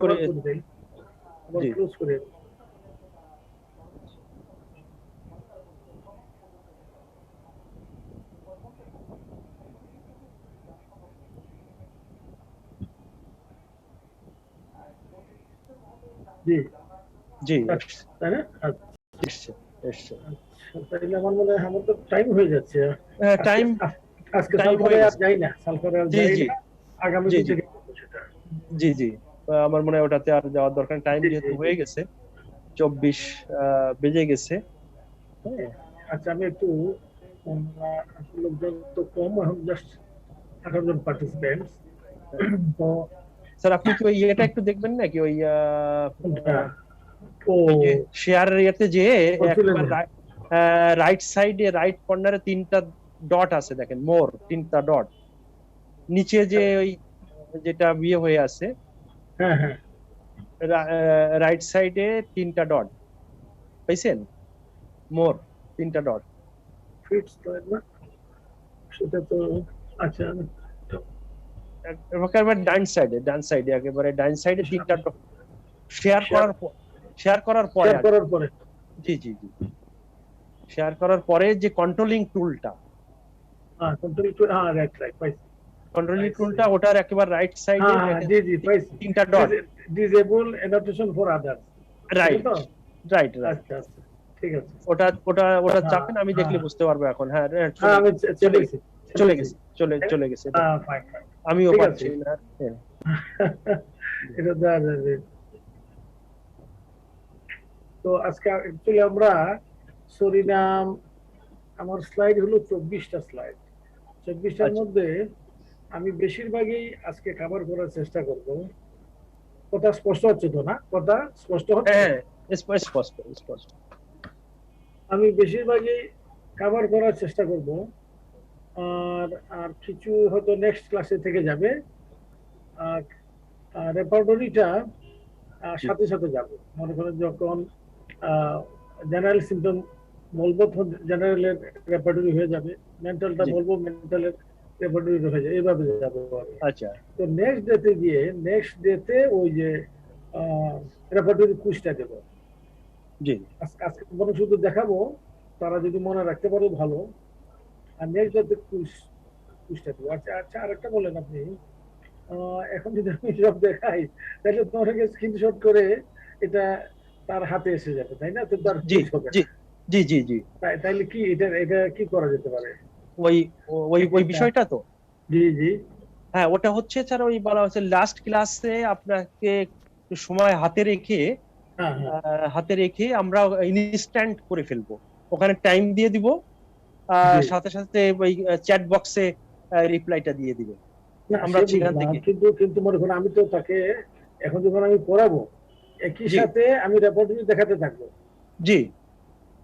করে দেই, আবার জি ক্লোজ করে। জি জি তাই না? আচ্ছা, এসছে এসছে। তাইলে আমার মনে হয় আমার তো টাইম হয়ে যাচ্ছে আজকে। টাইম আজকে টাইম সালফারে হয়ে আর গেছে। যাই না, সালফারে আর জি যাই জি না, আগামী জি দিন জি থেকে করবো সেটা। জি জি আমার মনে হয় ওটাতে আর যাওয়ার দরকার, টাইম জি জি যেহেতু জি হয়ে গেছে 24 বেজে গেছে। জি। হ্যাঁ আচ্ছা, আমি একটু লোকজন তো কম, এখন জাস্ট 18 জন পার্টিসিপেন্টস। তো স্যার আপনি কি ওই ইয়েটা একটু দেখবেন নাকি, ওই কোনটা? ও, ওই যে শেয়ার ইয়েতে যে তুলে একবার নেন। রাইট সাইডে রাইট কর্নারে 3টা ডট আছে দেখেন, মোর 3টা ডট নিচে যে ওই যেটা বিয়ে হয়ে আছে, হ্যাঁ হ্যাঁ, রাইট সাইডে 3টা ডট পাইছেন, মোর 3টা ডট ফিটস তো না সেটা তো। আচ্ছা, একেবারে ডান সাইডে একেবারে ডান সাইডে 3টা ডট শেয়ার শেয়ার করার পর, শেয়ার করার পরে শেয়ার আর কি। করার পরে। জি জি জি শেয়ার করার পরে যে কন্ট্রোলিং টুলটা, হ্যাঁ, কন্ট্রোল টু, হ্যাঁ, রাইট রাইট, পাইছি কন্ট্রোলিং পাইছি। টুলটা ওটার একেবারে রাইট সাইডে হ্যাঁ হ্যাঁ, দেখেন জি জি, পাইছি। 3টা dot. Disable adaptation for others, এটা রাইট তো। রাইট রাইট আচ্ছা আচ্ছা, ঠিক আছে। ওটা ওটা ওটা হ্যাঁ চাপেন, আমি দেখলে হ্যাঁ বুঝতে পারবো এখন। হ্যাঁ হ্যাঁ, চলে আমি চলে চেপেছি গেছে, চলে চেপেছি। গেছে, চলে গেছে এটা। হ্যাঁ, ফাইন ফাইন, আমিও ঠিক আছে। পাচ্ছি না। হ্যাঁ এটা দেওয়া যাবে। তো আজকে অ্যাকচুয়ালি আমরা সরিনাম, আমার স্লাইড হলো 24টা স্লাইড। 24টার আচ্ছা মধ্যে আমি বেশিরভাগই আজকে কভার করার চেষ্টা করব। কথা স্পষ্ট হচ্ছে তো না? কথা স্পষ্ট হচ্ছে? হ্যাঁ স্পষ্ট স্পষ্ট স্পষ্ট। আমি বেশিরভাগই কভার করার চেষ্টা করব। আর আর কিছু হয়তো নেক্সট ক্লাসে থেকে যাবে। আর রেপার্টরিটা জি সাথে সাথে যাবে। মনে করেন যখন জেনারেল সিমটম বলবো, জেনারেলের রেপার্টরি হয়ে যাবে, মেন্টালটা জি বলবো, মেন্টালের রেপার্টরি হয়ে যাবে, এইভাবে যাবো আমি। আচ্ছা তো নেক্সট ডেতে ওই যে রেপার্টরি কুইজটা দেবো। জি আজকে বরং শুধু দেখাবো, তারা যদি মনে রাখতে পারে ভালো। আর নেক্সট ডেতে কুইজটা দেবো। আচ্ছা আচ্ছা, আরেকটা বলেন আপনি, এখন যদি আমি সব দেখাই, তাহলে তোমাকে স্ক্রিনশট করে এটা তার হাতে এসে যাবে, তাই না? তো তার জি কুইজ হবে জি না। জি জি জি তাইলে কি এটা এটা কি করা যেতে পারে? ওই ওই ওই টেকনিকটা। বিষয়টা তো। জি জি। হ্যাঁ ওটা হচ্ছে স্যার, ওই বলা হচ্ছে লাস্ট ক্লাসে আপনাকে একটু সময় হ্যাঁ হ্যাঁ, হাতে রেখে আমরা ইনস্ট্যান্ট করে ফেলবো, ওখানে টাইম দিয়ে দিব, জি। সাথে সাথে ওই চ্যাট বক্সে রিপ্লাইটা দিয়ে দিবে, না, আমরা সে সেখান বুঝলাম, থেকে। কিন্তু কিন্তু মনে করুন আমি তো তাকে এখন যখন আমি পড়াবো, একই জি সাথে আমি রেপার্টরি দেখাতে থাকবো। জি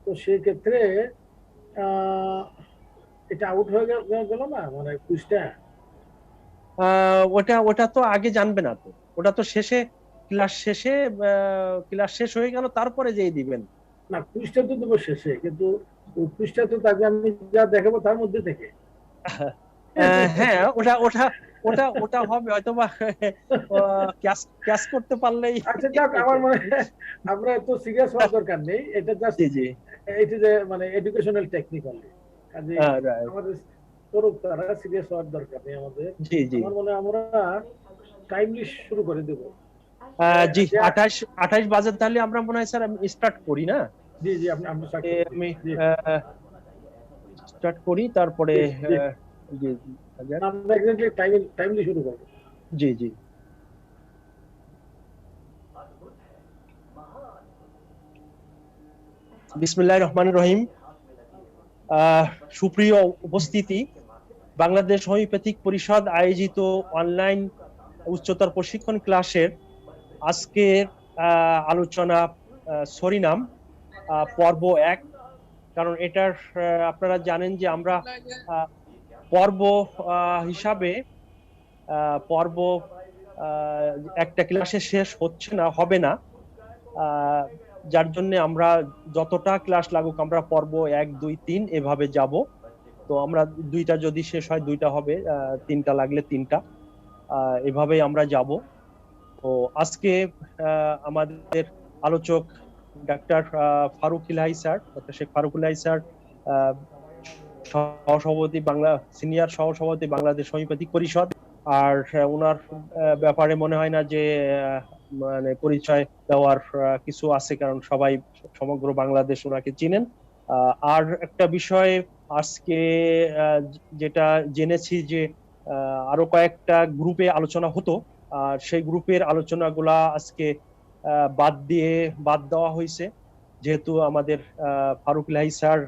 তো সেই ক্ষেত্রে আহ, এটা আউট হয়ে গেল না, মানে কুইজটা। ওটা ওটা তো আগে জানবে না তো, ওটা তো শেষে, ক্লাস শেষে, ক্লাস শেষ হয়ে গেল তারপরে যেই দিবেন। না, কুইজটা তো দেবো শেষে, কিন্তু ওই কুইজটা তো তাকে আমি যা দেখাবো তার মধ্যে থেকে। হ্যাঁ ওটা ওটা ওটা ওটা হবে হয়তো বা ক্যাশ ক্যাশ করতে পারলেই। আচ্ছা, যাক, আমার মনে হয় আমরা এত সিরিয়াস হওয়ার দরকার নেই, এটা জাস্ট জি জি এটা যে মানে এডুকেশনাল টেকনিক অনলি, কাজে right, আমাদের করুক, তারা সিরিয়াস হওয়ার দরকার নেই আমাদের। জি জি আমার মনে হয় আমরা টাইমলি শুরু করে দেব। জি যে 28 বাজে তাহলে আমরা মনে হয় স্যার আমি স্টার্ট করি না। জি জি, আপনি আপনি স্টার্ট করে দিন। আমি জি স্টার্ট করি তারপরে জি জি, জি জি যাক। আমরা এক্স্যাক্টলি টাইমলি শুরু করব। জি জি বিসমিল্লাহির রহমানির রহিম। সুপ্রিয় উপস্থিতি, বাংলাদেশ হোমিওপ্যাথিক পরিষদ আয়োজিত অনলাইন উচ্চতর প্রশিক্ষণ ক্লাসের আজকের আলোচনা সরিনাম পর্ব 1। কারণ এটার আপনারা জানেন যে আমরা পর্ব হিসাবে পর্ব একটা ক্লাসে শেষ হচ্ছে না, হবে না, যার জন্য আমরা যতটা ক্লাস লাগুক আমরা পর্ব 1 2 3 এভাবে যাব। তো আমরা দুইটা যদি শেষ হয় দুইটা হবে, তিনটা লাগলে তিনটা, এভাবেই আমরা যাব। আজকে আমাদের আলোচক ডাক্তার ফারুক ইলাহি স্যার, ডক্টর শেখ ফারুক ইলাহি স্যার, সহসভাপতি সিনিয়র সহসভাপতি বাংলাদেশ হোমিওপ্যাথিক পরিষদ। আর ওনার ব্যাপারে মনে হয় না যে মানে পরিচয় দেওয়ার কিছু আছে, কারণ সবাই সমগ্র বাংলাদেশ ওনাকে চিনেন। আর একটা বিষয় আজকে যেটা জেনেছি যে আরো কয়েকটা গ্রুপে আলোচনা হতো, আর সেই গ্রুপের আলোচনাগুলা আজকে বাদ দেওয়া হয়েছে, যেহেতু আমাদের ফারুক ইলাহি স্যার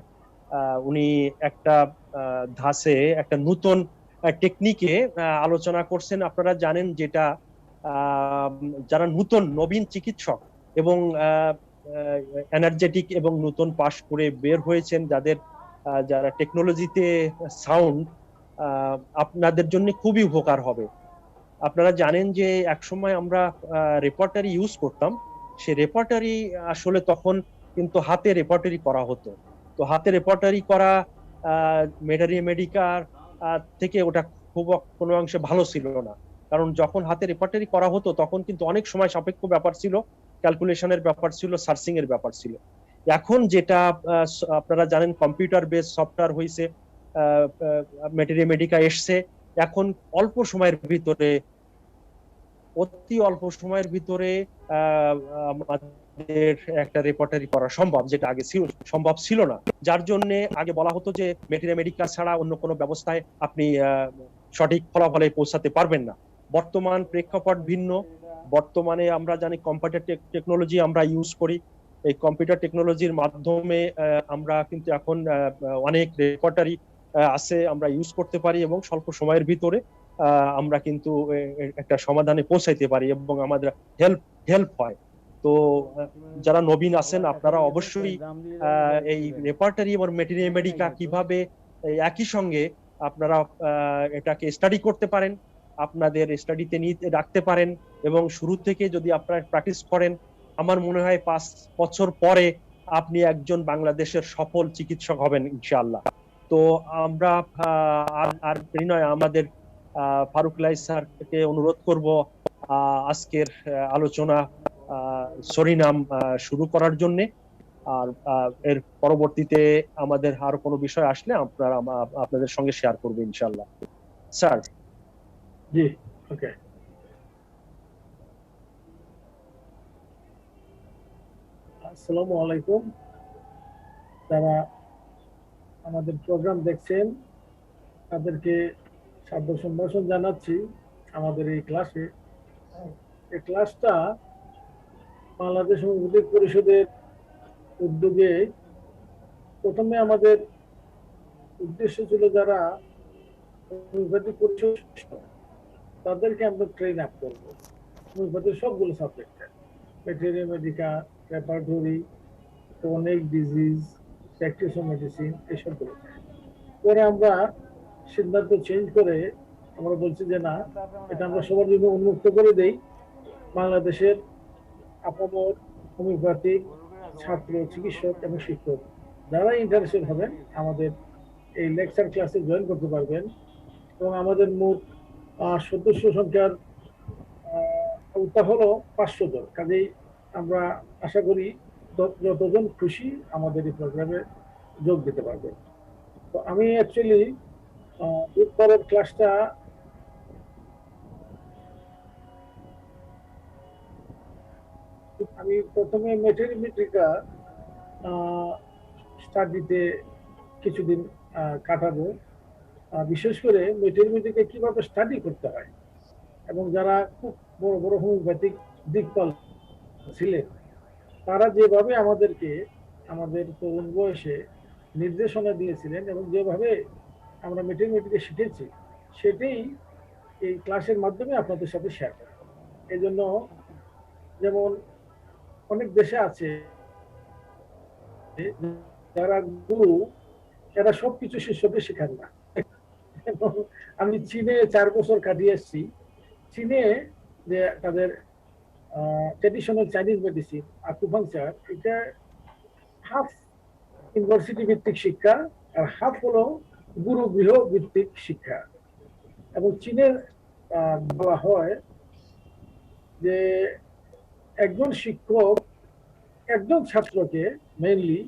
উনি একটা ধাঁচে একটা নতুন টেকনিকে আলোচনা করছেন। আপনারা জানেন যেটা যারা নবীন চিকিৎসক এবং এনার্জেটিক এবং নতুন পাশ করে বের হয়েছেন, যারা টেকনোলজিতে সাউন্ড, আপনাদের জন্য খুবই উপকার হবে। আপনারা জানেন যে একসময় আমরা রেপার্টারি ইউজ করতাম, সে রেপার্টারি আসলে তখন কিন্তু হাতে রেপার্টারি করা হতো। তো হাতে রেপার্টারি করা মেডিকার থেকে ওটা খুব কোনো অংশে ভালো ছিল না, কারণ যখন হাতে রেপার্টারি করা হতো তখন কিন্তু অনেক সময় সাপেক্ষ ব্যাপার ছিল, ক্যালকুলেশনের ব্যাপার ছিল, সার্চিং এর ব্যাপার ছিল। এখন যেটা আপনারা জানেন কম্পিউটার বেস সফটওয়্যার হয়েছে, মেডিকা এসছে, এখন অতি অল্প সময়ের ভিতরে আমাদের একটা রেপার্টারি করা সম্ভব, যেটা আগে সম্ভব ছিল না। যার জন্য আগে বলা হতো যে মেডিকা ছাড়া অন্য কোনো ব্যবস্থায় আপনি সঠিক ফলাফলে পৌঁছাতে পারবেন না। বর্তমান প্রেক্ষাপট ভিন্ন। বর্তমানে আমরা জানি কম্পিউটার টেকনোলজি আমরা ইউজ করি। এই কম্পিউটার টেকনোলজির মাধ্যমে আমরা কিন্তু এখন অনেক রেপার্টারি আছে, আমরা ইউজ করতে পারি এবং স্বল্প সময়ের ভিতরে আমরা কিন্তু একটা সমাধানে পৌঁছাইতে পারি এবং আমাদের হেল্প হয়। তো যারা নবীন আছেন আপনারা অবশ্যই এই রেপার্টারি এবং মেডিকা কিভাবে একই সঙ্গে আপনারা এটাকে স্টাডি করতে পারেন, আপনাদের স্টাডিতে নিতে রাখতে পারেন, এবং শুরু থেকে যদি আপনারা প্র্যাকটিস করেন, আমার মনে হয় 5 বছর পরে আপনি একজন বাংলাদেশের সফল চিকিৎসক হবেন ইনশাআল্লাহ। তো আমরা আর নয়, আমাদের ফারুক ইলাহি স্যারকে অনুরোধ করব আজকের আলোচনা সরিনাম শুরু করার জন্য। আর এর পরবর্তীতে আমাদের আরো কোনো বিষয় আসলে আপনাদের সঙ্গে শেয়ার করবো ইনশাআল্লাহ। স্যার। জি, ওকে। আসসালামু আলাইকুম। যারা আমাদের প্রোগ্রাম দেখছেন তাদেরকে সাদর সম্ভাষণ জানাচ্ছি আমাদের এই ক্লাসে। এই ক্লাসটা বাংলাদেশ হোমিওপ্যাথিক পরিষদের উদ্যোগে প্রথমে আমাদের উদ্দেশ্য ছিল যারা হোমিওপ্যাথিক পরিষদ তাদেরকে আমরা ট্রেন আপ করবো হোমিওপ্যাথির সবগুলো সাবজেক্টে, medica, repertory, chronic disease, practice of medicine, এসবগুলো। পরে আমরা সিদ্ধান্ত চেঞ্জ করে আমরা বলছি যে না, এটা আমরা সবার জন্য উন্মুক্ত করে দেই। বাংলাদেশের আপামর হোমিওপ্যাথিক ছাত্র, চিকিৎসক এবং শিক্ষক যারা ইন্টারেস্টেড হবেন আমাদের এই লেকচার ক্লাসে জয়েন করতে পারবেন। এবং আমাদের মোট সদস্য সংখ্যার উত্তাপ হলো 500 জন। কাজেই আমরা আশা করি যতজন খুশি আমাদের এই প্রোগ্রামে যোগ দিতে পারবেন। তো আমি অ্যাকচুয়ালি উত্তরের ক্লাসটা আমি প্রথমে মেডিকা স্টাডিতে কিছুদিন কাটাবো, বিশেষ করে মেডিকা কিভাবে স্টাডি করতে হয় এবং যারা খুব বড় বড় হোমিওপ্যাথিক দিকপাল ছিলেন তারা যেভাবে আমাদেরকে আমাদের তরুণ বয়সে নির্দেশনা দিয়েছিলেন এবং যেভাবে আমরা মেডিকা শিখেছি সেটাই এই ক্লাসের মাধ্যমে আপনাদের সাথে শেয়ার করব। এই জন্য যেমন অনেক দেশে আছে যারা গুরু, এরা সবকিছু শিষ্যকে শেখান না। আমি চীনে 4 বছর কাটিয়ে এসেছি। চীনে যে তাদের ট্রেডিশনাল চাইনিজ মেডিসিন আকুপাংচার, এটা হাফ ইউনিভার্সিটি ভিত্তিক শিক্ষা আর হাফ হলো গুরু গৃহ ভিত্তিক শিক্ষা। এবং চীনের বলা হয় যে একজন শিক্ষক একজন ছাত্রকে মেইনলি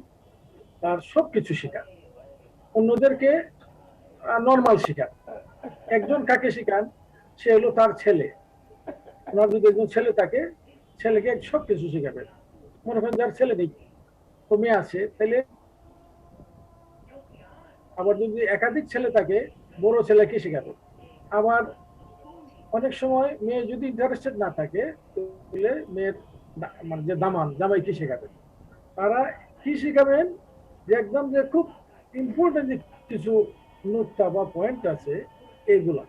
তার সবকিছু শেখান, অন্যদেরকে নর্মাল শেখান। একজন কাকে শেখান? সে হলো তার ছেলে। ওনার যদি একজন ছেলে থাকে, ছেলেকে সবকিছু শেখাবেন। মনে করেন যার ছেলে নেই, তো মেয়ে আছে, তাহলে আবার যদি একাধিক ছেলে থাকে, বড় ছেলেকে শেখাবে। আবার অনেক সময় মেয়ে যদি ইন্টারেস্টেড না থাকে, তাহলে মেয়ের মানে যে দামান জামাইকে শেখাবেন। তারা কি শেখাবেন? যে একদম যে খুব ইম্পর্টেন্ট কিছু নোটটা বা পয়েন্ট আছে এইগুলা।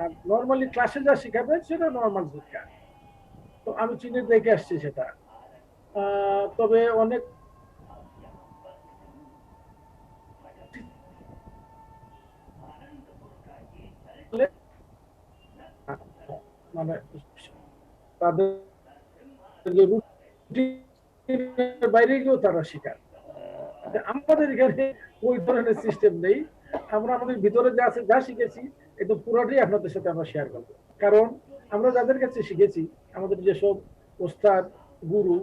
আর নর্মালি ক্লাসে যা শেখাবেন সেটা নর্মাল শিক্ষা। তো আমি চীনে দেখে আসছি সেটা। তবে অনেক মানে তাদের যে রুটিনের বাইরে গিয়েও তারা শেখায়। আমাদের এখানে ওই ধরনের সিস্টেম নেই। আমরা আমাদের ভিতরে যা আছে, যা শিখেছি, এটা পুরোটাই আপনাদের সাথে আমরা শেয়ার করবো। কারণ আমরা যাদের কাছে শিখেছি, আমাদের যেসব ওস্তাদ, গুরু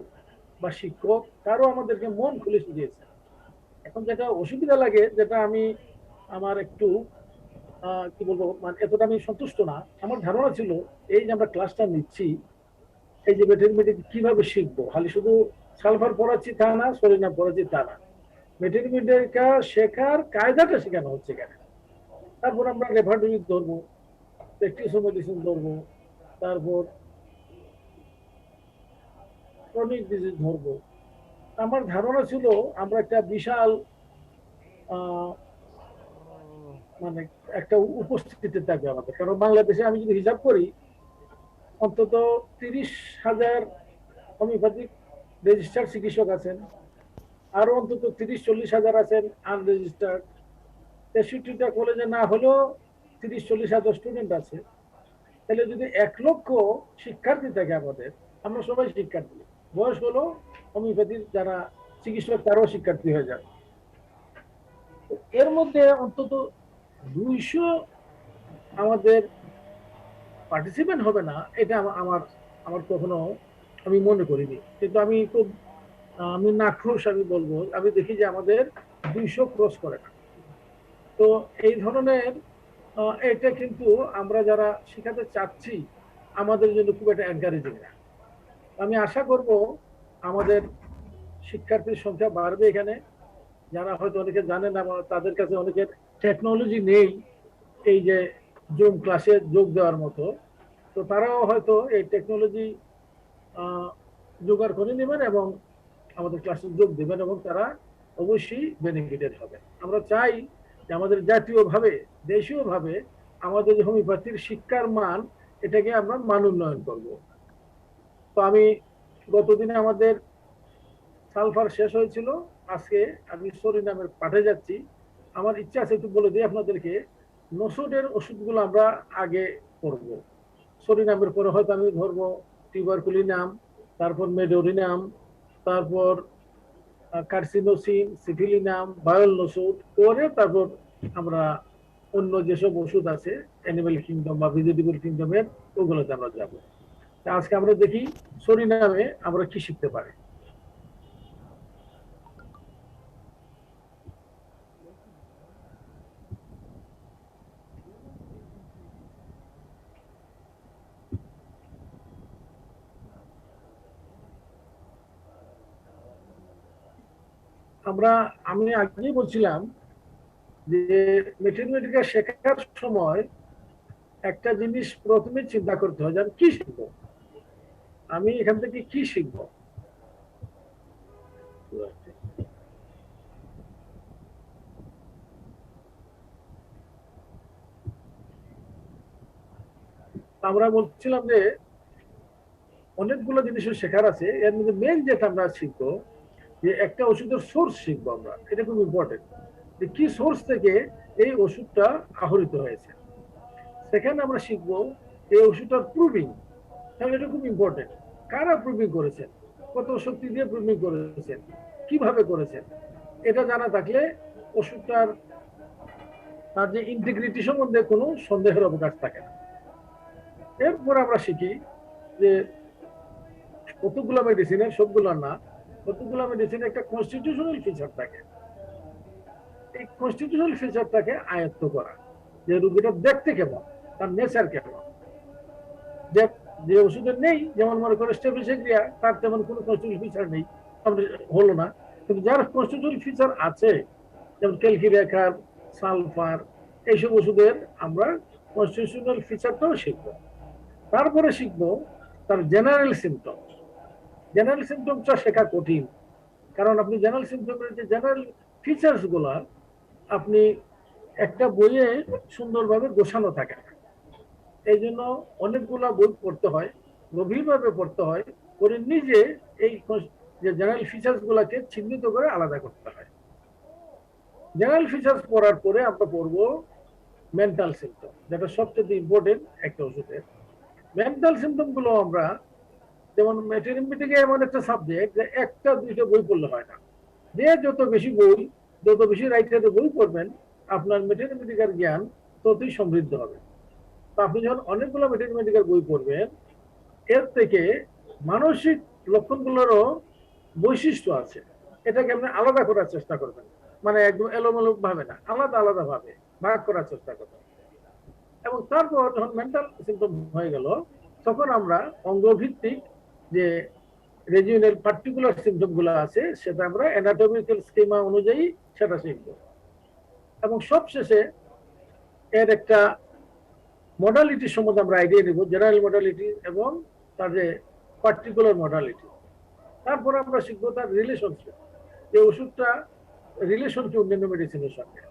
বা শিক্ষক, তারও আমাদেরকে মন খুলে শিখিয়েছে। এখন যেটা অসুবিধা লাগে, যেটা আমি আমার একটু কি বলবো, মানে এতটা আমি সন্তুষ্ট না। আমার ধারণা ছিল এই যে আমরা ক্লাসটা নিচ্ছি, এই যে ম্যাথমেটিক্স কিভাবে শিখবো, খালি শুধু সালফার পড়াচ্ছি তা না, সলিনাম পড়াচ্ছি তা না, ম্যাথমেটিক্স শেখার কায়দাটা শেখানো হচ্ছে এখানে। তারপর আমরা রেফারেন্স ধরবো, প্র্যাকটিস মেডিসিন ধরবো, তারপর ক্রনিক ডিজিজ ধরবো। আমার ধারণা ছিল আমরা একটা বিশাল মানে একটা উপস্থিতি থাকবে আমাদের। কারণ বাংলাদেশে আমি যদি হিসাব করি, অন্তত 30,000 হোমিওপ্যাথিক রেজিস্টার্ড চিকিৎসক আছেন, আরো অন্তত 30-40 হাজার আছেন আনরেজিস্টার্ড। 63টা কলেজে না হলেও 30-40 হাজার স্টুডেন্ট আছে। তাহলে যদি 1 লক্ষ শিক্ষার্থী থাকে আমাদের, আমরা সবাই শিক্ষার্থী, বয়স হলো হোমিওপ্যাথির যারা চিকিৎসক তারাও শিক্ষার্থী হয়ে যায়। এর মধ্যে অন্তত 200 আমাদের পার্টিসিপেন্ট হবে না, এটা আমার আমার কখনো আমি মনে করিনি। কিন্তু আমি নাখুশ, আমি বলবো, আমি দেখি যে আমাদের 200 ক্রস করে না। তো এই ধরনের এটা কিন্তু আমরা যারা শেখাতে চাচ্ছি, আমাদের জন্য খুব একটা এনকারেজিং না। আমি আশা করব আমাদের শিক্ষার্থীর সংখ্যা বাড়বে এখানে। যারা হয়তো অনেকে জানেন না, তাদের কাছে অনেকের টেকনোলজি নেই এই যে জুম ক্লাসে যোগ দেওয়ার মতো, তো তারাও হয়তো এই টেকনোলজি জোগাড় করে নেবেন এবং আমাদের ক্লাসে যোগ দেবেন, এবং তারা অবশ্যই বেনিফিটেড হবে। আমরা চাই যে আমাদের জাতীয়ভাবে, দেশীয়ভাবে আমাদের যে হোমিওপ্যাথির শিক্ষার মান, এটাকে আমরা মান উন্নয়ন করব। তো আমি গতদিনে আমাদের সালফার শেষ হয়েছিল, আজকে আমি সরিনামের পাঠে যাচ্ছি। আমার ইচ্ছা আছে একটু বলে দিই আপনাদেরকে, নসুডের ওষুধগুলো আমরা আগে করব। সরিনামের পরে হয়তো আমি ধরবো টিউবারকুলিনাম, তারপর মেডোরিনাম, তারপর কার্সিনোসিন, সিফিলিনাম, বায়োলনোসুড করে তারপর আমরা অন্য যেসব ওষুধ আছে অ্যানিমেল কিংডম বা ভেজিটেবল কিংডমের, ওগুলোতে আমরা যাব। আজকে আমরা দেখি সরিনামে আমরা কি শিখতে পারি। আমি আগেই বলছিলাম যে ম্যাথমেটিক্স শেখার সময় একটা জিনিস প্রথমে চিন্তা করতে হয় যে আমি কি শিখবো, আমি এখান থেকে কি শিখবো। আমরা বলছিলাম যে অনেকগুলো জিনিসের শেখার আছে, এর মধ্যে মেন যেটা আমরা শিখবো যে একটা ওষুধের সোর্স শিখবো আমরা। এটা খুব ইম্পর্টেন্ট, যে কি সোর্স থেকে এই ওষুধটা আহরিত হয়েছে। সেখানে আমরা শিখবো এই ওষুধটার প্রুভিং, তাহলে এটা খুব ইম্পর্টেন্ট। কারা প্রুভিং করেছেন, কত শক্তি দিয়ে প্রুভিং করেছেন, কিভাবে করেছেন, এটা জানা থাকলে ওষুধটার তার যে ইন্টিগ্রিটি সম্বন্ধে কোনো সন্দেহের অবকাশ থাকে না। এরপর আমরা শিখি যে কতগুলো মেডিসিনের, সবগুলো না, কতগুলো মেডিসিনের একটা কনস্টিটিউশনাল ফিচার থাকে। এই কনস্টিটিউশনাল ফিচারটাকে আয়ত্ত করা, যে রোগীটা দেখতে কেমন, তার নেচার কেমন। যে যে ওষুধের নেই, যেমন মনে করে স্টেফিসেগ্রিয়া, তার তেমন কোনো কনস্টিটিউশনাল ফিচার নেই, হলো না। কিন্তু যার কনস্টিটিউশনাল ফিচার আছে, যেমন ক্যালকিরেখার, সালফার, এইসব ওষুধের আমরা কনস্টিটিউশনাল ফিচারটাও শিখবো। তারপরে শিখবো তার জেনারেল সিমটম। জেনারেল সিমটমটা শেখা কঠিন, কারণ আপনি জেনারেল সিমটমের যে জেনারেল ফিচার্স গুলা আপনি একটা বইয়ে সুন্দরভাবে গোছানো থাকে না। এই জন্য অনেকগুলা বই পড়তে হয়, গভীরভাবে পড়তে হয়, করে নিজে এই যে জেনারেল ফিচার্স গুলাকে চিহ্নিত করে আলাদা করতে হয়। জেনারেল ফিচার্স পড়ার পরে আমরা পড়বো মেন্টাল সিমটম, যেটা সবচেয়ে ইম্পর্টেন্ট একটা ওষুধের। মেন্টাল সিমটম গুলো আমরা, যেমন মেটেরিয়ালটিকে এমন একটা সাবজেক্ট যে একটা দুইটা বই পড়লে হয় না। যে যত বেশি বই, যত বেশি রাইটারের বই পড়বেন, আপনার মেটেরিয়াল জ্ঞান ততই সমৃদ্ধ হবে। তো আপনি যখন অনেকগুলো মেটেরিয়াল বই পড়বেন, এর থেকে মানসিক লক্ষণগুলোরও বৈশিষ্ট্য আছে, এটাকে আপনি আলাদা করার চেষ্টা করবেন। মানে একদম এলোমেলো ভাবে না, আলাদা আলাদা ভাবে ভাগ করার চেষ্টা করবেন। এবং তারপর যখন মেন্টাল সিমটম হয়ে গেল, তখন আমরা অঙ্গভিত্তিক যে রেজিওনাল পার্টিকুলার সিমটম গুলো আছে, সেটা আমরা অ্যানাটমিক্যাল স্কিমা অনুযায়ী সেটা শিখবো। এবং সবশেষে এর একটা মডালিটি সম্বন্ধে আমরা আইডিয়া নিব, জেনারেল মডালিটি এবং তার যে পার্টিকুলার মডালিটি। তারপরে আমরা শিখবো তার রিলেশনশিপ, যে ওষুধটা রিলেশন কি অন্যান্য মেডিসিনের সঙ্গে।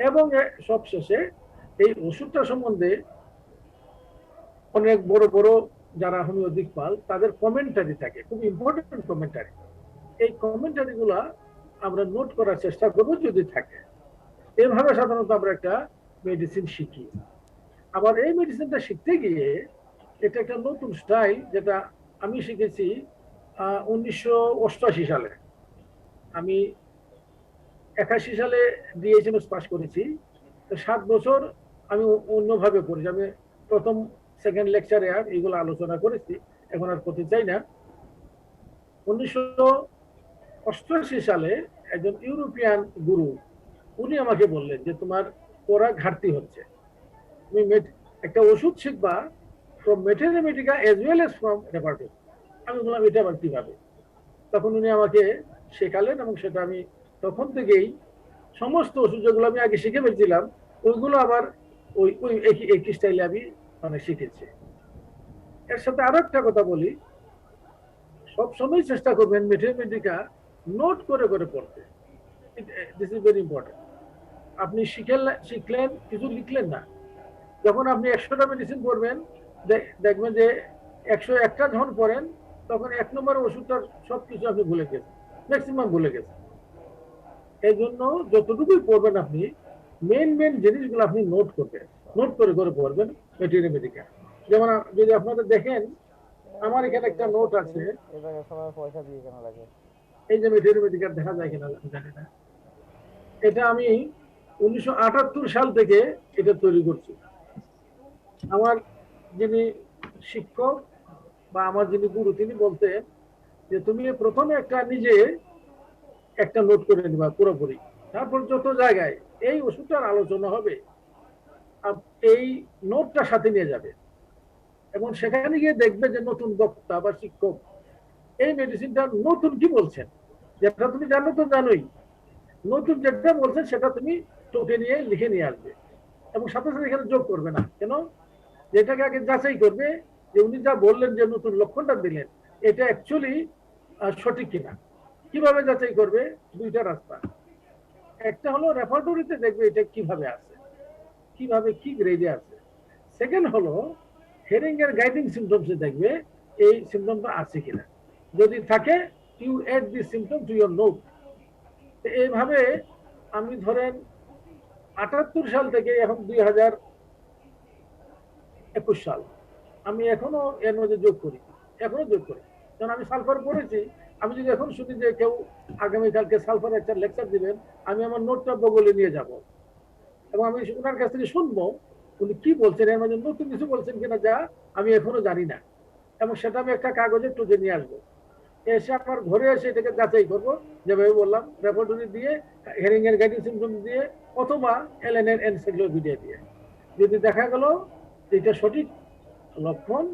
এবং সবশেষে এই ওষুধটা সম্বন্ধে অনেক বড় বড় যারা হোমিওপ্যাথিক পাল, তাদের কমেন্টারি থাকে, খুব ইম্পর্টেন্ট কমেন্টারি। এই কমেন্টারি গুলা আমরা নোট করার চেষ্টা করবো যদি থাকে। এভাবে সাধারণত আমরা একটা মেডিসিন শিখি। আবার এই মেডিসিনটা শিখতে গিয়ে এটা একটা নতুন স্টাইল, যেটা আমি শিখেছি 1988 সালে। আমি 81 সালে ডিএইচএমএস পাস করেছি। তো 7 বছর আমি অন্যভাবে পড়েছি। আমি প্রথম সেকেন্ড লেকচারে আর এইগুলো আলোচনা করেছি, এখন আর করতে চাই না। 1988 সালে একজন ইউরোপিয়ান গুরু, উনি আমাকে বললেন যে তোমার পড়া ঘাটতি হচ্ছে, তুমি একটা ওষুধ শিখবা from materia medica as well as from repertory. আমি বললাম এটা আবার কিভাবে? তখন উনি আমাকে শেখালেন, এবং সেটা আমি তখন থেকেই সমস্ত ওষুধ যেগুলো আমি আগে শিখে ফেলছিলাম, ওইগুলো আবার ওই ওই একই স্টাইলে আমি মানে শিখেছি। এর সাথে আরো একটা কথা বলি, সবসময় চেষ্টা করবেন মেটেরিয়ামেটিকা নোট করে করে পড়তে। This is very important. আপনি শিখলেন, কিছু লিখলেন না, যখন আপনি 100টা মেডিসিন পড়বেন, দেখবেন যে 101টা যখন পড়েন, তখন 1 নম্বর ওষুধটার সবকিছু আপনি ভুলে গেছেন, ম্যাক্সিমাম ভুলে গেছেন। এই জন্য যতটুকুই পড়বেন আপনি মেন জিনিসগুলো আপনি নোট করবেন, নোট করে করে পড়বেন মেটেরিয়ামেটিকা। যেমন যদি আপনারা দেখেন, আমার এখানে একটা নোট আছে, এই যে মেটেরিয়ামেটিকা দেখা যায় কিনা জানি না, এটা আমি 1978 সাল থেকে এটা তৈরি করছি। আমার যিনি শিক্ষক বা আমার যিনি গুরু, তিনি বলতেন যে তুমি প্রথমে একটা নিজে একটা নোট করে নিবা পুরোপুরি, তারপর যত জায়গায় এই ওষুধটার আলোচনা হবে এই নোটটা সাথে নিয়ে যাবে, এবং সেখানে গিয়ে দেখবে যে নতুন বক্তা বা শিক্ষক এই মেডিসিনটা নতুন কি বলছেন, যেটা তুমি জানো তো জানোই, নতুন যেটা বলছেন সেটা তুমি টোকে নিয়ে লিখে নিয়ে আসবে, এবং সাথে সাথে এখানে যোগ করবে না। কেন? যেটাকে আগে যাচাই করবে যে উনি যা বললেন, যে নতুন লক্ষণটা দিলেন, এটা অ্যাকচুয়ালি সঠিক কিনা। কিভাবে যাচাই করবে? দুইটা রাস্তা। একটা হলো রেপার্টরিতে দেখবে এটা কিভাবে আছে, কিভাবে কি গ্রেডে আছে। সেকেন্ড হলো হেরিং এর গাইডিং সিমটমসে দেখবে এই সিমটমটা আছে কিনা। যদি থাকে, you add this symptom to your note. এইভাবে আমি ধরেন 78 সাল থেকে এখন 2021 সাল, আমি এখনো এর মধ্যে যোগ করি, এখনো যোগ করি। কারণ আমি সালফার পড়েছি, আমি যদি এখন শুনি যে কেউ আগামীকালকে সালফার একটা লেকচার দিবেন, আমি আমার নোটটা বগলে নিয়ে যাব, এবং আমি ওনার কাছ থেকে শুনবো উনি কি বলছেন, এর মধ্যে নতুন কিছু বলছেন কিনা যা আমি এখনো জানি না, এবং সেটা আমি একটা কাগজে টুকে নিয়ে আসবো, এসে আমার ঘরে এসে এটাকে যাচাই করবো, যেভাবে বললাম রেপোর্টরি দিয়ে, হেরিং এর গাইডিং সিম্পটমস দিয়ে, অথবা এলএন এর এনসাইক্লোপিডিয়া দিয়ে। যদি দেখা গেল এটা সঠিক লক্ষণ,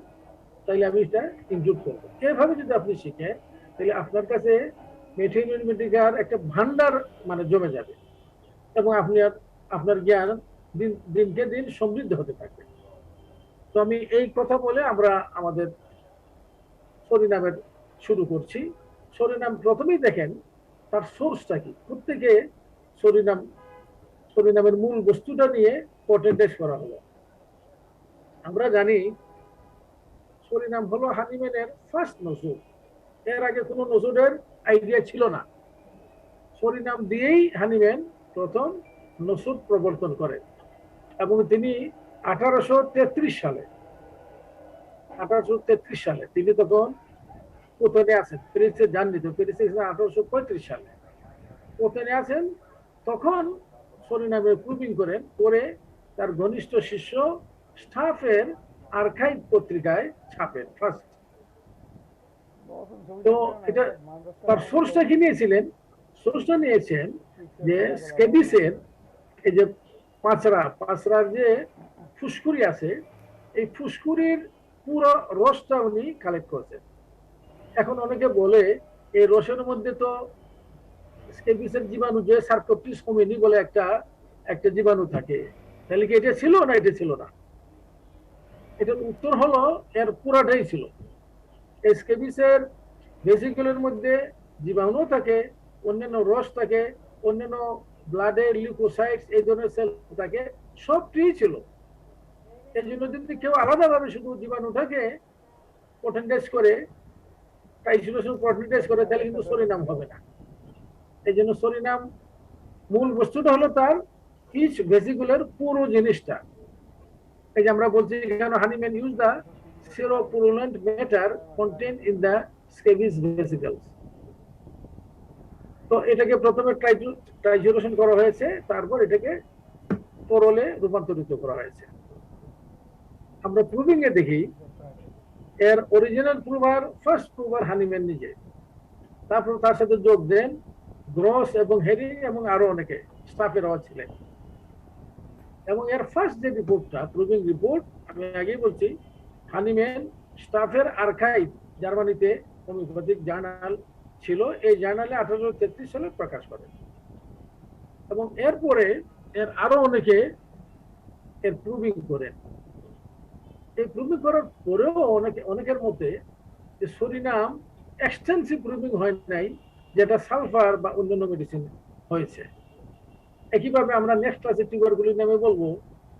তাহলে আমি এটা ইনক্লুড করবো। এভাবে যদি আপনি শিখেন, তাহলে আপনার কাছে ম্যাথমেটিকার একটা ভান্ডার মানে জমে যাবে, এবং আপনি আপনার জ্ঞান দিনকে দিন সমৃদ্ধ হতে থাকবে। তো আমি এই কথা বলে আমরা আমাদের সরিনামের শুরু করছি। সরিনাম প্রথমেই দেখেন তার সোর্সটা কি, প্রত্যেকে সরিনামের মূল বস্তুটা নিয়ে পটেন্টেজ করা হলো। আমরা জানি সরিনাম হলো হানিম্যানের ফার্স্ট নজর। এর আগে কোনো নজরের আইডিয়া ছিল না। সরিনাম দিয়েই হানিম্যান প্রথম নজর প্রবর্তন করেন, এবং তিনি 1833 সালে তিনি তখন কোথায় আছেন, প্যারিসে যাননি, তো প্যারিসে 1835 সালে কোথায় আছেন, তখন সরিনামে প্রুভিং করেন, করে তার ঘনিষ্ঠ শিষ্য স্টাফের আর্কাইভ পত্রিকায় ছাপেন ফার্স্ট। তো এটা তার সোর্সটা কি নিয়েছিলেন, সোর্সটা নিয়েছেন যে স্কেবিসের এই যে পাঁচরার যে ফুসকুড়ি আছে, এই ফুসকুড়ির পুরো রসটা উনি কালেক্ট করছেন। এখন অনেকে বলে এই রসের মধ্যে তো স্কেবিসের জীবাণু, যে সার্কোপ্টিস হোমিনি বলে একটা জীবাণু থাকে, তাহলে কি এটা ছিল না এটা ছিল না? এটার উত্তর হলো এর পুরাটাই ছিল। স্কেবিসের ভেসিকুলের মধ্যে জীবাণু থাকে, অন্যান্য রস থাকে, অন্যান্য ব্লাডের লিউকোসাইটস এই ধরনের সেল থাকে, সবটিই ছিল। এই জন্য যদি কেউ আলাদাভাবে শুধু জীবাণুটাকে পটেন্টাইজ করে, আইসোলেশন পটেন্টাইজ করে, তাহলে কিন্তু সরিনাম হবে না। এই জন্য সরিনাম মূল বস্তুটা হলো তার ইচ ভেসিকুলের পুরো জিনিসটা। এই যে আমরা বলছি কেন Hahnemann use the seropurulent matter content in the scabies vesicles. তো এটাকে প্রথমে ট্রাইজুরেশন করা হয়েছে, তারপর এটাকে তরলে রূপান্তরিত করা হয়েছে। আমরা প্রুভিং এ দেখি এর অরিজিনাল প্রুভার, ফার্স্ট প্রুভার হানিম্যান নিজে, তারপর তার সাথে যোগ দেন গ্রস এবং হেরিং এবং আরো অনেকে স্টাফেরাও ছিলেন। এবং এর ফার্স্ট যে রিপোর্টটা, প্রুভিং রিপোর্ট, আমি আগেই বলছি হানিম্যান স্টাফের আর্কাইভ জার্মানিতে হোমিওপ্যাথিক জার্নাল ছিল, এই জার্নালে 1833 সালে প্রকাশ করেন। এবং এরপরে এর আরো অনেকে এর প্রুভিং করেন। এই প্রুভিং করার পরেও অনেকের মতে যে সরিনাম এক্সটেন্সিভ প্রুভিং হয় নাই, যেটা সালফার বা অন্যান্য মেডিসিন হয়েছে। একইভাবে আমরা নেক্সট ক্লাসে টিউবারকুলিনামে বলবো,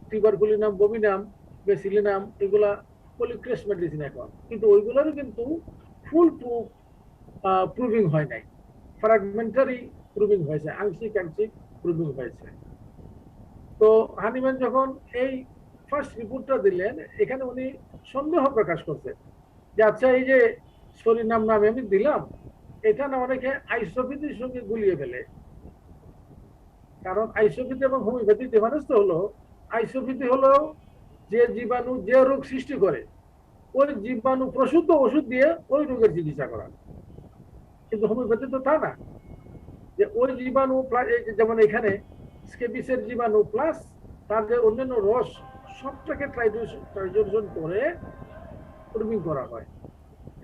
টিউবারকুলিনাম, বমিনাম, বেসিলিনাম, এগুলা পলিক্রেস মেডিসিন এখন, কিন্তু ওইগুলোরও কিন্তু ফুল প্রুভিং হয় নাই, ফ্র্যাগমেন্টারি প্রুভিং হয়েছে, আংশিক প্রুভিং হয়েছে। তো হানিম্যান যখন এই ফার্স্ট রিপোর্টটা দিলেন, এখানে উনি সন্দেহ প্রকাশ করছেন যে আচ্ছা, এই যে সরিনাম নামে আমি দিলাম, এটা না অনেকে আইসোপ্যাথির সঙ্গে গুলিয়ে ফেলে। কারণ আইসোপ্যাথি এবং হোমিওপ্যাথি ডিফারেন্স তো হলো, আইসোপ্যাথি হলো যে জীবাণু যে রোগ সৃষ্টি করে, ওই জীবাণু প্রসূত ওষুধ দিয়ে ওই রোগের চিকিৎসা করা। কিন্তু হোমিওপ্যাথি তো তা না, যে ওই জীবাণু যেমন এখানে স্কেবিসের জীবাণু প্লাস তার যে অন্যান্য রস, সবটাকে ট্রাইজেশন করে প্রুভিং করা হয়।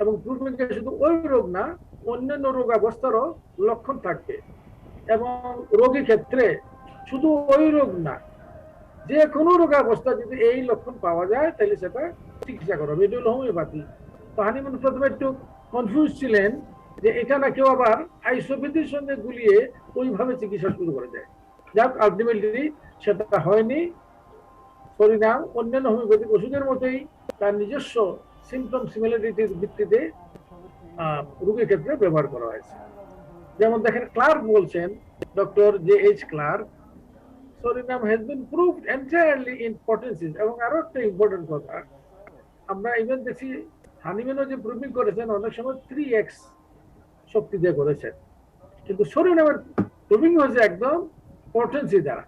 এবং প্রুভিং শুধু ওই রোগ না, অন্যান্য রোগাবস্থারও লক্ষণ থাকবে। এবং রোগী ক্ষেত্রে শুধু ওই রোগ না, যে কোনো রোগাবস্থা যদি এই লক্ষণ পাওয়া যায়, তাহলে সেটা চিকিৎসা করা হবে। এটা হলো হোমিওপ্যাথি। তো হানিম্যান প্রথমে একটু কনফিউজ ছিলেন যে এটা না কেউ আবার আইসোপ্যাথির সঙ্গে গুলিয়ে ওইভাবে চিকিৎসা শুরু করে দেয়। যাক, আলটিমেটলি সেটা হয়নি। সরিনাম অন্যান্য হোমিওপ্যাথিক ওষুধের মতোই তার নিজস্ব সিমটম সিমিলারিটির ভিত্তিতে রোগীর ক্ষেত্রে ব্যবহার করা হয়েছে। যেমন দেখেন, ক্লার্ক বলছেন, doctor JH Clarke, psorinum has been proved entirely in potencies. এবং আরো একটা ইম্পর্টেন্ট কথা, আমরা ইভেন দেখি হানিম্যানও যে প্রুভিং করেছেন অনেক সময় 3x শক্তি দিয়ে করেছেন, কিন্তু সরিনামের প্রুভিং হয়েছে একদম পটেন্সি দ্বারা,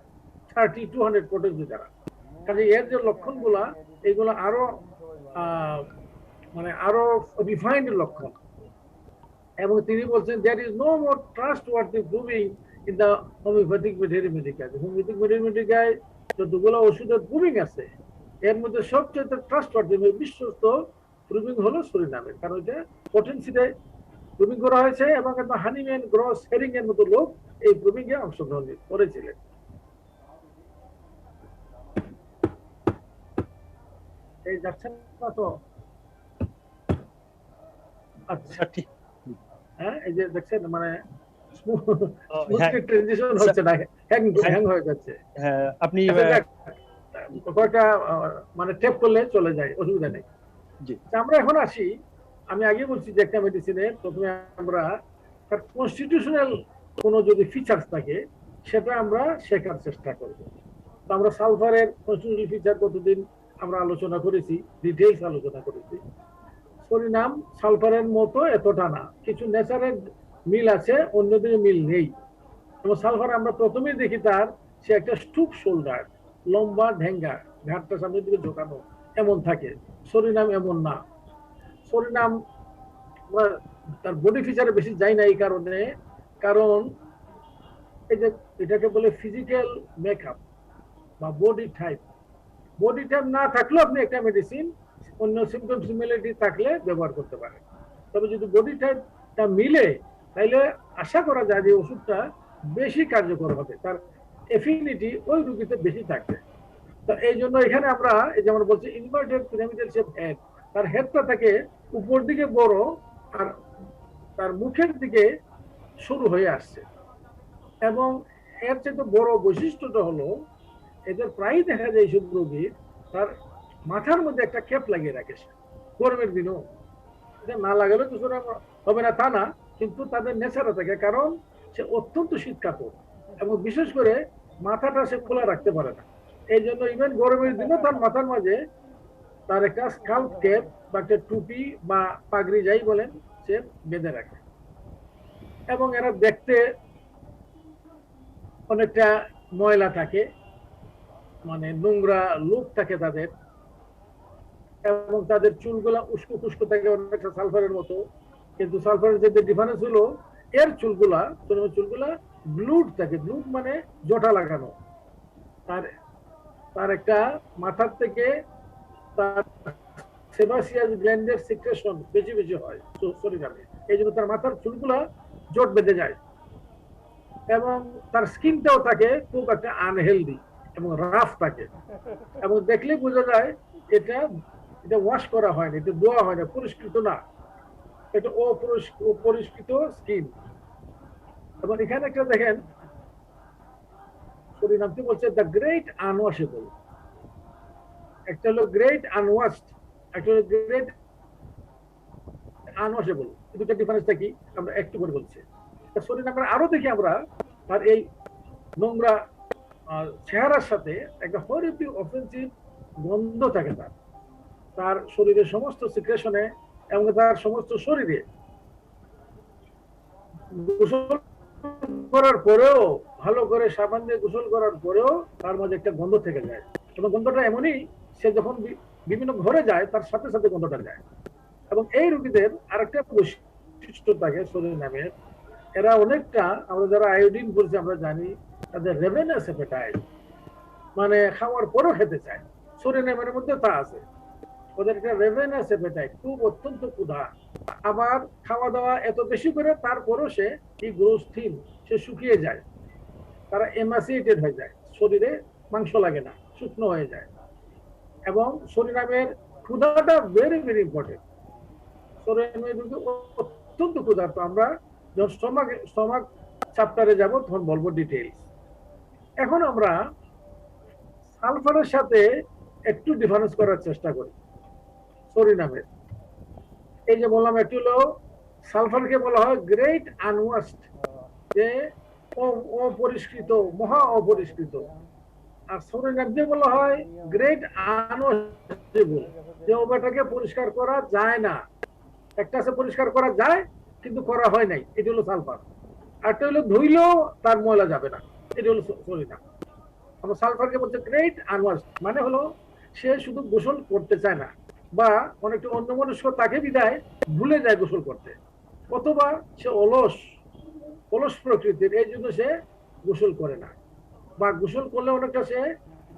30-200 পটেন্সি দ্বারা। কাজে এর যে লক্ষণগুলা, এইগুলো আরো মানে আরো রিফাইন্ড লক্ষণ। এবং তিনি বলছেন there is no more trustworthy proving in the homeopathic veterinary guide. Homeopathic veterinary guide যতগুলো ওষুধের প্রুভিং আছে এর মধ্যে সবচেয়ে ট্রাস্টওয়ার্দি বিশ্বস্ত প্রুভিং হলো সুরিনামের, কারণ এটা পটেন্সিতে প্রুভিং করা হয়েছে এবং হানিম্যান, গ্রস, হেরিং এর মতো লোক এই প্রুভিং এ অংশগ্রহণ করেছিলেন। এই যাচ্ছেন না তো? আচ্ছা ঠিক, হ্যাঁ এই যে দেখছেন মানে ট্রানজিশন হচ্ছে না, হ্যাং হয়ে যাচ্ছে। হ্যাঁ আপনি কয়েকটা মানে টেপ করলে চলে যায়, অসুবিধা নেই। আমরা এখন আসি, আমি আগে বলছি যে একটা মেডিসিনের প্রথমে আমরা তার কনস্টিটিউশনাল কোনো যদি ফিচার্স থাকে সেটা আমরা শেখার চেষ্টা করব। তো আমরা সালফারের কনস্টিটিউশনাল ফিচার কতদিন আমরা আলোচনা করেছি, ডিটেইলস আলোচনা করেছি। সুরিনাম সালফারের মতো এতটা না, কিছু ন্যাচারাল মিল আছে, অন্যদের মিল নেই। এবং সালফার আমরা প্রথমেই দেখি তার সে একটা স্টুপ শোল্ডার, লম্বা ঢেঙ্গা, ঘাটটা সামনের দিকে ঝোঁকানো এমন থাকে। সুরিনাম এমন না। সুরিনাম তার বডি ফিচারে বেশি যায় না এই কারণে, কারণ এই যে এটাকে বলে ফিজিক্যাল মেকআপ বা বডি টাইপ। বডি টাইপ না থাকলেও আপনি একটা মেডিসিন অন্য সিমটম সিমিলারিটি থাকলে ব্যবহার করতে পারেন। তবে যদি বডি টাইপটা মিলে তাইলে আশা করা যায় যে ওষুধটা বেশি কার্যকর হবে, তার এফিনিটি ওই রোগীতে বেশি থাকবে। তো এই জন্য এখানে আমরা এই যেমন বলছি ইনভার্টেড পিরামিডাল শেপ হেড, তার হেডটা থাকে উপর দিকে বড় আর তার মুখের দিকে শুরু হয়ে আসছে। এবং এর চেয়ে বড় বৈশিষ্ট্যটা হলো এদের প্রায় দেখা যায় সব রোগীর তার মাথার মধ্যে একটা ক্যাপ লাগিয়ে রাখে সে গরমের দিনও। এটা না লাগালে তো হবে না তা না, কিন্তু তাদের নেশারা থাকে, কারণ সে অত্যন্ত শীতকাতর এবং বিশেষ করে মাথাটা সে খোলা রাখতে পারে না। এই জন্য ইভেন গরমের দিনও তার মাথার মাঝে তার একটা স্কাল্প ক্যাপ বা একটা টুপি বা পাগড়ি যাই বলেন সে বেঁধে রাখে। এবং এরা দেখতে অনেকটা ময়লা থাকে, মানে নোংরা লুক থাকে তাদের, এবং তাদের চুলগুলা উস্কো খুস্কো থাকে অনেকটা সালফারের মতো। কিন্তু সালফারের যে ডিফারেন্স হলো এর চুলগুলা ব্লুড থাকে। ব্লুড মানে জটা লাগানো। তার একটা মাথার থেকে তার সেবাসিয়াস গ্ল্যান্ডের সিক্রেশন বেশি বেশি হয় শরীরে, এই জন্য তার মাথার চুলগুলা জট বেঁধে যায়। এবং তার স্কিনটাও থাকে খুব একটা আনহেলদি এবং রাফ থাকে, এবং দেখলে বোঝা যায় এটা ওয়াশ করা হয় না, এটা ধোয়া হয় না, পরিষ্কৃত না, এটা অপরিষ্কৃত স্কিন। এবং এখানে একটা দেখেন সুরিনামটি বলছে দ্য গ্রেট আনওয়াশেবল। একটা হলো গ্রেট আনওয়াশড, একটা হলো গ্রেট আনওয়াশেবল। দুটো ডিফারেন্সটা কি আমরা একটু করে বলছি। সুরিনামের আরো দেখি আমরা আর এই নোংরা চেহারার সাথে একটা হরিপিউ অফেন্সিভ গন্ধ থাকে তার শরীরের সমস্ত সিক্রেশনে এবং তার সমস্ত শরীরে গোসল করার পরেও, ভালো করে সাবান দিয়ে গোসল করার পরেও তার মধ্যে একটা গন্ধ থেকে যায়। এবং গন্ধটা এমনই, সে যখন বিভিন্ন ঘরে যায় তার সাথে সাথে গন্ধটা যায়। এবং এই রোগীদের আরেকটা বৈশিষ্ট্য থাকে সুরিনামের, এরা অনেকটা, আমরা যারা আয়োডিন বলছি আমরা জানি, তাদের রেভেনাস অ্যাপেটাইট, মানে খাওয়ার পরও খেতে চায়। সুরিনামের মধ্যে তা আছে, ওদের একটা রেভেনাস অ্যাপেটাইট, খুব অত্যন্ত ক্ষুধা। আবার খাওয়া দাওয়া এত বেশি করে তারপরও সে কি গ্রোথহীন, সে শুকিয়ে যায়, তারা এমাসিয়েটেড হয়ে যায়, শরীরে মাংস লাগে না, শুকনো হয়ে যায়। এবং সুরিনামের ক্ষুধাটা ভেরি ভেরি ইম্পর্টেন্ট। সুরিনামের অত্যন্ত ক্ষুধার্ত। আমরা যখন স্টমাক চ্যাপ্টারে যাব তখন বলবো ডিটেইলস। এখন আমরা সালফারের সাথে একটু ডিফারেন্স করার চেষ্টা করি সুরিনামের। এই যে বললাম একটু হলো সালফারকে বলা হয় গ্রেট আনওয়াশড, যে অপরিষ্কৃত, মহা অপরিষ্কৃত। আর সুরিনামকে বলা হয় গ্রেট আনওয়াশেবল, যে ওটাকে পরিষ্কার করা যায় না। একটা আছে পরিষ্কার করা যায় কিন্তু করা হয় নাই, এটা হলো সালফার। আরটা হলো ধুইলেও তার ময়লা যাবে না, এটা হলো সুরিনাম। আমরা সালফারকে বলছে গ্রেট আনওয়াশড, মানে হলো সে শুধু গোসল করতে চায় না, বা অনেকটা অন্যমনস্ক তাকে বিদায় ভুলে যায় গোসল করতে, অথবা সে অলস অলস প্রকৃতির, এই জন্য সে গোসল করে না, বা গোসল করলে অনেকটা সে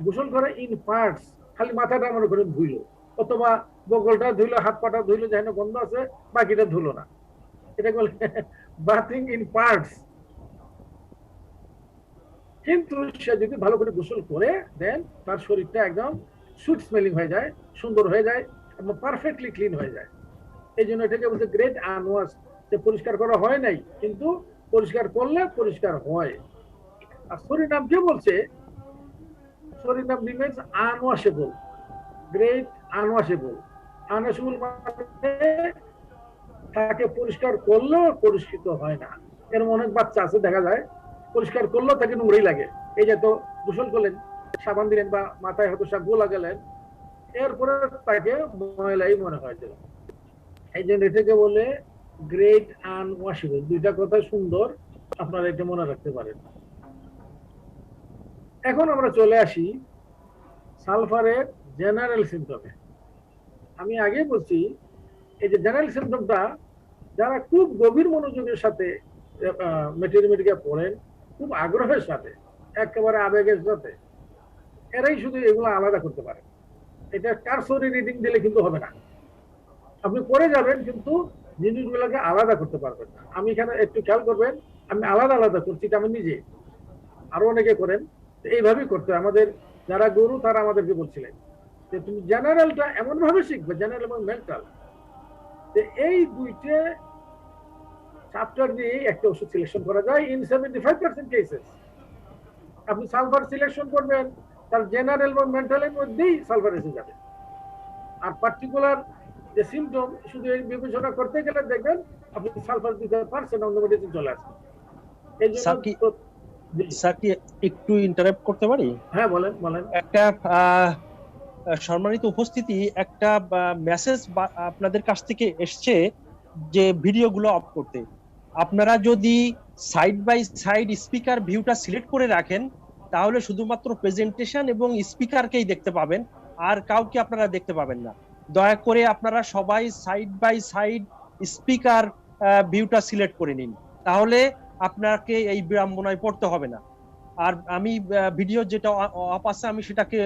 গোসল করে ইন পার্টস, খালি মাথাটা মনে করে ধুইল, অথবা বগলটা ধুইলো, হাত পাটা ধুইলো, যেখানে গন্ধ আছে বাকিটা ধুলো না, এটা বলে বাথিং ইন পার্টস। কিন্তু সে যদি ভালো করে গোসল করে দেন, তার শরীরটা একদম সুইট স্মেলিং হয়ে যায়, সুন্দর হয়ে যায় এবং পারফেক্টলি ক্লিন হয়ে যায়। এই জন্য এটাকে বলছে গ্রেট আনওয়াশ, যে পরিষ্কার করা হয় নাই কিন্তু পরিষ্কার করলে পরিষ্কার হয়। আর সরিনাম কে বলছে, সরিনাম রিমেন্স আনওয়াশেবল, গ্রেট আনওয়াশেবল। আনওয়াশেবল মানে তাকে পরিষ্কার করলেও পরিষ্কৃত হয় না। এরকম অনেক বাচ্চা আছে দেখা যায় পরিষ্কার করলেও তাকে নোংরাই লাগে। এই যে তো গোসল করলেন, সাবান দিলেন বা মাথায় হয়তো সাবু লাগালেন, এরপরে তাকে ময়লাই মনে হয়। এই জন্য এটাকে বলে গ্রেট আনওয়াশেবল। দুইটা কথা সুন্দর, আপনারা এটা মনে রাখতে পারেন। এখন আমরা চলে আসি সালফারের জেনারেল সিমটমে। আমি আগে বলছি এই যে জেনারেল সিমটমটা যারা খুব গভীর মনোযোগের সাথে মেটেরিমেটিকা পড়েন, খুব আগ্রহের সাথে, একেবারে আবেগের সাথে, এরাই শুধু এগুলো আলাদা করতে পারে। এটা কারসরি রিডিং দিলে কিন্তু হবে না, আপনি পড়ে যাবেন কিন্তু জিনিসগুলোকে আলাদা করতে পারবেন না। আমি এখানে একটু খেয়াল করবেন, আমি আলাদা আলাদা করছি, এটা আমি নিজে, আরো অনেকে করেন, এইভাবেই করতে হয়। আমাদের যারা গুরু তারা আমাদেরকে বলছিলেন যে তুমি জেনারেলটা এমন ভাবে শিখবে, জেনারেল এবং মেন্টাল, যে এই দুইটা চ্যাপ্টার দিয়ে একটা ওষুধ সিলেকশন করা যায় ইন 75% কেসেস। আপনি সালফার সিলেকশন করবেন, তার জেনারেল এবং মেন্টালের মধ্যেই সালফার এসে যাবে। আর পার্টিকুলার যে সিমটম শুধু এই বিবেচনা করতে গেলে দেখবেন আপনি সালফার দিতে পারছেন, অন্য মেডিসিন চলে আসবে। এই জন্য স্যার কি একটু ইন্টারাপ্ট করতে পারি? হ্যাঁ বলেন বলেন। একটা সম্মানিত উপস্থিতি, একটা মেসেজ আপনাদের কাছ থেকে এসছে যে ভিডিওগুলো অফ করতে। আপনারা যদি সাইড বাই সাইড স্পিকার ভিউটা সিলেক্ট করে রাখেন, তাহলে শুধুমাত্র প্রেজেন্টেশন এবং স্পিকারকেই দেখতে পাবেন, আর কাউকে আপনারা দেখতে পাবেন না। দয়া করে আপনারা সবাই সাইড বাই সাইড স্পিকার ভিউটা সিলেক্ট করে নিন, তাহলে আপনাকে এই বিড়ম্বনায় পড়তে হবে না। আর আমি ভিডিও যেটা অফ আছে আমি সেটাকে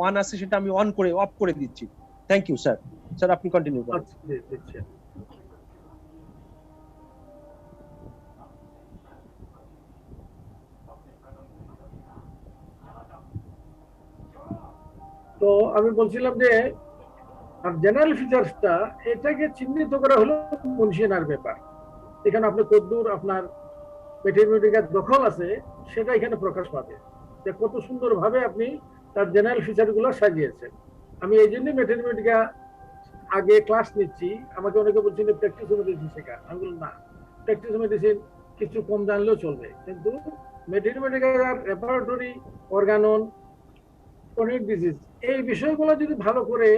অন আছে সেটা আমি অন করে অফ করে দিচ্ছি। Thank you sir. স্যার আপনি কন্টিনিউ করুন। তো আমি বলছিলাম যে জেনারেল ফিচার্সটা, এটাকে চিহ্নিত করা হলো মুনশিয়ানার ব্যাপার। এখানে আপনি কদ্দুর আপনার মেটেরিমেটিকার দখল আছে সেটা এখানে প্রকাশ পাবে, যে কত সুন্দর ভাবে আপনি তার জেনারেল ফিচার গুলো সাজিয়েছেন। আমি এই জন্যই মেটেরিমেটিকা আগে ক্লাস নিচ্ছি। আমাকে অনেকে বলছেন প্র্যাকটিস মেডিসিন শেখা, আমি বললাম না, প্র্যাকটিস মেডিসিন কিছু কম জানলেও চলবে, কিন্তু মেটেরিমেটিকার রেপারেটরি, অর্গানন, ক্রনিক ডিজিজ, এই বিষয়গুলো যদি ভালো করে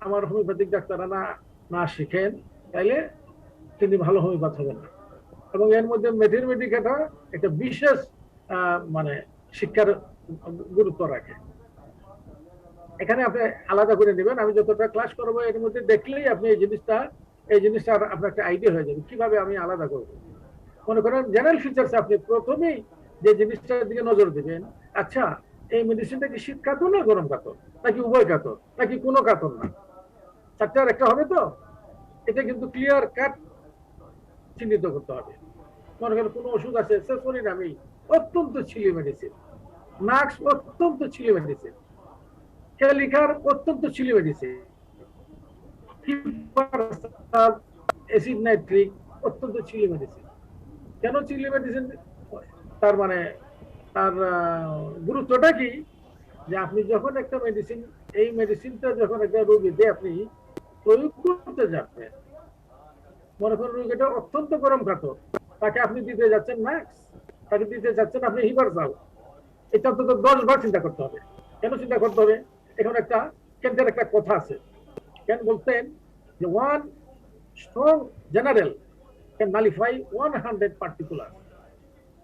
আমার হোমিওপ্যাথিক ডাক্তাররা না শিখেন, তাইলে তিনি ভালো হোমিওপ্যাথ হবেন না। এবং এর মধ্যে মেটেরিমেটিকাটা একটা বিশেষ মানে শিক্ষার গুরুত্ব রাখে। এখানে আপনি আলাদা করে নেবেন, আমি যতটা ক্লাস করবো এর মধ্যে দেখলেই আপনি এই জিনিসটা আপনার একটা আইডিয়া হয়ে যাবে কিভাবে আমি আলাদা করবো। মনে করেন জেনারেল ফিচার্স, আপনি প্রথমেই যে জিনিসটার দিকে নজর দিবেন, আচ্ছা এই মেডিসিনটা কি শীত কাতর না গরম কাতর, নাকি উভয় কাতর, নাকি কোনো কাতর না, চারটার একটা হবে তো, এটা কিন্তু ক্লিয়ার কাট চিহ্নিত করতে হবে। মনে করেন কোনো ওষুধ আছে সেসরিনামি, অত্যন্ত ছিলি মেডিসিন, নাক্স অত্যন্ত ছিলি মেডিসিন, ক্যালিকার অত্যন্ত ছিলি মেডিসিন, অ্যাসিড নাইট্রিক অত্যন্ত ছিলি মেডিসিন। কেন ছিলি মেডিসিন? তার মানে তার গুরুত্বটা কি, যে আপনি যখন একটা মেডিসিন, এই মেডিসিনটা যখন একটা রোগীতে আপনি প্রয়োগ করতে যাবেন, মনে করেন রোগীটা অত্যন্ত গরম কাতর, তাকে আপনি দিতে যাচ্ছেন ম্যাক্স, তাকে দিতে যাচ্ছেন আপনি হিবারজাল, এটা অন্তত 10 বার চিন্তা করতে হবে। কেন চিন্তা করতে হবে? এখন একটা কেন্দ্রের একটা কথা আছে, কেন বলতেন যে one strong general can nullify 100 particular.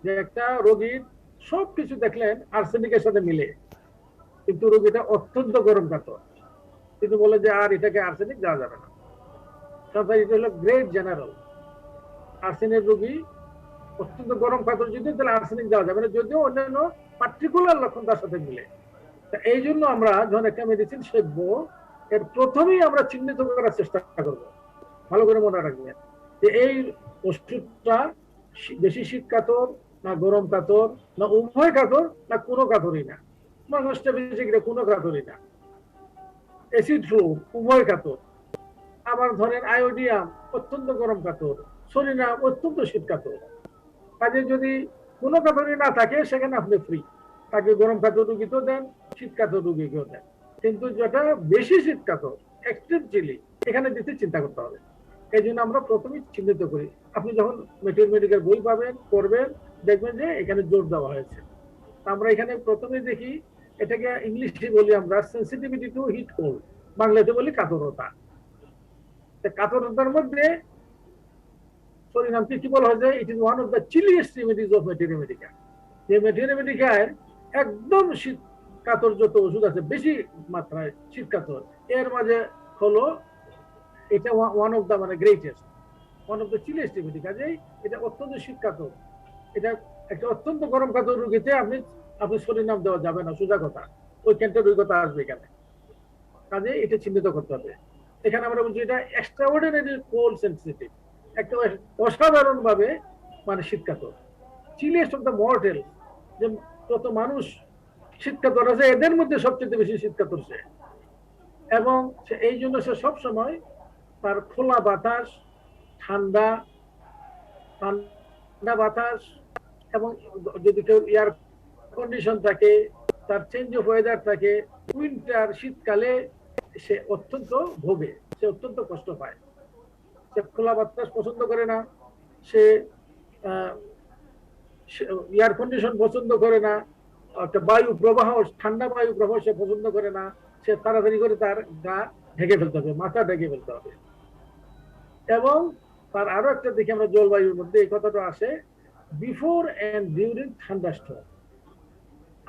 যে একটা রোগীর সবকিছু দেখলেন আর্সেনিকের সাথে মিলে, কিন্তু রোগীটা অত্যন্ত গরম কাতর, তিনি বলে যে আর এটাকে আর্সেনিক দেওয়া যাবে না, কারণ এটা হলো গ্রেট জেনারেল। আর্সেনিক রোগী অত্যন্ত গরম কাতর যদি, তাহলে আর্সেনিক দেওয়া যাবে না, যদিও অন্যান্য পার্টিকুলার লক্ষণ তার সাথে মিলে। এই জন্য আমরা যখন একটা মেডিসিন শিখবো, এর প্রথমেই আমরা চিহ্নিত করার চেষ্টা করব। ভালো করে মনে রাখবেন যে এই ওষুধটা বেশি শীত কাতর না গরম কাতর না উভয় কাতর না কোনো কাতরই না, কোনো কাতরই না, অ্যাসিড ফ্লু উভয় কাতর। আবার ধরেন আয়োডিয়াম অত্যন্ত গরম কাতর, সরিনাম অত্যন্ত শীত কাতর। কাজে যদি কোনো কাতরই না থাকে সেখানে আপনি ফ্রি, তাকে গরম কাতর রুগীতেও দেন, শীত কাতর রুগীকেও দেন। কিন্তু যেটা বেশি শীত কাতর এক্সট্রিম চিলি, এখানে দিতে চিন্তা করতে হবে। এই জন্য আমরা প্রথমেই চিহ্নিত করি। আপনি যখন মেডিকেল বই পাবেন করবেন, দেখবেন যে এখানে জোর দেওয়া হয়েছে। আমরা এখানে প্রথমে দেখি, এটাকে ইংলিশে বলি আমরা সেন্সিটিভিটি টু হিট কোল্ড, বাংলাতে বলি কাতরতা। কাতরতার মধ্যে পরিণামটি কি বলা হয় যে it is one of the chilliest remedies of materia medica. যে ম্যাটেরিয়া মেডিকার একদম শীত কাতর যত ওষুধ আছে, বেশি মাত্রায় শীত কাতর, এর মাঝে হলো এটা ওয়ান অফ দ্য মানে greatest, one of the chilliest remedy. কাজেই এটা অত্যন্ত শীত কাতর, এটা একটা অত্যন্ত গরম কাতর রোগীতে আপনি শরীর নাম দেওয়া যাবে না, সোজা কথা। ওই ক্যান্টার ওই কথা আসবে এখানে। কাজে এটা চিহ্নিত করতে হবে। এখানে আমরা বলছি এটা এক্সট্রাঅর্ডিনারি কোল্ড সেনসিটিভ, একটা অসাধারণ ভাবে মানে শীতকাতর। চিলিয়েস্ট অফ দ্য মর্টেল, যে যত মানুষ শীতকাতর আছে এদের মধ্যে সবচেয়ে বেশি শীতকাতর সে। এবং এই জন্য সে সবসময় তার খোলা বাতাস, ঠান্ডা বাতাস, এবং যদি কেউ এয়ার কন্ডিশন থাকে, তার চেঞ্জ অফ ওয়েদার থাকে, উইন্টার শীতকালে সে অত্যন্ত ভোগে, সে অত্যন্ত কষ্ট পায়। সে খোলা বাতাস পছন্দ করে না, সে এয়ার কন্ডিশন পছন্দ করে না, একটা বায়ু প্রবাহ, ঠান্ডা বায়ু প্রবাহ সে পছন্দ করে না। সে তাড়াতাড়ি করে তার গা ঢেকে ফেলতে হবে, মাথা ঢেকে ফেলতে হবে। এবং তার আরো একটা দেখি আমরা জলবায়ুর মধ্যে এই কথাটা আসে, বিফোর এন্ড ডিউরিং থান্ডারস্টর্ম।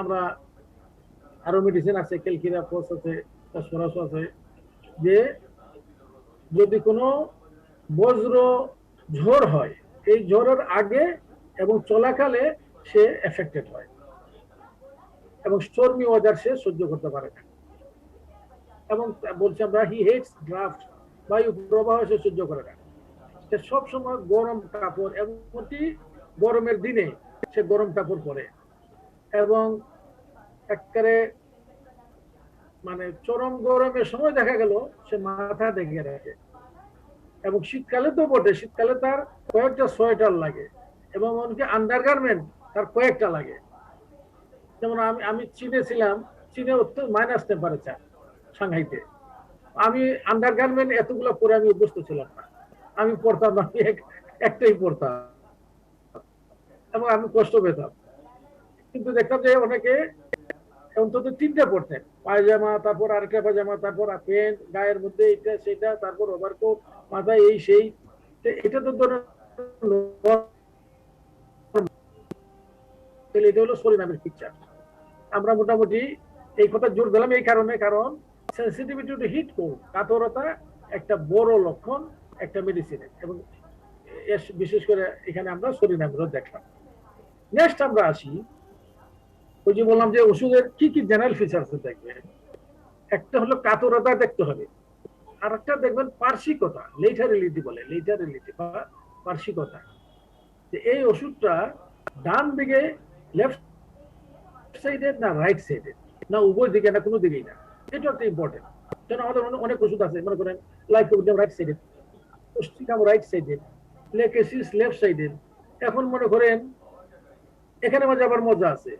আমরা আরো মেডিসিন আছে, ক্যালকিরা ফস আছে, ফসফরাস আছে, যে যদি কোনো বজ্র ঝড় হয়, এই ঝড়ের আগে এবং চলাকালে সে এফেক্টেড হয়, এবং স্টর্মি ওয়েদার সে সহ্য করতে পারে না। এবং বলছি আমরা হি হেটস ড্রাফট, বায়ু প্রবাহ সে সহ্য করে না। সে সবসময় গরম কাপড়, এমনকি গরমের দিনে সে গরম কাপড় পরে, এবং একেবারে মানে চরম গরমের সময় দেখা গেল সে মাথা ঢেকে রাখে। এবং শীতকালে তো বটে, শীতকালে তার কয়েকটা সোয়েটার লাগে, এবং এমনকি আন্ডারগার্মেন্ট তার কয়েকটা লাগে। যেমন আমি চীনে ছিলাম, চীনে অত্যন্ত মাইনাস টেম্পারেচার, সাংহাইতে। আমি আন্ডারগার্মেন্ট এতগুলো পরে আমি অভ্যস্ত ছিলাম না, আমি পড়তাম, আমি একটাই পড়তাম, এবং আমি কষ্ট পেতাম। কিন্তু দেখতাম যে অনেকে অন্তত তিনটা পড়তেন, পায়জামা, তারপর আরেকটা পায়জামা, তারপর প্যান্ট, গায়ের মধ্যে এটা সেটা, তারপর ওভারকোট, মাথায় এই সেই। এটা তো ধরেন এটা হলো পরিণামের পিকচার। আমরা মোটামুটি এই কথা জোর দিলাম এই কারণে, কারণ সেন্সিটিভিটি টু হিট কোল্ড, কাতরতা একটা বড় লক্ষণ একটা মেডিসিনের, এবং বিশেষ করে এখানে আমরা পরিণামেরও দেখলাম। নেক্সট আমরা আসি, ওই যে বললাম যে ওষুধের কি কি জেনারেল ফিচার্স দেখবে। একটা হলো কাতরতা দেখতে হবে, আর একটা দেখবেন পার্শ্বিকতা, লেটারেলিটি বলে, লেটারেলিটি বা পার্শ্বিকতা, যে এই ওষুধটা ডান দিকে লেফট সাইডের না রাইট সাইডের, না উভয় দিকে, না কোনো দিকেই না। এটা একটা ইম্পর্টেন্ট। যেন আমাদের অনেক ওষুধ আছে, মনে করেন লাইকোডিয়াম রাইট সাইডের, কোস্টিকাম রাইট সাইডের, লেকেসিস লেফট সাইডের। এখন মনে করেন এখানে মাঝে আবার মজা আছে,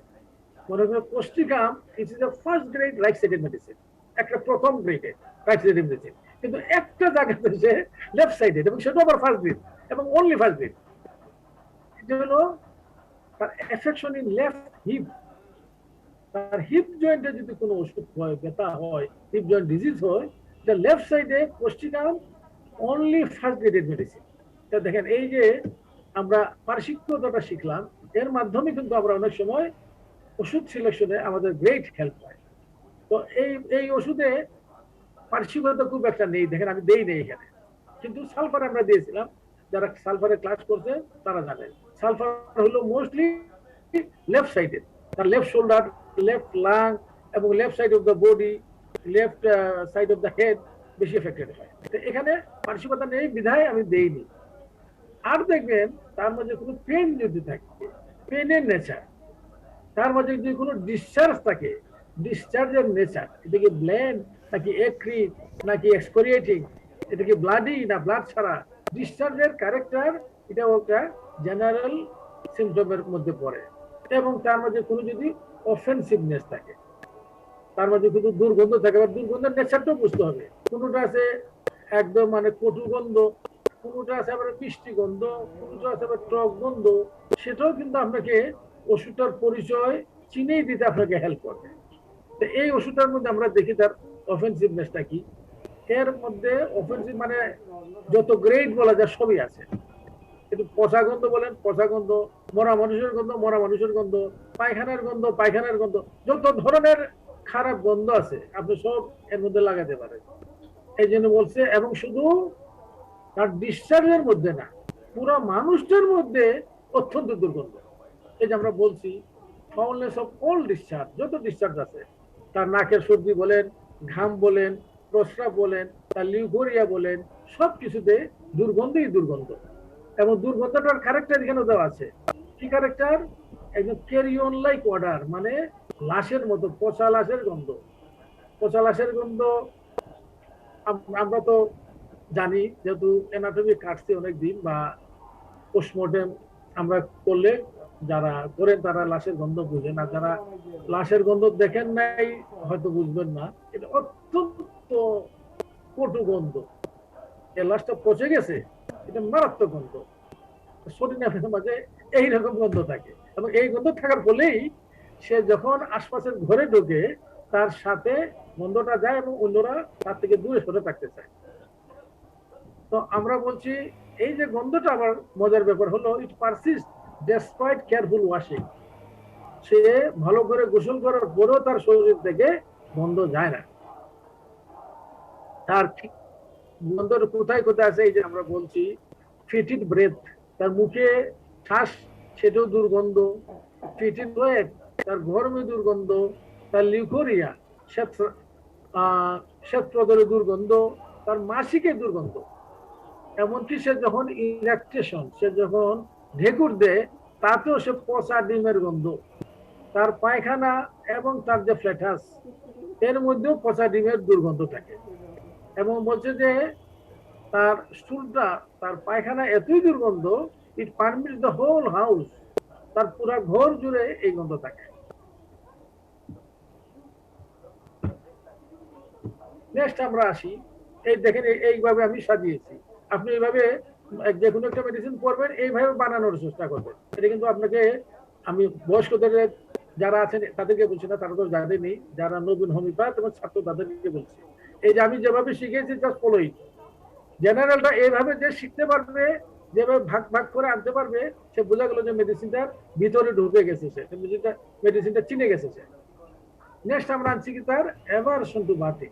মনে করেন Causticum it is the first grade right sided medicine, একটা প্রথম গ্রেডের রাইট সাইডেড মেডিসিন, কিন্তু একটা জায়গাতে সে লেফট সাইডেড, এবং সেটা আবার ফার্স্ট গ্রেড এবং অনলি ফার্স্ট গ্রেড। এটা হলো তার এফেকশন ইন লেফট হিপ। তার হিপ জয়েন্টে যদি কোনো ওষুধ হয়, ব্যথা হয়, হিপ জয়েন্ট ডিজিজ হয়, এটা লেফট সাইডে Causticum only first graded medicine. তা দেখেন এই যে আমরা পার্শ্বিকতাটা শিখলাম, এর মাধ্যমে কিন্তু আমরা অনেক সময় ওষুধ সিলেকশনে আমাদের গ্রেট হেল্প হয়। তো এই ওষুধে পার্শ্বিকতা খুব একটা নেই, দেখেন আমি দেই নেই এখানে, কিন্তু সালফার আমরা দিয়েছিলাম, যারা সালফারে ক্লাস করছে তারা জানে সালফার হলো মোস্টলি লেফট সাইডে, তার লেফট শোল্ডার, লেফট লাং এবং left side of the body, left side of the head বেশি এফেক্টেড হয়। তো এখানে পার্শ্বিকতা নেই বিধায় আমি দেইনি। আর দেখবেন তার মধ্যে কোনো পেন যদি থাকে, পেনের নেচার, তার মধ্যে যদি কোনো ডিসচার্জ থাকে, ডিসচার্জের নেচার, এটা কি ব্লেন্ড নাকি এক্রিট নাকি এক্সকোরিয়েটিং, এটা কি ব্লাডি না ব্লাড ছাড়া, ডিসচার্জের ক্যারেক্টার এটা একটা জেনারেল সিমটমের মধ্যে পড়ে। এবং তার মধ্যে কোনো যদি অফেন্সিভনেস থাকে, তার মধ্যে কিন্তু দুর্গন্ধ থাকে, বা দুর্গন্ধের নেচারটাও বুঝতে হবে। কোনোটা আছে একদম মানে কটু গন্ধ, কোনোটা আছে আবার মিষ্টি গন্ধ, কোনোটা আছে আবার টক গন্ধ, সেটাও কিন্তু আপনাকে ওষুধটার পরিচয় চিনেই দিতে আপনাকে হেল্প করবে। তো এই ওষুধটার মধ্যে আমরা দেখি তার অফেন্সিভনেসটা কি। এর মধ্যে অফেন্সিভ মানে যত গ্রেড বলা যায় সবই আছে। কিন্তু পচা গন্ধ বলেন পচা গন্ধ, মরা মানুষের গন্ধ মরা মানুষের গন্ধ, পায়খানার গন্ধ পায়খানার গন্ধ, যত ধরনের খারাপ গন্ধ আছে আপনি সব এর মধ্যে লাগাতে পারেন। এই জন্য বলছে, এবং শুধু তার ডিসচার্জের মধ্যে না, পুরো মানুষটার মধ্যে অত্যন্ত দুর্গন্ধ। এই যে আমরা বলছি ফাউলনেস অফ অল ডিসচার্জ, যত ডিসচার্জ আছে, তার নাকের সর্দি বলেন, ঘাম বলেন, প্রস্রাব বলেন, তার লিউকোরিয়া বলেন, সব কিছুতে দুর্গন্ধই দুর্গন্ধ। এবং দুর্গন্ধটার ক্যারেক্টার এখানে দেওয়া আছে। কি ক্যারেক্টার? একদম ক্যারিয়ন লাইক অর্ডার, মানে লাশের মতো, পচা লাশের গন্ধ। পচা লাশের গন্ধ আমরা তো জানি, যেহেতু এনাটমি কাটছে অনেকদিন, বা পোস্টমর্টেম আমরা করলে যারা করেন তারা লাশের গন্ধ বুঝেন, আর যারা লাশের গন্ধ দেখেন নাই হয়তো বুঝবেন না। এটা অত্যন্ত কটু গন্ধ, এই লাশটা পচে গেছে, এটা মারাত্মক গন্ধ। শরীরের মাঝে এইরকম গন্ধ থাকে, এবং এই গন্ধ থাকার ফলেই সে যখন আশপাশের ঘরে ঢোকে তার সাথে গন্ধটা যায় এবং অন্যরা তার থেকে দূরে সরে থাকতে চায়। তো আমরা বলছি এই যে গন্ধটা, আবার মজার ব্যাপার হলো ইট পারসিস্ট ডেসপাইট কেয়ারফুল ওয়াশিং। সে ভালো করে গোসল করার পরেও তার শরীর থেকে গন্ধ যায় না। তার গন্ধটা কোথায় কোথায় আছে, এই যে আমরা বলছি ফিটিড ব্রেথ, তার মুখে শ্বাস সেটাও দুর্গন্ধ, ফিটিড ওয়েট তার গরমে দুর্গন্ধ, তার লিউকোরিয়া শ্বেতপ্রদরের দুর্গন্ধ, তার মাসিকে দুর্গন্ধ। এমনকি সে যখন ইলেকট্রেশন, সে যখন ঢেকুর দেয় তাতেও সে পচা ডিমের গন্ধ। তার পায়খানা এবং তার যে ফ্ল্যাটাস এর মধ্যেও পচা ডিমের দুর্গন্ধ থাকে। এবং বলছে যে তার স্টুলটা, তার পায়খানা এতই দুর্গন্ধ, ইট পারমিটস দ্য হোল হাউস, তার পুরা ঘর জুড়ে এই গন্ধ থাকে। নেক্সট আমরা আসি, এই দেখেন এইভাবে আমি সাজিয়েছি। আপনি এইভাবে যে কোনো একটা মেডিসিন করবেন এইভাবে বানানোর চেষ্টা করবেন। এটা কিন্তু আপনাকে, আমি বয়স্কদের যারা আছেন তাদেরকে বলছি না, তারা তো যাদের নেই, যারা নবীন হোমিওপ্যাথ এবং ছাত্র তাদেরকে বলছি, এই যে আমি যেভাবে শিখেছি জাস্ট ফলোই। জেনারেলটা এইভাবে যে শিখতে পারবে, যেভাবে ভাগ ভাগ করে আনতে পারবে, সে বোঝা গেল যে মেডিসিনটার ভিতরে ঢুকে গেছে, সে মেডিসিনটা চিনে গেছে সে। নেক্সট আমরা আনছি কি তার অ্যাভারশন টু বাথিং,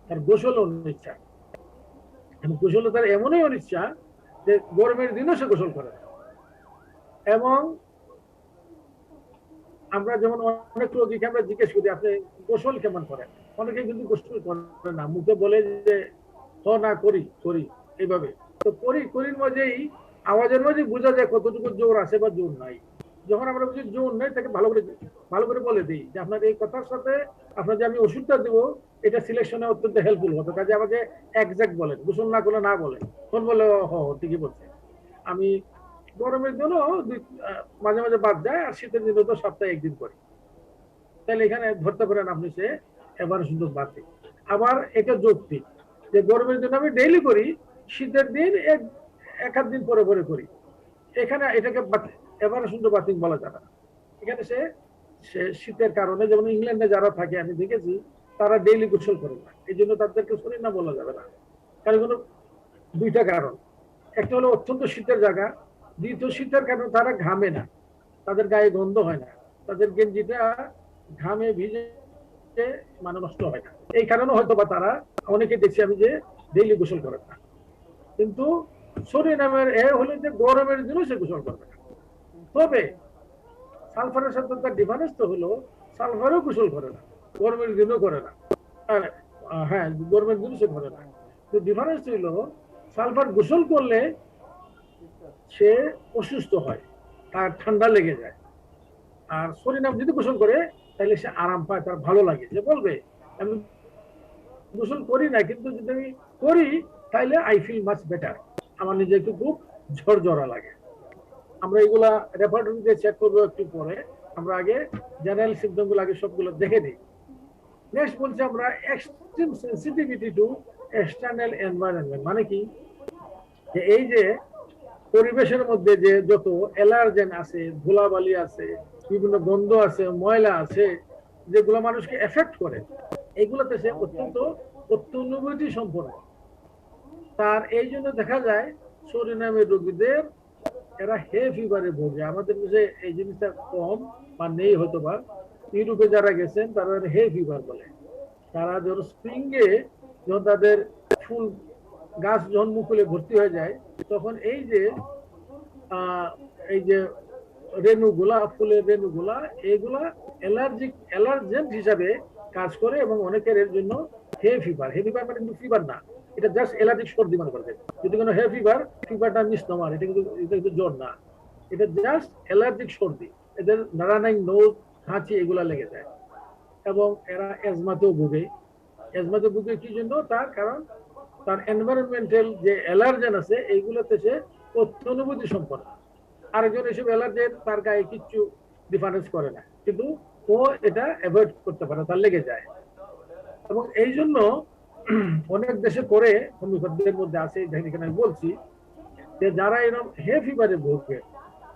তার গোসল অনিচ্ছা। গোসল তার এমনই অনিচ্ছা যে গরমের দিনও সে গোসল করে। এবং আমরা যেমন অনেক রোগীকে আমরা জিজ্ঞেস করি আপনি গোসল কেমন করেন, অনেকে কিন্তু গোসল করে না, মুখে বলে যে হ না করি করি এইভাবে। তো করি করির মধ্যেই আওয়াজের মধ্যে বোঝা যায় কতটুকু জোর আছে বা জোর নাই। যখন আমরা বুঝি জোর নেই, তাকে ভালো করে বলে দিই যে আপনার এই কথার সাথে আপনার যে আমি ওষুধটা দেবো এটা সিলেকশনে অত্যন্ত হেল্পফুল হবে, কাজে আমাকে একজ্যাক্ট বলেন, গোসল না করলে না বলেন। তখন বলে ঠিকই বলছে। আমি গরমের জন্য মাঝে মাঝে বাদ যায়, আর শীতের দিনে তো সপ্তাহে একদিন করি। তাহলে এখানে ধরতে পারেন আপনি সে এবার সুন্দর বাড়তে। আবার এটা যৌক্তিক যে গরমের জন্য আমি ডেইলি করি, শীতের দিন এক আধ দিন পরে পরে করি। এখানে এটাকে এবার সুন্দর বাতিং বলা যাবে না। এখানে সে শীতের কারণে, যেমন ইংল্যান্ডে যারা থাকে আমি দেখেছি তারা ডেইলি গোসল করে না, এই জন্য তাদেরকে শরীর না বলা যাবে না। কারণ কোনো দুইটা কারণ, একটা হলো অত্যন্ত শীতের জায়গা, দ্বিতীয় শীতের কারণে তারা ঘামে না, তাদের গায়ে গন্ধ হয় না, তাদের গেঞ্জিটা ঘামে ভিজে মানে নষ্ট হয় না। এই কারণে হয়তো বা তারা অনেকে দেখছি আমি যে ডেইলি গোসল করে না, কিন্তু সরিনামের এ হলো যে গরমের দিনও সে গোসল করবে না। তবে সালফারের সাথে তার ডিফারেন্স তো হলো সালফারও গোসল করে না, গরমের দিনও করে না। হ্যাঁ, গরমের দিনও সে করে না। তো ডিফারেন্স হলো সালফার গোসল করলে সে অসুস্থ হয়, তার ঠান্ডা লেগে যায়। আর সরিনাম যদি গোসল করে তাহলে সে আরাম পায়, তার ভালো লাগে, যে বলবে আমি গোসল করি না কিন্তু যদি আমি করি তাহলে আই ফিল মাচ বেটার, আমার নিজেকে খুব ঝরঝরা লাগে। আমরা এগুলা রেপার্টরিতে চেক করবো একটু পরে, আমরা আগে জেনারেল সিম্পটম গুলো আগে সবগুলো দেখে নিই। নেক্সট বলছি আমরা extreme sensitivity to external environment, মানে কি যে এই যে পরিবেশের মধ্যে যে যত অ্যালার্জেন আছে, ধুলাবালি আছে, বিভিন্ন গন্ধ আছে, ময়লা আছে, যেগুলো মানুষকে এফেক্ট করে, এগুলোতে সে অত্যন্ত অত্যনুভূতি সম্পন্ন। তার এই জন্য দেখা যায় সরিনামের রোগীদের এরা হে ফিভারে ভোগে। আমাদের দেশে এই জিনিসটা কম বা নেই হয়তো বা, ইউরোপে যারা গেছেন তারা হে ফিভার বলে। তারা যখন স্প্রিংয়ে যখন তাদের ফুল গাছ যখন মুকুলে ভর্তি হয়ে যায়, তখন এই যে রেণুগুলা, ফুলের রেণুগুলা, এইগুলা অ্যালার্জেন্ট হিসাবে কাজ করে এবং অনেকের এর জন্য হে ফিভার মানে কিন্তু ফিভার না, এটা জাস্ট অ্যালার্জিক সর্দি মনে করবে। যদি কোনো হে ফিভারটা মিসনোমার, এটা কিন্তু জ্বর না, এটা জাস্ট অ্যালার্জিক সর্দি। এদের নারানাই নোজ, হাঁচি এগুলা লেগে যায়। এবং এরা অ্যাজমাতেও ভুগে। অ্যাজমাতে ভুগে কি জন্য? তার কারণ তার এনভায়রনমেন্টাল যে অ্যালার্জেন আছে এইগুলোতে সে অত্যনুভূতি সম্পন্ন। আরেকজন এসব অ্যালার্জেন তার গায়ে কিচ্ছু ডিফারেন্স করে না, কিন্তু ও এটা অ্যাভয়েড করতে পারে, তার লেগে যায়। এবং এই জন্য অনেক দেশে করে হোমিওপ্যাথিদের মধ্যে আছে, যেখানে আমি বলছি যে যারা এরকম হে ফিভারে ভোগে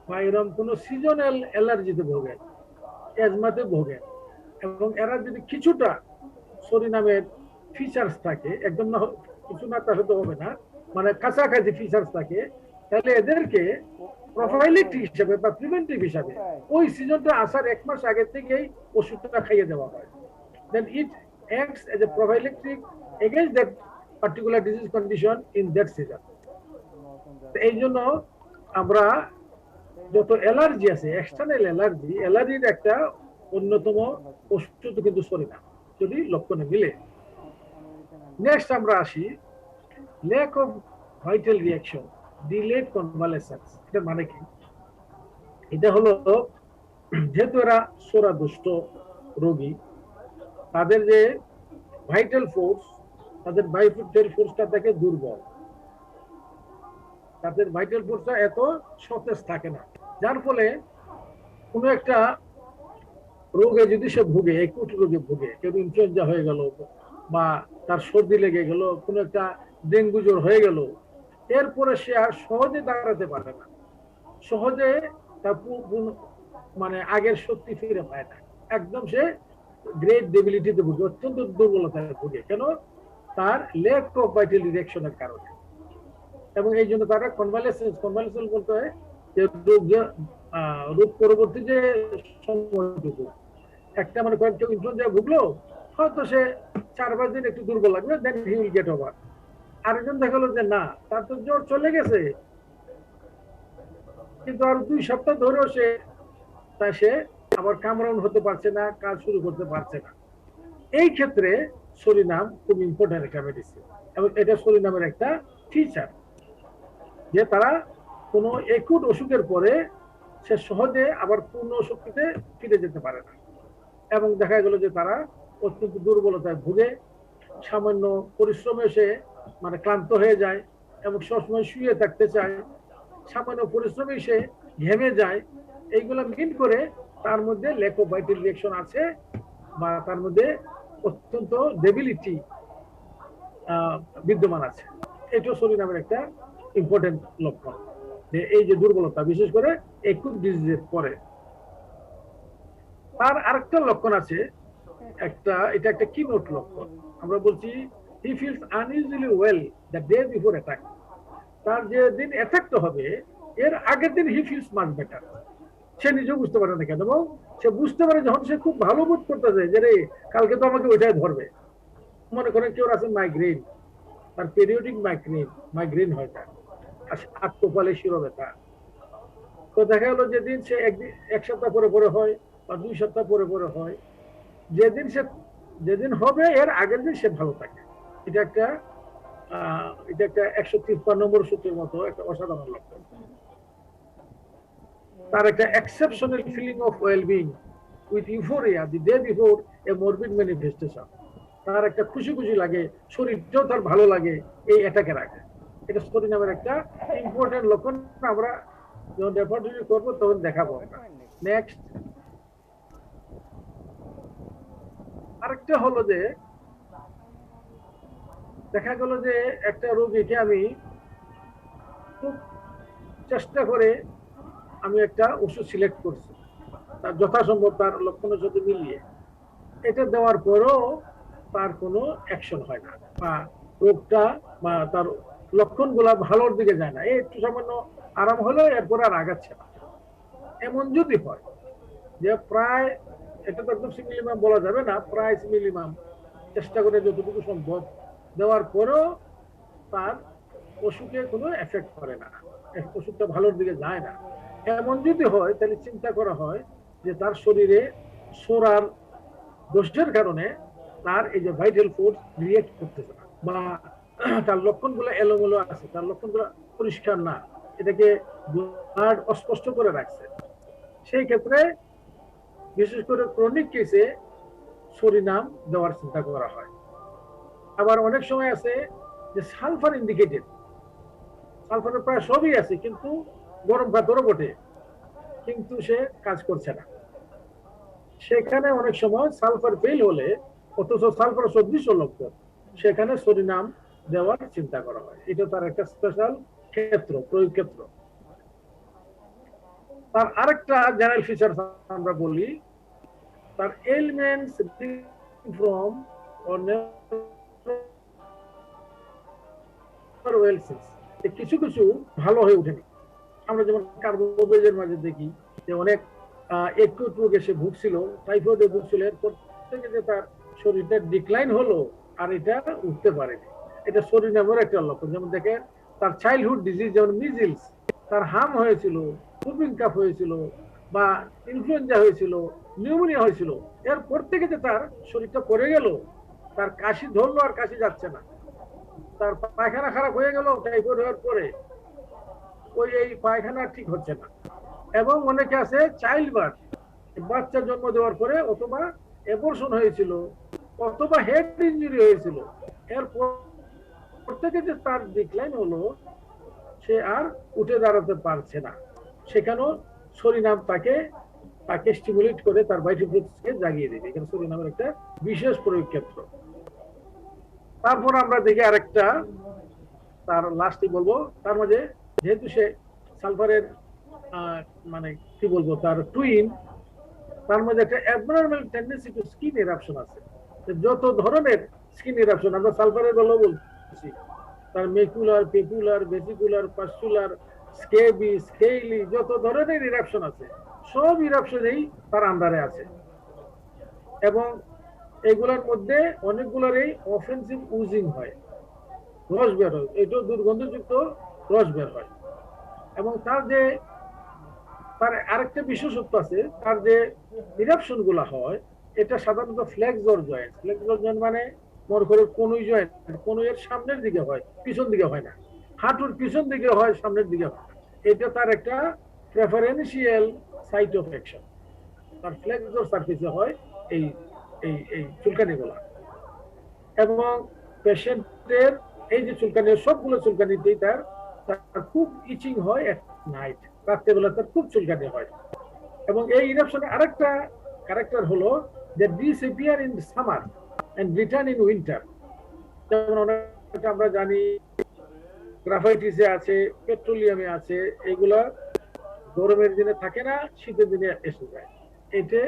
বা এরকম কোনো সিজনাল অ্যালার্জিতে ভোগে, অ্যাজমাতে ভোগে, এবং এরা যদি কিছুটা সরিনামের ফিচার্স থাকে, একদম না কিছু না তা হতে হবে না, মানে কাছাকাছি ফিচার্স থাকে, তাহলে এদেরকে প্রোফাইলেক্টিক হিসাবে বা প্রিভেন্টিভ হিসাবে ওই সিজনটা আসার 1 মাস আগে থেকেই ওষুধটা খাইয়ে দেওয়া হয়। দেন ইট acts as a prophylactic against that particular disease condition in that season. এই জন্য আমরা যত অ্যালার্জি আছে, এক্সটার্নাল অ্যালার্জির একটা অন্যতম ওষুধ কিন্তু সরিনাম, যদি লক্ষণে মিলে। নেক্সট আমরা আসি lack of vital reaction, delayed convalescence. এটা মানে কি? এটা হলো যেহেতু এরা সোরাদুষ্ট রোগী, তাদের যে ভাইটাল ফোর্স, তাদের ভাইটাল ফোর্সটা থাকে দুর্বল, তাদের ভাইটাল ফোর্সটা এত সতেজ থাকে না, যার ফলে কোনো একটা রোগে যদি সে ভুগে, একুট রোগে ভুগে, কেউ ইনফ্লুয়েঞ্জা হয়ে গেল বা তার সর্দি লেগে গেল, কোনো একটা ডেঙ্গু জ্বর হয়ে গেল, এরপরে সে আর সহজে দাঁড়াতে পারে না, সহজে তার মানে আগের শক্তি ফিরে পায় না, একদম সে গ্রেট ডেবিলিটিতে ভুগে, অত্যন্ত দুর্বলতায় ভুগে। কেন? তার ল্যাক অফ ভাইটাল রিঅ্যাকশনের কারণে। এবং এই জন্য তারা কনভালেসেন্স বলতে হয় যে রোগ পরবর্তী যে সময়টুকু, একটা মানে কেউ ইনফ্লুয়েঞ্জা ভুগলো, হয়তো সে 4-5 দিন একটু দুর্বল লাগবে, দেন হি উইল গেট ওভার। আরেকজন দেখালো যে না, তার তো জ্বর চলে গেছে, কিন্তু আর 2 সপ্তাহ ধরেও সে আবার কামরাউন হতে পারছে না, কাজ শুরু করতে পারছে না। এই ক্ষেত্রে সরিনাম খুব ইম্পর্টেন্ট একটা মেডিসিন, এবং এটা সরিনামের একটা ফিচার যে তারা কোনো একুট অসুখের পরে সে সহজে আবার পূর্ণ শক্তিতে ফিরে যেতে পারে না। এবং দেখা গেল যে তারা অত্যন্ত দুর্বলতায় ভুগে, সামান্য পরিশ্রমে সে মানে ক্লান্ত হয়ে যায় এবং সবসময় শুয়ে থাকতে চায়, সামান্য পরিশ্রমে সে ঘেমে যায়। এইগুলো মিন করে তার মধ্যে ল্যাক অফ ভাইটাল রিঅ্যাকশন আছে, বা তার মধ্যে অত্যন্ত ডেবিলিটি বিদ্যমান আছে। এটা সরিনামের একটা ইম্পর্টেন্ট লক্ষণ, যে এই যে দুর্বলতা, বিশেষ করে একুট ডিজিজের পরে। তার আরেকটা লক্ষণ আছে, এটা একটা কিনোট লক্ষণ। আমরা বলছি he feels unusually well the day before attack. তার যে দিন অ্যাটাকটা হবে এর আগের দিন হি ফিলস মাচ বেটার। সে নিজেও বুঝতে পারে না কেন, এবং সে বুঝতে পারে যখন সে খুব ভালো বোধ করতেছে যে রে কালকে তো আমাকে ওইটাই ধরবে, মনে করেন কেউ আছে মাইগ্রেন, তার পেরিয়ডিক মাইগ্রেন হয়, তার হাত কপালে শিরো ব্যথা। তো দেখা গেলো যেদিন সে এক সপ্তাহ পরে পরে হয় বা 2 সপ্তাহ পরে পরে হয়, যেদিন হবে এর আগের দিন সে ভালো থাকে। এটা একটা 153 নম্বর সূত্রের মতো একটা অসাধারণ লক্ষণ। তার একটা exceptional feeling of wellbeing with euphoria the day before a morbid manifestation. তার একটা খুশি খুশি লাগে, শরীরটাও তার ভালো লাগে এই অ্যাটাকের আগে। এটা স্টোরি নামের একটা ইম্পর্টেন্ট লক্ষণ। আমরা যখন রেপার্টরি করবো তখন দেখাবো। নেক্সট, আরেকটা হলো যে দেখা গেল যে একটা রোগীকে আমি খুব চেষ্টা করে আমি একটা ওষুধ সিলেক্ট করছি তার যথাসম্ভব তার লক্ষণের সাথে মিলিয়ে, এটা দেওয়ার পরও তার কোনো অ্যাকশন হয় না বা রোগটা বা তার লক্ষণগুলা ভালোর দিকে যায় না, একটু সামান্য আরাম হলো এরপর আর আগাচ্ছে না। এমন যদি হয় যে প্রায়, এটা তো একদম সিমিলিমাম বলা যাবে না, প্রায় সিমিলিমাম চেষ্টা করে যতটুকু সম্ভব দেওয়ার পরেও তার ওষুধে কোনো এফেক্ট করে না, ওষুধটা ভালোর দিকে যায় না, এমন যদি হয় তাহলে চিন্তা করা হয় যে তার শরীরে সোরার দোষের কারণে তার এই যে ভাইটাল ফোর্স রিয়েক্ট করতেছে না, বা তার লক্ষণগুলো এলোমেলো আছে, তার লক্ষণগুলো পরিষ্কার না, এটাকে ব্লাড অস্পষ্ট করে রাখছে। সেই ক্ষেত্রে বিশেষ করে ক্রনিক কেসে সরিনাম দেওয়ার চিন্তা করা হয়। আবার অনেক সময় আছে যে সালফার ইন্ডিকেটেড, সালফারের প্রায় সবই আছে কিন্তু গরম পাথরও বটে, কিন্তু সে কাজ করছে না, সেখানে অনেক সময় সালফার ফেল হলে অথচ সালফার সদৃশ লক্ষণ, সেখানে সরিনাম দেওয়ার চিন্তা করা হয়। এটা তার একটা স্পেশাল ক্ষেত্র, প্রয়োগ ক্ষেত্র। তার আরেকটা জেনারেল ফিচার আমরা বলি, তার এলিমেন্টস ফ্রম কিছু কিছু ভালো হয়ে ওঠেনি। আমরা যেমন কার্বোবেজের মাঝে দেখি যে অনেক একুট রোগে সে ভুগছিল, টাইফয়েডে ভুগছিল, এরপর থেকে যে তার শরীরটা ডিক্লাইন হলো আর এটা উঠতে পারেনি, এটা শরীর নামের একটা লক্ষণ। যেমন দেখেন তার চাইল্ডহুড ডিজিজ, যেমন মিজিলস, তার হাম হয়েছিল, হুপিং কাফ হয়েছিল, বা ইনফ্লুয়েঞ্জা হয়েছিল, নিউমোনিয়া হয়েছিল, এরপর থেকে যে তার শরীরটা পড়ে গেল, তার কাশি ধরলো আর কাশি যাচ্ছে না, তার পায়খানা খারাপ হয়ে গেল টাইফয়েড হওয়ার পরে, এই পায়খানা ঠিক হচ্ছে না। এবং অনেকে আছে চাইল্ড বার্থ, বাচ্চা জন্ম দেওয়ার পরে অথবা অ্যাবর্শন হয়েছিল অথবা হেড ইনজুরি হয়েছিল, এরপর থেকে যে তার ডিক্লাইন হলো, সে আর উঠে দাঁড়াতে পারছে না, সেখানেও সরিনাম তাকে স্টিমুলেট করে তার ভাইটালকে জাগিয়ে দেবে। এখানে সরিনামের একটা বিশেষ প্রয়োগ ক্ষেত্র। তারপর আমরা দেখি আরেকটা, তার লাস্টে বলবো, তার মাঝে যেহেতু সে সালফারের মানে কি বলবো তার টুইন, তার মধ্যে একটা অ্যাবনর্মাল টেন্ডেন্সি টু স্কিন এরাপশন আছে। যত ধরনের স্কিন এরাপশন আমরা সালফারের বেলা বলছি, তার মেকুলার, পেকুলার, ভেসিকুলার, পাস্টুলার, স্কেবি, স্কেইলি, যত ধরনের ইরাপশন আছে সব ইরাপশনেই তার আন্ডারে আছে। এবং এগুলোর মধ্যে অনেকগুলোরই অফেন্সিভ উজিং হয়, রস বের হয়, এটাও দুর্গন্ধযুক্ত রস বের হয়। এবং তার আরেকটা বিশেষত্ব আছে, তার যে ইরাপশন গুলা হয় এটা সাধারণত ফ্লেক্সর জয়েন্ট, ফ্লেক্সর জয়েন্ট মানে মনে করে কনুই জয়েন্ট, কনুইয়ের সামনের দিকে হয়, পিছন দিকে হয় না, হাঁটুর পিছন দিকে হয়, সামনের দিকে হয় না। এটা তার একটা প্রেফারেন্সিয়াল সাইট অফ অ্যাকশন, তার ফ্লেক্সর সারফেসে হয় এই এই এই চুলকানিগুলা। এবং পেশেন্টের এই যে চুলকানি, সবগুলো চুলকানিতেই তার খুব ইচিং হয় এট নাইট, রাত্রেবেলা তার খুব চুলকানি হয়। এবং এই ইরাপশনের আরেকটা ক্যারেক্টার হলো যে disappear in summer and return in winter. যেমন অনেকটা আমরা জানি গ্রাফাইটিসে আছে, পেট্রোলিয়ামে আছে, এগুলা গরমের দিনে থাকে না, শীতের দিনে এসে যায়, এটা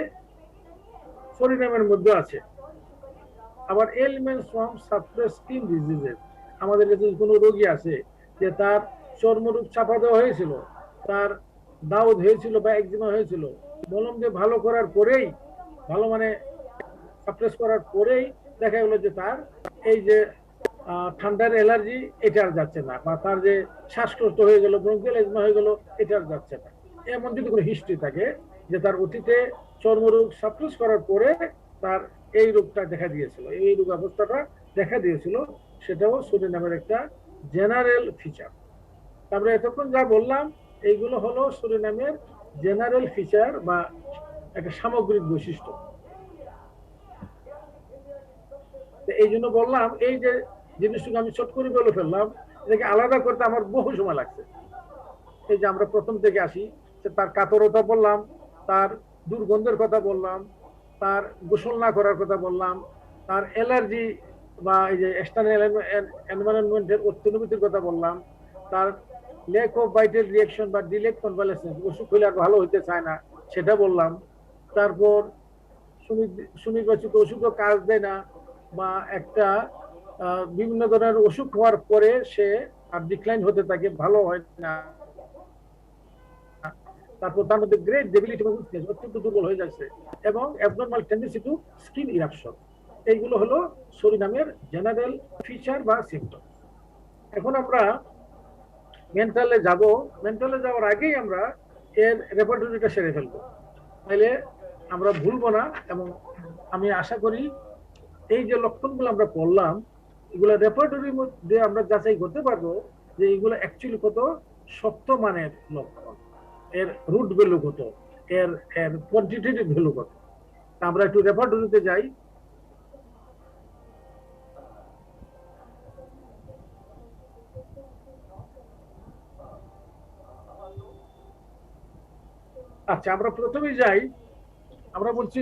সরিনামের মধ্যে আছে। আবার elements from suppress skin diseases, আমাদের কাছে কোনো রোগী আছে যে তার চর্মরোগ চাপা দেওয়া হয়েছিল, তার দাউদ হয়েছিল বা একজিমা হয়েছিল, মলম দিয়ে ভালো করার পরেই, ভালো মানে সাপ্রেস করার পরেই দেখা গেলো যে তার এই যে ঠান্ডার অ্যালার্জি এটা আর যাচ্ছে না, বা তার যে শ্বাসকষ্ট হয়ে গেল, ব্রঙ্কিয়াল এজমা হয়ে গেল, এটা আর যাচ্ছে না। এমন যদি কোনো হিস্ট্রি থাকে যে তার অতীতে চর্মরোগ সাপ্রেস করার পরে তার এই রোগটা দেখা দিয়েছিল, এই রোগ অবস্থাটা দেখা দিয়েছিল, সেটাও সুরিনামের একটা জেনারেল ফিচার। আমরা এতক্ষণ যা বললাম এইগুলো হলো সুরিনামের জেনারেল ফিচার বা একটা সামগ্রিক বৈশিষ্ট্য। এই জন্য বললাম এই যে জিনিসটুকু আমি ছোট করে বলে ফেললাম, এটাকে আলাদা করতে আমার বহু সময় লাগছে। এই যে আমরা প্রথম থেকে আসি, তার কাতরতা বললাম, তার দুর্গন্ধের কথা বললাম, তার গোসল না করার কথা বললাম, তার অ্যালার্জি বা এই যে এক্সটার্নাল এনভায়রনমেন্টের অত্যনুভূতির কথা বললাম, তার লেক অফ ভাইটাল রিয়াকশন বা ডিলেট কনভালেসেন্স, অসুখ হলে আর ভালো হইতে চায় না, সেটা বললাম। তারপর সুনির্বাচিত ওষুধও কাজ দেয় না, বা একটা বিভিন্ন ধরনের অসুখ হওয়ার পরে সে আর ডিক্লাইন হতে থাকে, ভালো হয় না। তারপর তার মধ্যে গ্রেট ডেবিলিটি এবং উইকনেস, অত্যন্ত দুর্বল হয়ে যাচ্ছে, এবং abnormal tendency to skin eruption. এইগুলো হলো সুরিনামের জেনারেল ফিচার বা সিম্পটম। এখন আমরা মেন্টালে যাব। মেন্টালে যাওয়ার আগেই আমরা এর রেপার্টরিটা সেরে ফেলবো, তাহলে আমরা ভুলবো না। এবং আমি আশা করি এই যে লক্ষণগুলো আমরা পড়লাম, এগুলো রেপার্টরির মধ্যে আমরা যাচাই করতে পারবো যে এগুলো অ্যাকচুয়ালি কত শক্ত মানের লক্ষণ, এর রুট ভ্যালু কত, এর এর কোয়ান্টিটেটিভ ভ্যালু কত। আমরা একটু রেপার্টরিতে যাই। আচ্ছা, আমরা প্রথমেই যাই। আমরা বলছি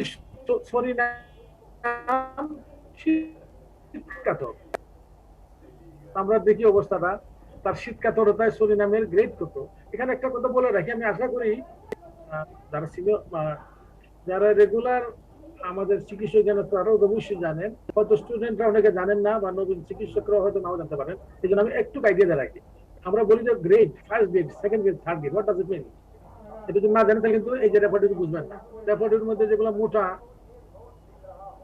সরিনাম শীতকাতর। আমরা দেখি অবস্থাটা, তার শীতকাতরতায় সরিনামের গ্রেড কত। এখানে একটা কথা বলে রাখি, আমি আশা করি যারা যারা রেগুলার আমাদের চিকিৎসক জানেন তারা অবশ্যই জানেন, হয়তো স্টুডেন্টরা অনেকে জানেন না, বা নবীন চিকিৎসকরা হয়তো নাও জানতে পারেন। এই জন্য আমি একটু আইডিয়া দিয়ে রাখি। আমরা বলি যে grade, first grade, second grade, third grade, what does it mean? এটা যদি না জানেন তাহলে কিন্তু এই যে রেপার্টরি বুঝবেন না। রেপার্টরির মধ্যে যেগুলো মোটা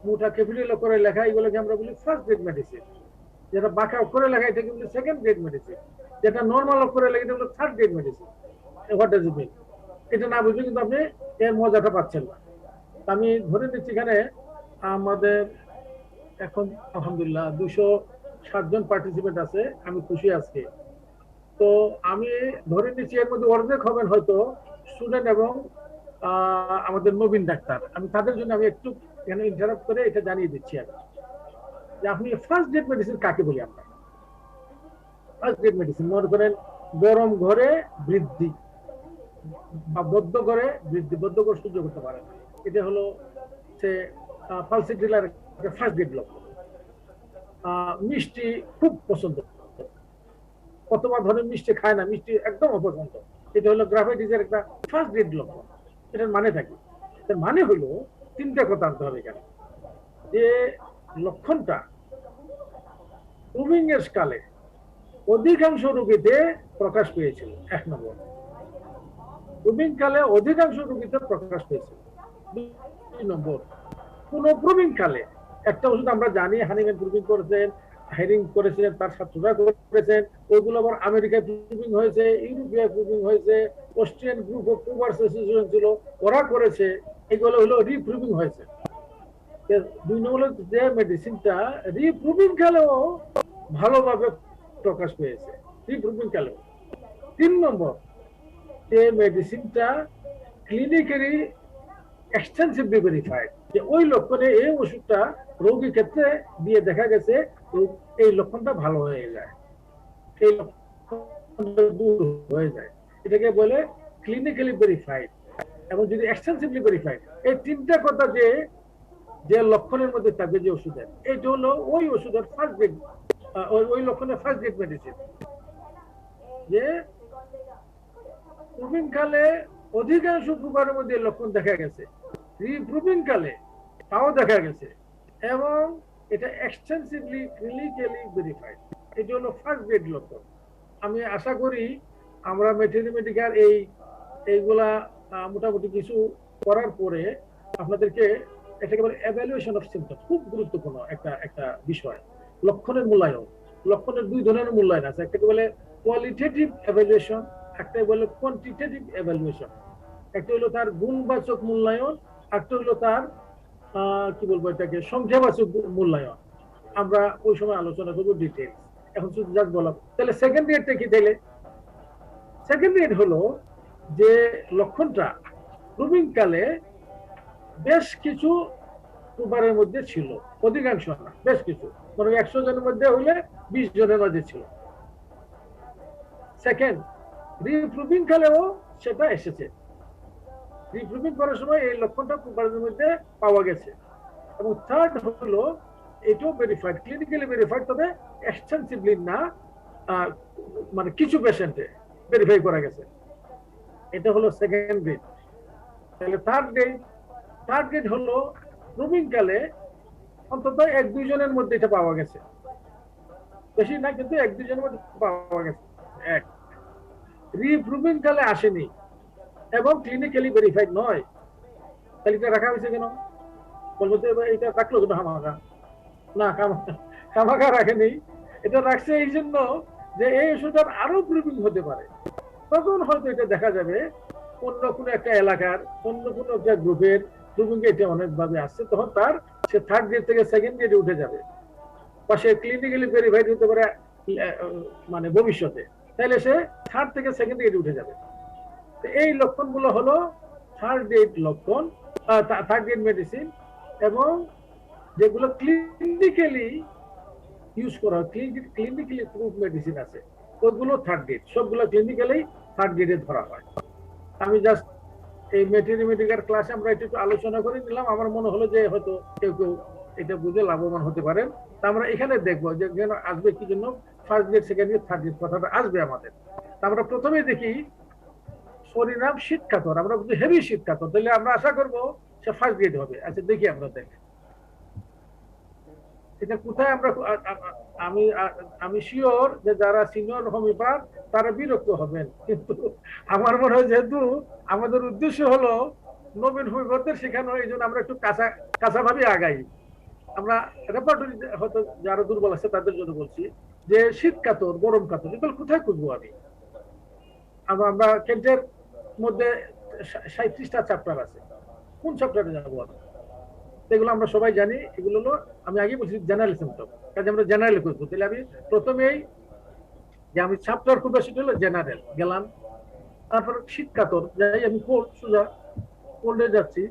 মোটা ক্যাপিটাল করে লেখা, এগুলোকে আমরা বলি ফার্স্ট গ্রেড মেডিসিন। যেটা বাঁকা অক্ষরে লেখা এটা কিন্তু সেকেন্ড গ্রেড মেডিসিন। যেটা নর্মাল অক্ষরে লেখা এটা হলো third grade medicine. What does it mean? এটা না বুঝলে কিন্তু আপনি এর মজাটা পাচ্ছেন না। আমি ধরে নিচ্ছি এখানে আমাদের এখন আলহামদুলিল্লাহ 207 জন পার্টিসিপেন্ট আছে, আমি খুশি আজকে। তো আমি ধরে নিচ্ছি এর মধ্যে অর্ধেক হবেন হয়তো স্টুডেন্ট এবং আমাদের নবীন ডাক্তার। আমি তাদের জন্য আমি একটু এখানে ইন্টারাপ্ট করে এটা জানিয়ে দিচ্ছি আমি, যে আপনি ফার্স্ট গ্রেড মেডিসিন কাকে বলি আমরা। ফার্স্ট গ্রেড মেডিসিন মনে করেন গরম ঘরে বৃদ্ধি, বা বদ্ধ করে বৃদ্ধি, বদ্ধ করে সহ্য করতে পারে না, এটা হলো সে পালসিটিলার ফার্স্ট গ্রেড লক্ষণ। মিষ্টি খুব পছন্দ, কতবার ধরে মিষ্টি খায় না, মিষ্টি একদম অপছন্দ, এটা হলো গ্রাফাইটিসের একটা ফার্স্ট গ্রেড লক্ষণ। এটার মানে থাকে, এর মানে হলো তিনটা কথা আনতে হবে এখানে, যে লক্ষণটা প্রুভিং এর স্কালে অধিকাংশ রোগীতে প্রকাশ পেয়েছিল। 1 নম্বর, প্রুভিং কালে অধিকাংশ রোগীতে প্রকাশ পেয়েছিল। 2 নম্বর, কোন প্রুভিং কালে একটা ওষুধ আমরা জানি হানিম্যান প্রুভিং করেছেন, হেরিং করেছেন, তার ছাত্ররা করেছেন, ওইগুলো আবার আমেরিকায় প্রুভিং হয়েছে, ইউরোপে প্রুভিং হয়েছে, অস্ট্রিয়ান গ্রুপ অফ প্রুভার্স অ্যাসোসিয়েশন ছিল, ওরা করেছে, এগুলো হলো রিপ্রুভিং হয়েছে। 2 নম্বর, যে মেডিসিনটা রিপ্রুভিং কালেও ভালোভাবে প্রকাশ পেয়েছে, রিপ্রুভিং কালেও। 3 নম্বর, যে মেডিসিনটা ক্লিনিক্যালি এক্সটেন্সিভলি ভেরিফাইড, যে ওই লক্ষণে এই ওষুধটা রোগীর ক্ষেত্রে দিয়ে দেখা গেছে এই লক্ষণটা ভালো হয়ে যায়, এই লক্ষণটা দূর হয়ে যায়, এটাকে বলে ক্লিনিক্যালি ভেরিফাইড। এবং যদি এক্সটেন্সিভলি ভেরিফাইড, এই তিনটা কথা যে যে লক্ষণের মধ্যে থাকবে যে ওষুধের, এইটা হলো ওই ওষুধের ফার্স্ট গ্রেড, ওই লক্ষণের ফার্স্ট গ্রেড মেডিসিন। যে প্রুভিং কালে অধিকাংশ প্রকারের মধ্যে লক্ষণ দেখা গেছে, রিপ্রুভিং কালে তাও দেখা গেছে, এবং এটা এক্সটেন্সিভলি ক্লিনিক্যালি ভেরিফাইড, এটা হলো ফার্স্ট গ্রেড লক্ষণ। আমি আশা করি আমরা ম্যাথমেটিক্যাল এইগুলা মোটামুটি কিছু করার পরে আপনাদেরকে এটাকে বলে এভালুয়েশন অফ সিম্পটম, খুব গুরুত্বপূর্ণ একটা বিষয়। লক্ষণের মূল্যায়ন। লক্ষণের দুই ধরনের মূল্যায়ন আছে, একটাকে বলে কোয়ালিটেটিভ এভালুয়েশন, একটা বলে কোয়ান্টিটেটিভ এভালুয়েশন। একটা হলো তার গুণবাচক মূল্যায়ন, একটা হলো তার কি বলবো এটাকে সংখ্যাবাচক মূল্যায়ন। আমরা ওই সময় আলোচনা করবো ডিটেলস, এখন শুধু জাস্ট বললাম। তাহলে সেকেন্ড রেটটা কি? তাহলে সেকেন্ড রেট হলো যে লক্ষণটা প্রুভিং কালে বেশ কিছু প্রুভারের মধ্যে ছিল, অধিকাংশ না, বেশ কিছু, মানে 100 জনের মধ্যে হইলে 20 জনের মধ্যে ছিল। সেকেন্ড, রিপ্রুভিং কালেও সেটা এসেছে, রিপ্রুভিং করার সময় এই লক্ষণটা প্রুভারের মধ্যে পাওয়া গেছে। এবং থার্ড হলো এটাও ভেরিফাইড, ক্লিনিক্যালি ভেরিফাইড, তবে এক্সটেন্সিভলি না, মানে কিছু পেশেন্টে ভেরিফাই করা গেছে। এটা হলো সেকেন্ড গ্রেড। তাহলে থার্ড গ্রেড হলো প্রুভিং কালে অন্তত 1-2 জনের মধ্যে এটা পাওয়া গেছে, বেশি না কিন্তু 1-2 জনের মধ্যে পাওয়া গেছে। এক, রিপ্রুভিং কালে আসেনি এবং ক্লিনিক্যালি ভেরিফাইড নয়। তাহলে এটা রাখা হয়েছে কেন? বলবো তো এটা রাখলো কেন হামাকা? না, খামাকা রাখেনি, এটা রাখছে এই জন্য যে এই ওষুধটার আরো প্রুভিং হতে পারে। তখন হয়তো এটা দেখা যাবে অন্য কোনো একটা এলাকার, অন্য কোনো একটা গ্রুপের প্রুভিং এটা অনেকভাবে আসছে, তখন তার সে থার্ড গ্রেড থেকে সেকেন্ড গ্রেডে উঠে যাবে, বা সে ক্লিনিক্যালি ভেরিফাইড হতে পারে মানে ভবিষ্যতে, তাহলে সে থার্ড থেকে সেকেন্ড গ্রেডে উঠে যাবে। এই লক্ষণগুলো হলো থার্ড গ্রেড লক্ষণ, থার্ড গ্রেড মেডিসিন, এবং যেগুলো ক্লিনিক্যালি ইউজ করা হয়, ক্লিনিক্যালি প্রুভ মেডিসিন আছে, ওইগুলো থার্ড গ্রেড, সবগুলো ক্লিনিক্যালি থার্ড গ্রেডে ধরা হয়। আমি জাস্ট এই মেটেরিমেডিকার ক্লাসে আমরা একটু আলোচনা করে নিলাম, আমার মনে হলো যে হয়তো কেউ কেউ এটা বুঝে লাভবান হতে পারেন। তা আমরা এখানে দেখবো যে যেন আসবে কি জন্য first grade, second grade, third grade কথাটা আসবে আমাদের। আমরা প্রথমে দেখি শরীরাম শীতকাতর, আমরা যদি হেভি শীতকাতর, তাহলে আমরা আশা করবো সে ফার্স্ট গ্রেড হবে। আচ্ছা দেখি আমরা দেখি এটা কোথায়। আমরা আমি শিওর যে যারা সিনিয়র হোমিওপ্যাথ তারা বিরক্ত হবেন, কিন্তু আমার মনে হয় যেহেতু আমাদের উদ্দেশ্য হলো নবীন হোমিওপ্যাথদের শেখানো, এই জন্য আমরা একটু কাঁচাভাবে আগাই। আমরা রেপার্টরি হয়তো যারা দুর্বল আছে তাদের জন্য বলছি যে শীত কাতর, গরম কাতর, এগুলো কোথায় খুঁজবো আমি? আমরা কেন্টের মধ্যে 37টা চ্যাপ্টার আছে, কোন চ্যাপ্টারে যাবো আমি? এগুলো আমরা সবাই জানি, এগুলো হলো আমি আগে বলছি জেনারেল সিমটম, কাজে আমরা জেনারেল করবো। তাহলে আমি প্রথমেই যে আমি চ্যাপ্টার খুব বেশি হলো জেনারেল গেলাম, তারপর শীত কাতর যাই, আমি কোল্ড সোজা কোল্ডে যাচ্ছি।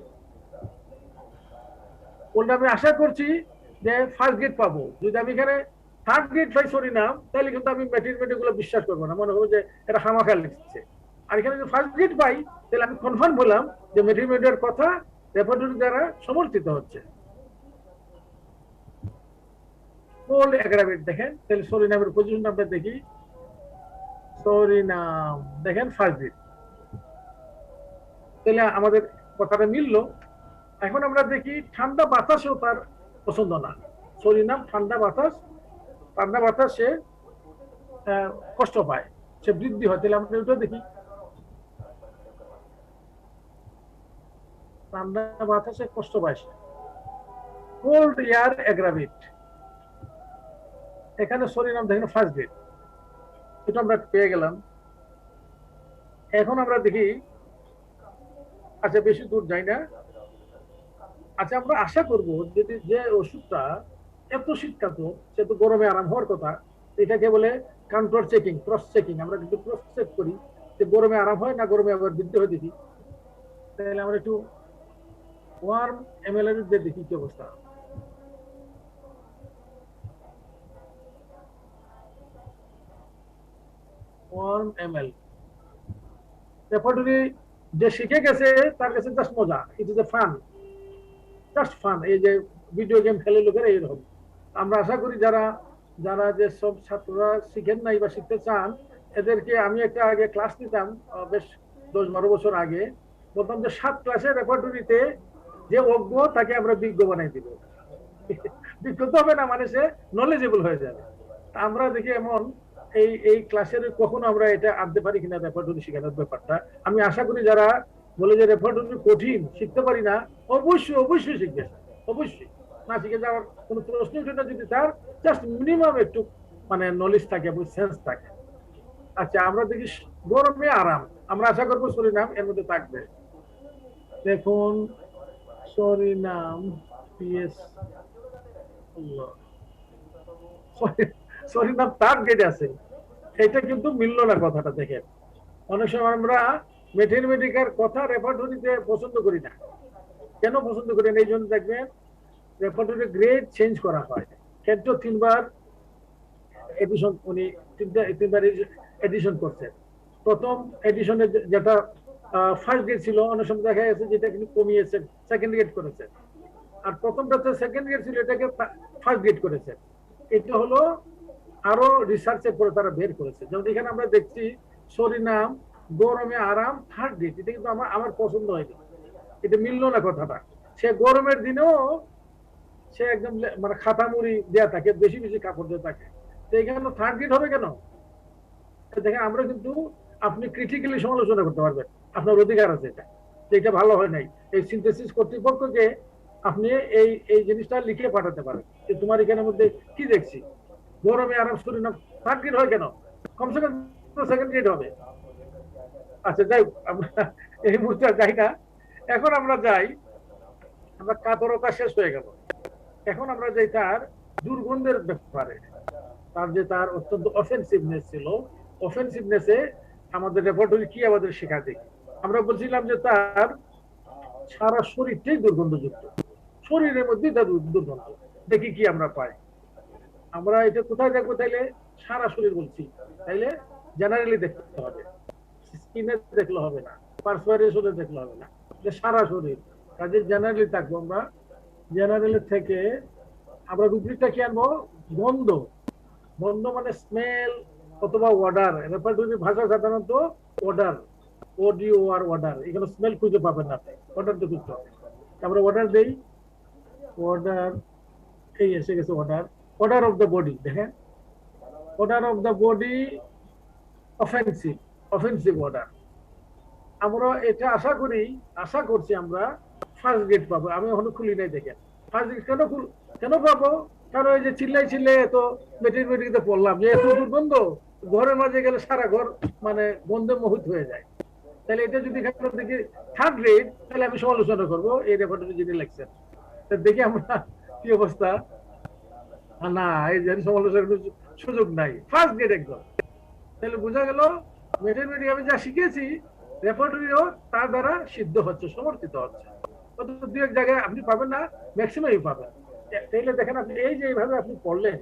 কোল্ডে আমি আশা করছি যে ফার্স্ট গ্রেড পাবো। যদি আমি এখানে থার্ড গ্রেড পাই সরিনাম, তাহলে কিন্তু আমি মেটেরিয়াল গুলো বিশ্বাস করবো না, মনে করবো যে এটা খামাখা লিখছে। আর এখানে যদি ফার্স্ট গ্রেড পাই, তাহলে আমি কনফার্ম হলাম যে মেটেরিয়াল কথা রেপার্টরি দ্বারা সমর্থিত হচ্ছে। কোল্ড অ্যাগ্রাভেট দেখেন, তাহলে সরিনামের পজিশন আমরা দেখি, সরিনাম দেখেন ফার্স্ট গ্রেড, তাহলে আমাদের কথাটা মিললো। এখন আমরা দেখি ঠান্ডা বাতাসেও তার পছন্দ না, সরিনাম ঠান্ডা বাতাস সে কষ্ট পায়, সে বৃদ্ধি হয়। তাহলে আমরা ওটা দেখি, ঠান্ডা বাতাসে কষ্ট পায় সে, কোল্ড এয়ার অ্যাগ্রাভেট, এখানে সরিনাম দেখেন ফার্স্ট গ্রেড, এটা আমরা পেয়ে গেলাম। এখন আমরা দেখি, আচ্ছা বেশি দূর যাই না, আচ্ছা আমরা আশা করবো যদি যে ওষুধটা এত শীতকাতর, সে তো গরমে আরাম হওয়ার কথা, এটাকে বলে কাউন্টার চেকিং, ক্রস চেকিং। আমরা কিন্তু ক্রস চেক করি যে গরমে আরাম হয় না গরমে আবার বৃদ্ধি হয় দেখি। তাহলে আমরা একটু ওয়ার্ম এমএল এর দেখি কি অবস্থা। ওয়ার্ম এমএল রেপার্টরি যে শিখে গেছে তার কাছে জাস্ট মজা, ইট is A fun, just fun. এই যে ভিডিও গেম খেলে লোকেরা এইরকম। আমরা আশা করি যারা যারা যে সব ছাত্ররা শিখেন নাই বা শিখতে চান, এদেরকে আমি একটা আগে ক্লাস নিতাম বেশ 10-12 বছর আগে, বলতাম যে 7 ক্লাসে রেপার্টরিতে যে অজ্ঞ তাকে আমরা বিজ্ঞ বানাই দিব। বিজ্ঞ তো হবে না, মানে সে নলেজেবল হয়ে যাবে। আমরা দেখি এমন এই ক্লাসের কখনো আমরা এটা আনতে পারি কিনা রেপার্টরি শেখানোর ব্যাপারটা। আমি আশা করি যারা বলে যে রেপার্টরি কঠিন, শিখতে পারি না, অবশ্যই শিখবে, অবশ্যই। না শিখে যাওয়ার কোনো প্রশ্ন উঠে না, যদি তার জাস্ট মিনিমাম একটু মানে নলেজ থাকে এবং সেন্স থাকে। আচ্ছা, আমরা দেখি গরমে আরাম, আমরা আশা করবো সরিনাম এর মধ্যে থাকবে। দেখুন সরিনাম পিএস, সরিনাম তার গেট আছে, এটা কিন্তু মিললো না কথাটা। দেখেন অনেক সময় আমরা ম্যাথমেটিকার কথা রেপার্টরিতে পছন্দ করি না। কেন পছন্দ করি না? এই জন্য দেখবেন রেপার্টরি গ্রেড চেঞ্জ করা হয়, ক্ষেত্র 3বার এডিশন, উনি 3বার এডিশন করছেন। প্রথম এডিশনে যেটা ফার্স্ট গ্রেড ছিল, অনেক সময় দেখা গেছে যেটা কিন্তু কমিয়েছেন, সেকেন্ড গ্রেড করেছেন। আর প্রথমটাতে সেকেন্ড গ্রেড ছিল, এটাকে ফার্স্ট গ্রেড করেছেন। এটা হলো আরো রিসার্চের পরে তারা বের করেছে। যেমন এখানে আমরা দেখছি সরিনাম গরমে আরাম থার্ড গ্রেড, এটা কিন্তু আমার পছন্দ হয়নি, এটা মিললো না কথাটা। সে গরমের দিনেও সে একদম মানে খাতা মুড়ি দেওয়া থাকে, বেশি বেশি কাপড় দেওয়া থাকে, তো এখানে থার্ড গ্রেড হবে কেন? দেখেন আমরা কিন্তু, আপনি ক্রিটিক্যালি সমালোচনা করতে পারবেন, আপনার অধিকার আছে এটা, এটা ভালো হয় নাই। এই সিনথেসিস কর্তৃপক্ষকে আপনি এই এই জিনিসটা লিখে পাঠাতে পারেন যে তোমার এখানের মধ্যে কি দেখছি, গরমে আরাম সরিনাম থার্ড গ্রেড হয় কেন, কমসে কম সেকেন্ড গ্রেড হবে। আচ্ছা যাই হোক, আমরা এই মুহূর্তে যাই না। এখন আমরা যাই, আমরা কাতরতা শেষ হয়ে গেল, এখন আমরা যাই তার দুর্গন্ধের ব্যাপারে। তার যে তার অত্যন্ত অফেন্সিভনেস ছিল, অফেন্সিভনেসে আমাদের রেপার্টরি কি আমাদের শেখা দেখি। আমরা বলছিলাম যে তার সারা শরীরটাই দুর্গন্ধযুক্ত, শরীরের মধ্যে তার দুর্গন্ধ। দেখি কি আমরা পাই। আমরা এটা কোথায় দেখবো? তাইলে সারা শরীর বলছি, তাইলে জেনারেলি দেখতে হবে, স্কিনে দেখলে হবে না, পার্সপাইরেশনে দেখলে হবে না, যে সারা শরীর। কাজে জেনারেলি থাকবো আমরা। জেনারেলি থেকে আমরা রুব্রিকটা কি আনবো? গন্ধ। গন্ধ মানে স্মেল অথবা ওয়ার্ডার। রেপার্টরির ভাষা সাধারণত ওয়ার্ডার, ওডিও আর ওয়ার্ডার, এখানে স্মেল খুঁজে পাবেন না, ওয়ার্ডার তো খুঁজতে হবে। আমরা ওয়ার্ডার দেই, ওয়ার্ডার, এই এসে গেছে odour, odour of the body. দেখেন odour of the body offensive, offensive odour. আমরা এটা আশা করছি আমরা ফার্স্ট গ্রেড পাবো। আমি এখনো খুলি নাই, দেখেন ফার্স্ট গ্রেড কেন পাবো? কারণ এই যে চিল্লাই এত মেট্রিক পড়লাম যে এত দুর্গন্ধ, ঘরের মাঝে গেলে সারা ঘর মানে গন্ধে মোহিত হয়ে যায়। তাহলে এটা যদি দেখি থার্ড গ্রেড, তাহলে আমি সমালোচনা করবো এই রেপার্টরি যিনি লিখছেন। দেখি আমরা কি অবস্থা। না, এই যে সমালোচনার সুযোগ নাই, ফার্স্ট গ্রেড একদম। তাহলে বোঝা গেল ম্যাথমেটিক্স আমি যা শিখেছি রেপার্টরিও তার দ্বারা সিদ্ধ হচ্ছে, সমর্থিত হচ্ছে। দু এক জায়গায় আপনি পাবেন না, ম্যাক্সিমামই পাবেন। তাইলে দেখেন আপনি এই যে এইভাবে আপনি পড়লেন,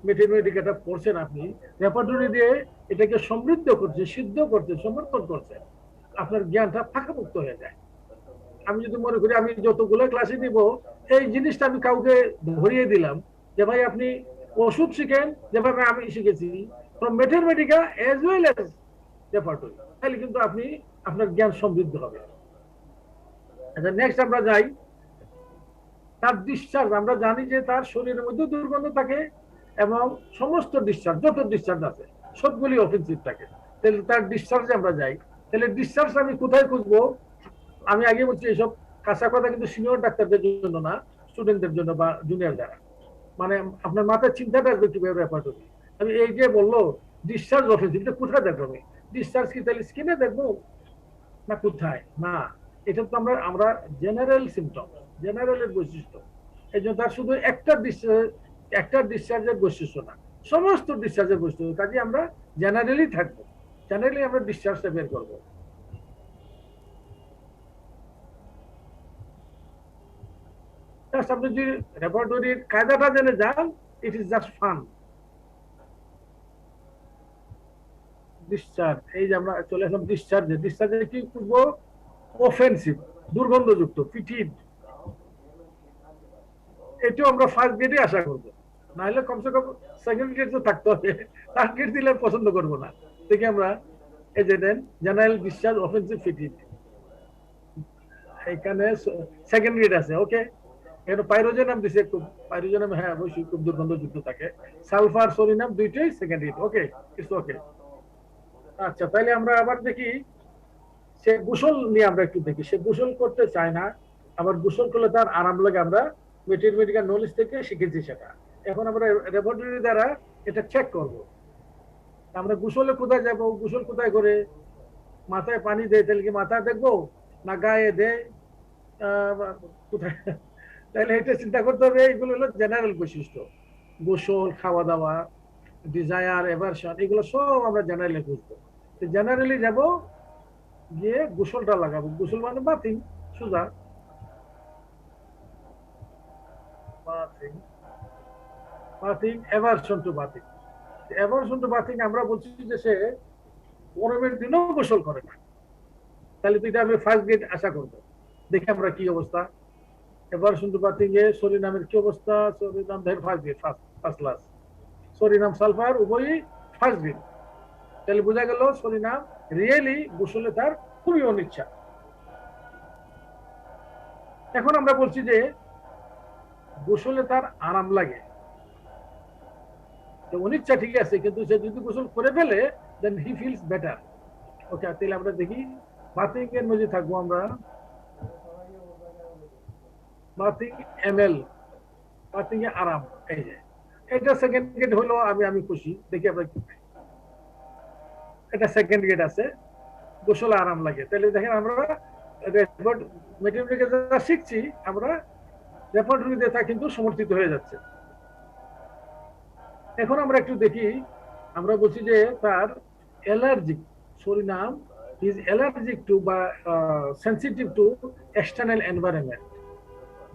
ম্যাথমেটিক্স এটা পড়ছেন, আপনি রেপার্টরি দিয়ে এটাকে সমৃদ্ধ করছে, সিদ্ধ করছে, সমর্থন করছে, আপনার জ্ঞানটা ফাঁকামুক্ত হয়ে যায়। আমি যদি মনে করি আমি যতগুলো ক্লাসে দিব এই জিনিসটা আমি কাউকে ধরিয়ে দিলাম যে ভাই আপনি ওষুধ শিখেন যেভাবে আমি শিখেছি, from Mathematica age well age repertory, তাহলে কিন্তু আপনি আপনার জ্ঞান সমৃদ্ধ হবে। আচ্ছা নেক্সট আমরা যাই, তার ডিসচার্জ। আমরা জানি যে তার শরীরের মধ্যে দুর্গন্ধ থাকে এবং সমস্ত ডিসচার্জ, যত ডিসচার্জ আছে সবগুলি অফেন্সিভ থাকে। তাহলে তার ডিসচার্জে আমরা যাই। তাহলে ডিসচার্জ আমি কোথায় খুঁজবো? আমি আগে বলছি এইসব কাঁচা কথা কিন্তু সিনিয়র ডাক্তারদের জন্য না, স্টুডেন্টদের জন্য বা জুনিয়র যারা, মানে আপনার মাথায় চিন্তাটা আসবে কিভাবে ব্যাপারটা। আমি এই যে বললো ডিসচার্জ অফেন্সিভ, এটা কোথায় দেখবো আমি? ডিসচার্জ কি তাহলে স্কিনে দেখবো না কোথায়? না, এটা তো আমরা জেনারেল সিমটম, জেনারেলের বৈশিষ্ট্য। এই জন্য তার শুধু একটা ডিসচার্জের বৈশিষ্ট্য না, সমস্ত ডিসচার্জের বৈশিষ্ট্য। কাজে আমরা জেনারেলি থাকবো, জেনারেলি আমরা ডিসচার্জটা বের করবো। আপনি যদি রেপার্টরির কায়দাটা জেনে যান, it is just fun. Discharge, এই যে আমরা চলে আসলাম ডিসচার্জে। ডিসচার্জে কি করবো? অফেন্সিভ, দুর্গন্ধযুক্ত, ফিটিড। এটাও আমরা ফার্স্ট গ্রেডে আশা করবো, না হলে কমসে কম সেকেন্ড গ্রেড তো থাকতে হবে। থার্ড গ্রেড দিলে পছন্দ করবো না। দেখি আমরা এই যে দেন জেনারেল ডিসচার্জ অফেন্সিভ ফিটিড, এখানে সেকেন্ড গ্রেড আছে। ওকে, এখানে পাইরোজেনাম দিছে, খুব পাইরোজেনাম, হ্যাঁ অবশ্যই খুব দুর্গন্ধযুক্ত থাকে। সালফার সরিনাম দুইটাই second grade. Okay, it's okay. আচ্ছা তাহলে আমরা আবার দেখি সে গোসল নিয়ে আমরা একটু দেখি। সে গোসল করতে চায় না, আবার গোসল করলে তার আরাম লাগে, আমরা মেটেরিয়াল নলেজ থেকে শিখেছি সেটা। এখন আমরা ল্যাবরেটরি দ্বারা এটা চেক করব। আমরা গোসলে কোথায় যাব, গোসল কোথায় করে, মাথায় পানি দেয় তাহলে কি মাথা দেখবো না গায়ে দেয়, কোথায়, তাহলে এটা চিন্তা করতে হবে। এগুলো হলো জেনারেল বৈশিষ্ট্য, গোসল, খাওয়া দাওয়া, ডিজায়ার, এভারশন, এগুলো সব আমরা জেনারেলি বুঝবো। জেনারেলি যাব, গিয়ে গোসলটা লাগাবো। গোসল মানে বাথিং, সোজা bathing, bathing, aversion to bathing. Aversion to bathing আমরা বলছি যে সে গরমের দিনেও গোসল করে না, তাহলে তো এটা আমি ফার্স্ট গ্রেড আশা করবো। দেখি আমরা কি অবস্থা। এভারশন টু বাথিং এ সরিনামের কি অবস্থা? সরিনাম ধর first grade, first class. Psorinum sulphur উভয়ই ফার্স্ট গ্রেড। তাহলে বোঝা গেল সরিনাম রিয়েলি গোসলে তার খুবই অনিচ্ছা। এখন আমরা বলছি যে গোসলে তার আরাম লাগে, অনিচ্ছা ঠিক আছে, কিন্তু সে যদি গোসল করে ফেলে দেন হি ফিলস বেটার। ওকে, তাহলে আমরা দেখি বাথিং এর মধ্যে থাকবো আমরা। বাথিং এমএল, বাথিং এ আরাম, এই যে এটা সেকেন্ড গ্রেড হলো, আমি খুশি। দেখি আমরা কি, এটা সেকেন্ড গ্রেড আছে, গোসলে আরাম লাগে। তাহলে দেখেন আমরা মেটেরিয়াল যা শিখছি আমরা রেপার্টরি দিয়ে তা কিন্তু সমর্থিত হয়ে যাচ্ছে। এখন আমরা একটু দেখি, আমরা বলছি যে তার allergic, psorinum is allergic to বা সেনসিটিভ টু এক্সটার্নাল এনভায়রনমেন্ট।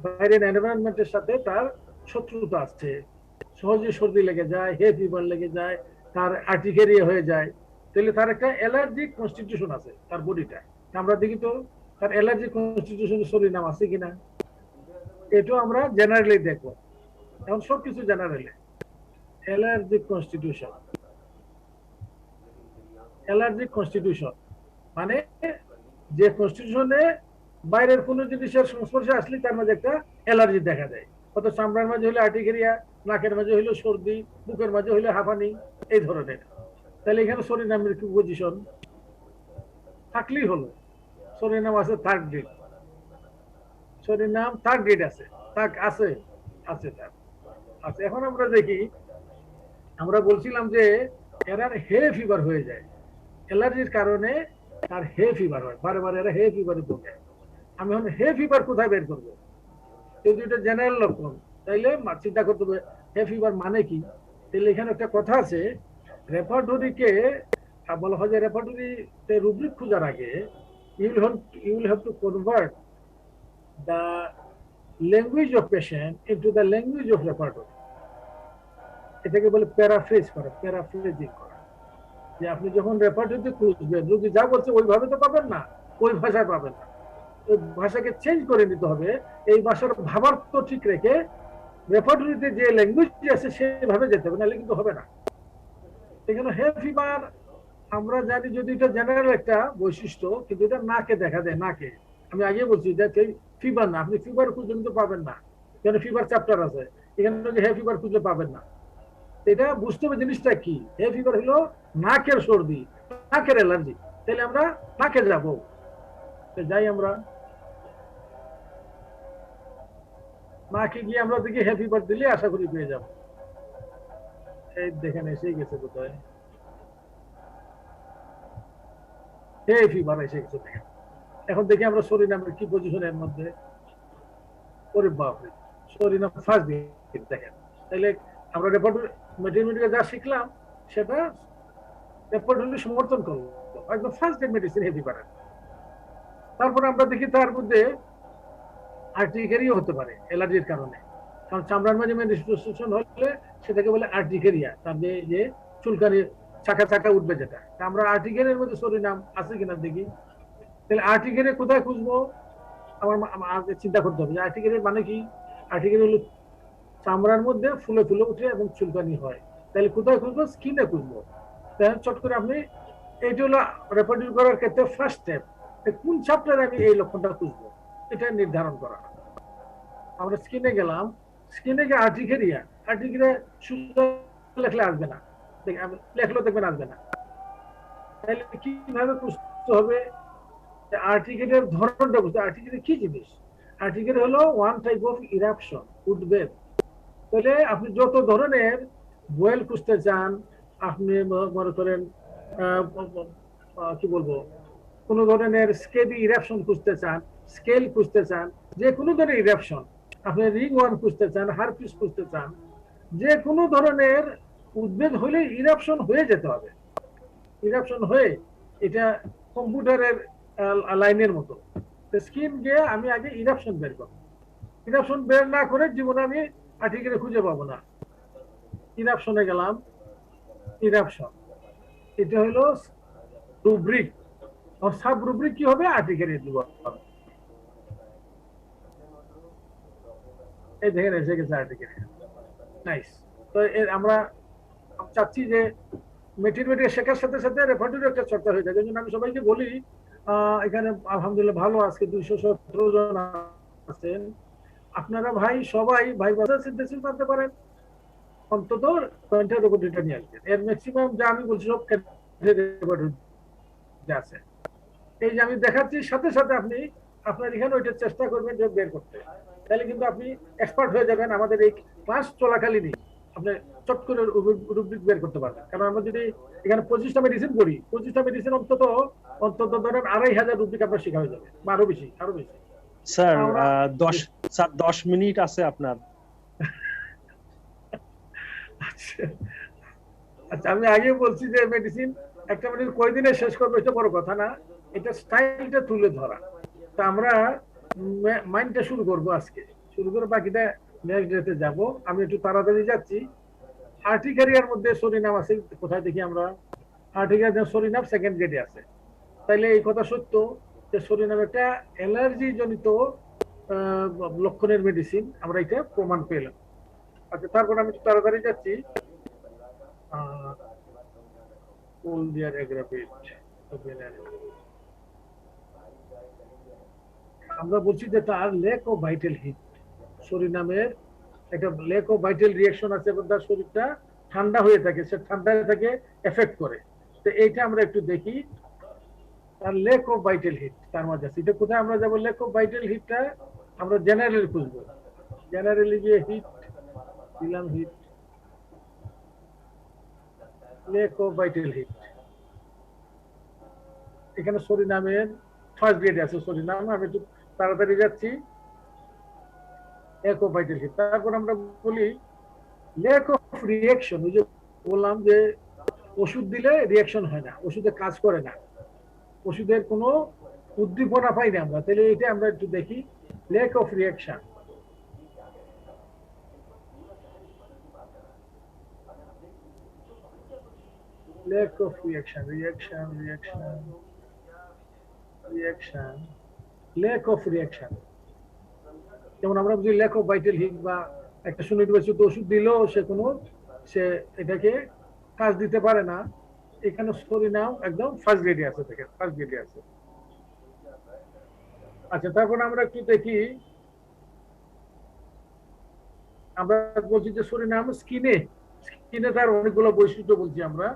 বাইরের এনভায়রনমেন্টের সাথে তার শত্রুতা আছে, সহজে সর্দি লেগে যায়, হে ফিভার লেগে যায়, তার আর্টিকেরিয়া হয়ে যায়। তাহলে তার একটা অ্যালার্জিক কনস্টিটিউশন আছে তার বডিটা। আমরা দেখি তো তার অ্যালার্জিক কনস্টিটিউশন সরিনাম আছে কিনা, এটাও আমরা জেনারেলি দেখবো। এখন সবকিছু generally allergic constitution, allergic constitution মানে যে কনস্টিটিউশনে বাইরের কোনো জিনিসের সংস্পর্শে আসলে তার মাঝে একটা অ্যালার্জি দেখা যায়। কত চামড়ার মাঝে হলে আর্টিকেরিয়া, নাকের মাঝে হইলো সর্দি, বুকের মাঝে হইলে হাঁপানি, এই ধরনের। তাহলে এখানে সরিনামের কি পজিশন থাকলেই হলো, সরিনাম আছে third grade, psorinum third grade আছে, তাক আছে, আছে তার আছে। এখন আমরা দেখি, আমরা বলছিলাম যে এরা হে ফিভার হয়ে যায়, অ্যালার্জির কারণে তার হে ফিভার হয়, বারে বারে এরা হে ফিভারে ভোগে। আমি এখন হে ফিভার কোথায় বের করবো? যদি এটা জেনারেল লক্ষণ, তাইলে চিন্তা করতে হবে হে ফিভার মানে কি। তাহলে এখানে একটা কথা আছে, রেপার্টরিকে বলা হয় যে রেপার্টরিতে রুব্রিক খোঁজার আগে you will have to convert the language of patient into the language of repertoire. এটাকে বলে প্যারাফ্রেজ করা, প্যারাফ্রেজিং করা। যে আপনি যখন রেপার্টরিতে খুঁজবেন, রোগী যা বলছে ওইভাবে তো পাবেন না, ওই ভাষায় পাবেন না, ওই ভাষাকে চেঞ্জ করে নিতে হবে। এই ভাষার ভাবার্থ ঠিক রেখে রেপার্টরিতে যে ল্যাঙ্গুয়েজ আছে সেভাবে যেতে হবে, নাহলে কিন্তু হবে না। এখানে হে ফিভার আমরা জানি যদি এটা জেনারেল একটা বৈশিষ্ট্য, কিন্তু এটা নাকে দেখা যায়, নাকে। আমি আগে বলছি যে ফিভার না, আপনি ফিভার খুঁজলে কিন্তু পাবেন না, কেন ফিভার চ্যাপ্টার আছে, এখানে হে ফিভার খুঁজলে পাবেন না। এটা বুঝতে হবে জিনিসটা কি। হে ফিভার হলো নাকের সর্দি, নাকের অ্যালার্জি। তাহলে আমরা নাকে যাব, যাই আমরা নাকে গিয়ে আমরা দেখি হে ফিভার দিলে আশা করি পেয়ে যাব। এই দেখেন এসে গেছে কোথায়, হে ফিভার এসে গেছে দেখেন। এখন দেখি আমরা সরিনামের কি পজিশনের মধ্যে, ওরে বাপরে, সরিনাম ফার্স্ট গ্রেড দেখেন। তাহলে আমরা মেটেরিয়াল যা শিখলাম সেটা রেপার্টরি সমর্থন করবো, একদম ফার্স্ট গ্রেড মেডিসিন হে ফিভার। তারপরে আমরা দেখি তার মধ্যে আর্টিকেরিয়া হতে পারে অ্যালার্জির কারণে, কারণ চামড়ার মাঝে মেনিফেস্টেশন হলে সেটাকে বলে আর্টিকেরিয়া, তার যে চুলকানি চাকা চাকা উঠবে যেটা। আমরা আর্টিকেরিয়ার মধ্যে সরিনাম আছে কিনা দেখি। তাহলে আর্টিকেরিয়া কোথায় খুঁজবো? আমার চিন্তা করতে হবে যে আর্টিকেরিয়া মানে কি। আর্টিকেরিয়া হলো চামড়ার মধ্যে ফুলে ফুলে উঠে এবং চুলকানি হয়। তাহলে কোথায় খুঁজবো? স্কিনে খুঁজবো। তাহলে চট করে আপনি, এইটা হলো রেপার্টরি করার ক্ষেত্রে ফার্স্ট স্টেপ, কোন চ্যাপ্টারে আমি এই লক্ষণটা খুঁজবো এটা নির্ধারণ করা। আমরা স্কিনে গেলাম, স্কিনে গিয়ে আর্টিকেরিয়া, আর্টিকেরিয়া শুধু লেখলে আসবে না, লেখলেও দেখবেন আসবে না। তাহলে কিভাবে বুঝতে হবে? আর্টিকেরিয়ার ধরনটা বুঝতে, আর্টিকেরিয়া কি জিনিস। আর্টিকেল হলো ওয়ান টাইপ অফ ইরাপশন, উদ্বেগ। তাহলে আপনি যত ধরনের বোয়েল খুঁজতে চান, আপনি মনে করেন কি বলবো, কোন ধরনের স্কেবি ইরাপশন খুঁজতে চান, স্কেল খুঁজতে চান, যে কোনো ধরনের ইরাপশন, আপনি রিং ওয়ান খুঁজতে চান, হারপিস খুঁজতে চান, যে কোনো ধরনের উদ্বেগ হলে ইরাপশন হয়ে যেতে হবে। ইরাপশন হয়ে, এটা কম্পিউটারের লাইনের মতো, স্ক্রিন গিয়ে আমি আগে ইরাপশন বের করবো। ইরাপশন বের না করে জীবনে আমি আর্টিকেলে খুঁজে পাবো না। ইরাপশনে গেলাম, ইরাপশন, এটা হলো রুব্রিক। আর সাব রুব্রিক কি হবে, আর্টিকেলে দিব। এই দেখেন এসে গেছে আর্টিকেলে, নাইস। তো আমরা চাচ্ছি যে মেটেরিয়াল শেখার সাথে সাথে রেপার্টরিও একটা চর্চা হয়ে যায়। এই জন্য আমি সবাইকে বলি, এখানে আলহামদুলিল্লাহ ভালো, আজকে 217 জন আছেন। আপনারা ভাই সবাই ভাই সিনথেসিস করতে পারেন, অন্তত পয়েন্টের উপর ডিটা নিয়ে আসবেন। এর ম্যাক্সিমাম যা আমি বলছি সব আছে। এই যে আমি দেখাচ্ছি সাথে সাথে আপনি আপনার এখানে ওইটা চেষ্টা করবেন যে বের করতে, তাহলে কিন্তু আপনি এক্সপার্ট হয়ে যাবেন। আমাদের এই ক্লাস চলাকালীনই আপনি চট করে রুব্রিক বের করতে পারবেন। কারণ আমরা যদি এখানে 25টা মেডিসিন করি, 25টা মেডিসিন অন্তত অন্তত ধরেন 2500 রুব্রিক আপনার শেখা হয়ে যাবে, বা আরো বেশি, আরো বেশি। স্যার 10 মিনিট আছে আপনার। আচ্ছা, আমি আগে বলছি যে মেডিসিন একটা মেডিসিন কয়দিনে শেষ করবো এটা বড় কথা না, এটা স্টাইলটা তুলে ধরা। তা আমরা মাইন্ডটা শুরু করব আজকে, শুরু করে বাকিটা নেক্সট ডেতে যাব। আমি একটু তাড়াতাড়ি যাচ্ছি। আর্টিকারিয়ার মধ্যে সরিনাম আছে কোথায় দেখি আমরা, আর্টিকারিয়ার সরিনাম সেকেন্ড গ্রেডে আছে। তাইলে এই কথা সত্য যে সরিনাম একটা অ্যালার্জি জনিত লক্ষণের মেডিসিন, আমরা এটা প্রমাণ পেলাম। আচ্ছা, তারপর আমি একটু তাড়াতাড়ি যাচ্ছি। আমরা বলছি যে তার লেক ও ভাইটাল হিট, সরিনামের একটা লেক ও ভাইটাল রিঅ্যাকশন আছে, তার শরীরটা ঠান্ডা হয়ে থাকে, সে ঠান্ডা হয়ে থাকে, এফেক্ট করে। তো এইটা আমরা একটু দেখি, তার লেক অফ ভাইটাল হিট তার মাঝে আছে। এটা কোথায় আমরা যাবো, লেক অফ ভাইটাল হিটটা আমরা জেনারেলি খুঁজবো। জেনারেলি গিয়ে হিট দিলাম, heat, lack of vital heat. এখানে সরিনামের ফার্স্ট গ্রেড আছে সরিনাম, আমি একটু তাড়াতাড়ি যাচ্ছি। লেক অফ ভাইটাল হিট, তারপর আমরা বলি লেক অফ রিঅ্যাকশন। ওই যে বললাম যে ওষুধ দিলে রিঅ্যাকশন হয় না, ওষুধে কাজ করে না, ওষুধের কোনো উদ্দীপনা পাই না আমরা। তাহলে এটা আমরা একটু দেখি, lake of reaction. Lake of reaction, reaction, reaction, reaction, lake of reaction. যেমন আমরা বুঝি লেক অফ ভাইটাল হিট, বা একটা সুনির্বাচিত ওষুধ দিলেও সে এটাকে কাজ দিতে পারে না। এখানে সরিনাম একদম ফার্স্ট গ্রেডে আছে, দেখেন ফার্স্ট গ্রেডে আছে। আচ্ছা, তারপর আমরা একটু দেখি, আমরা বলছি যে সরিনাম স্কিনে, স্কিনে তার অনেকগুলো বৈশিষ্ট্য বলছি আমরা।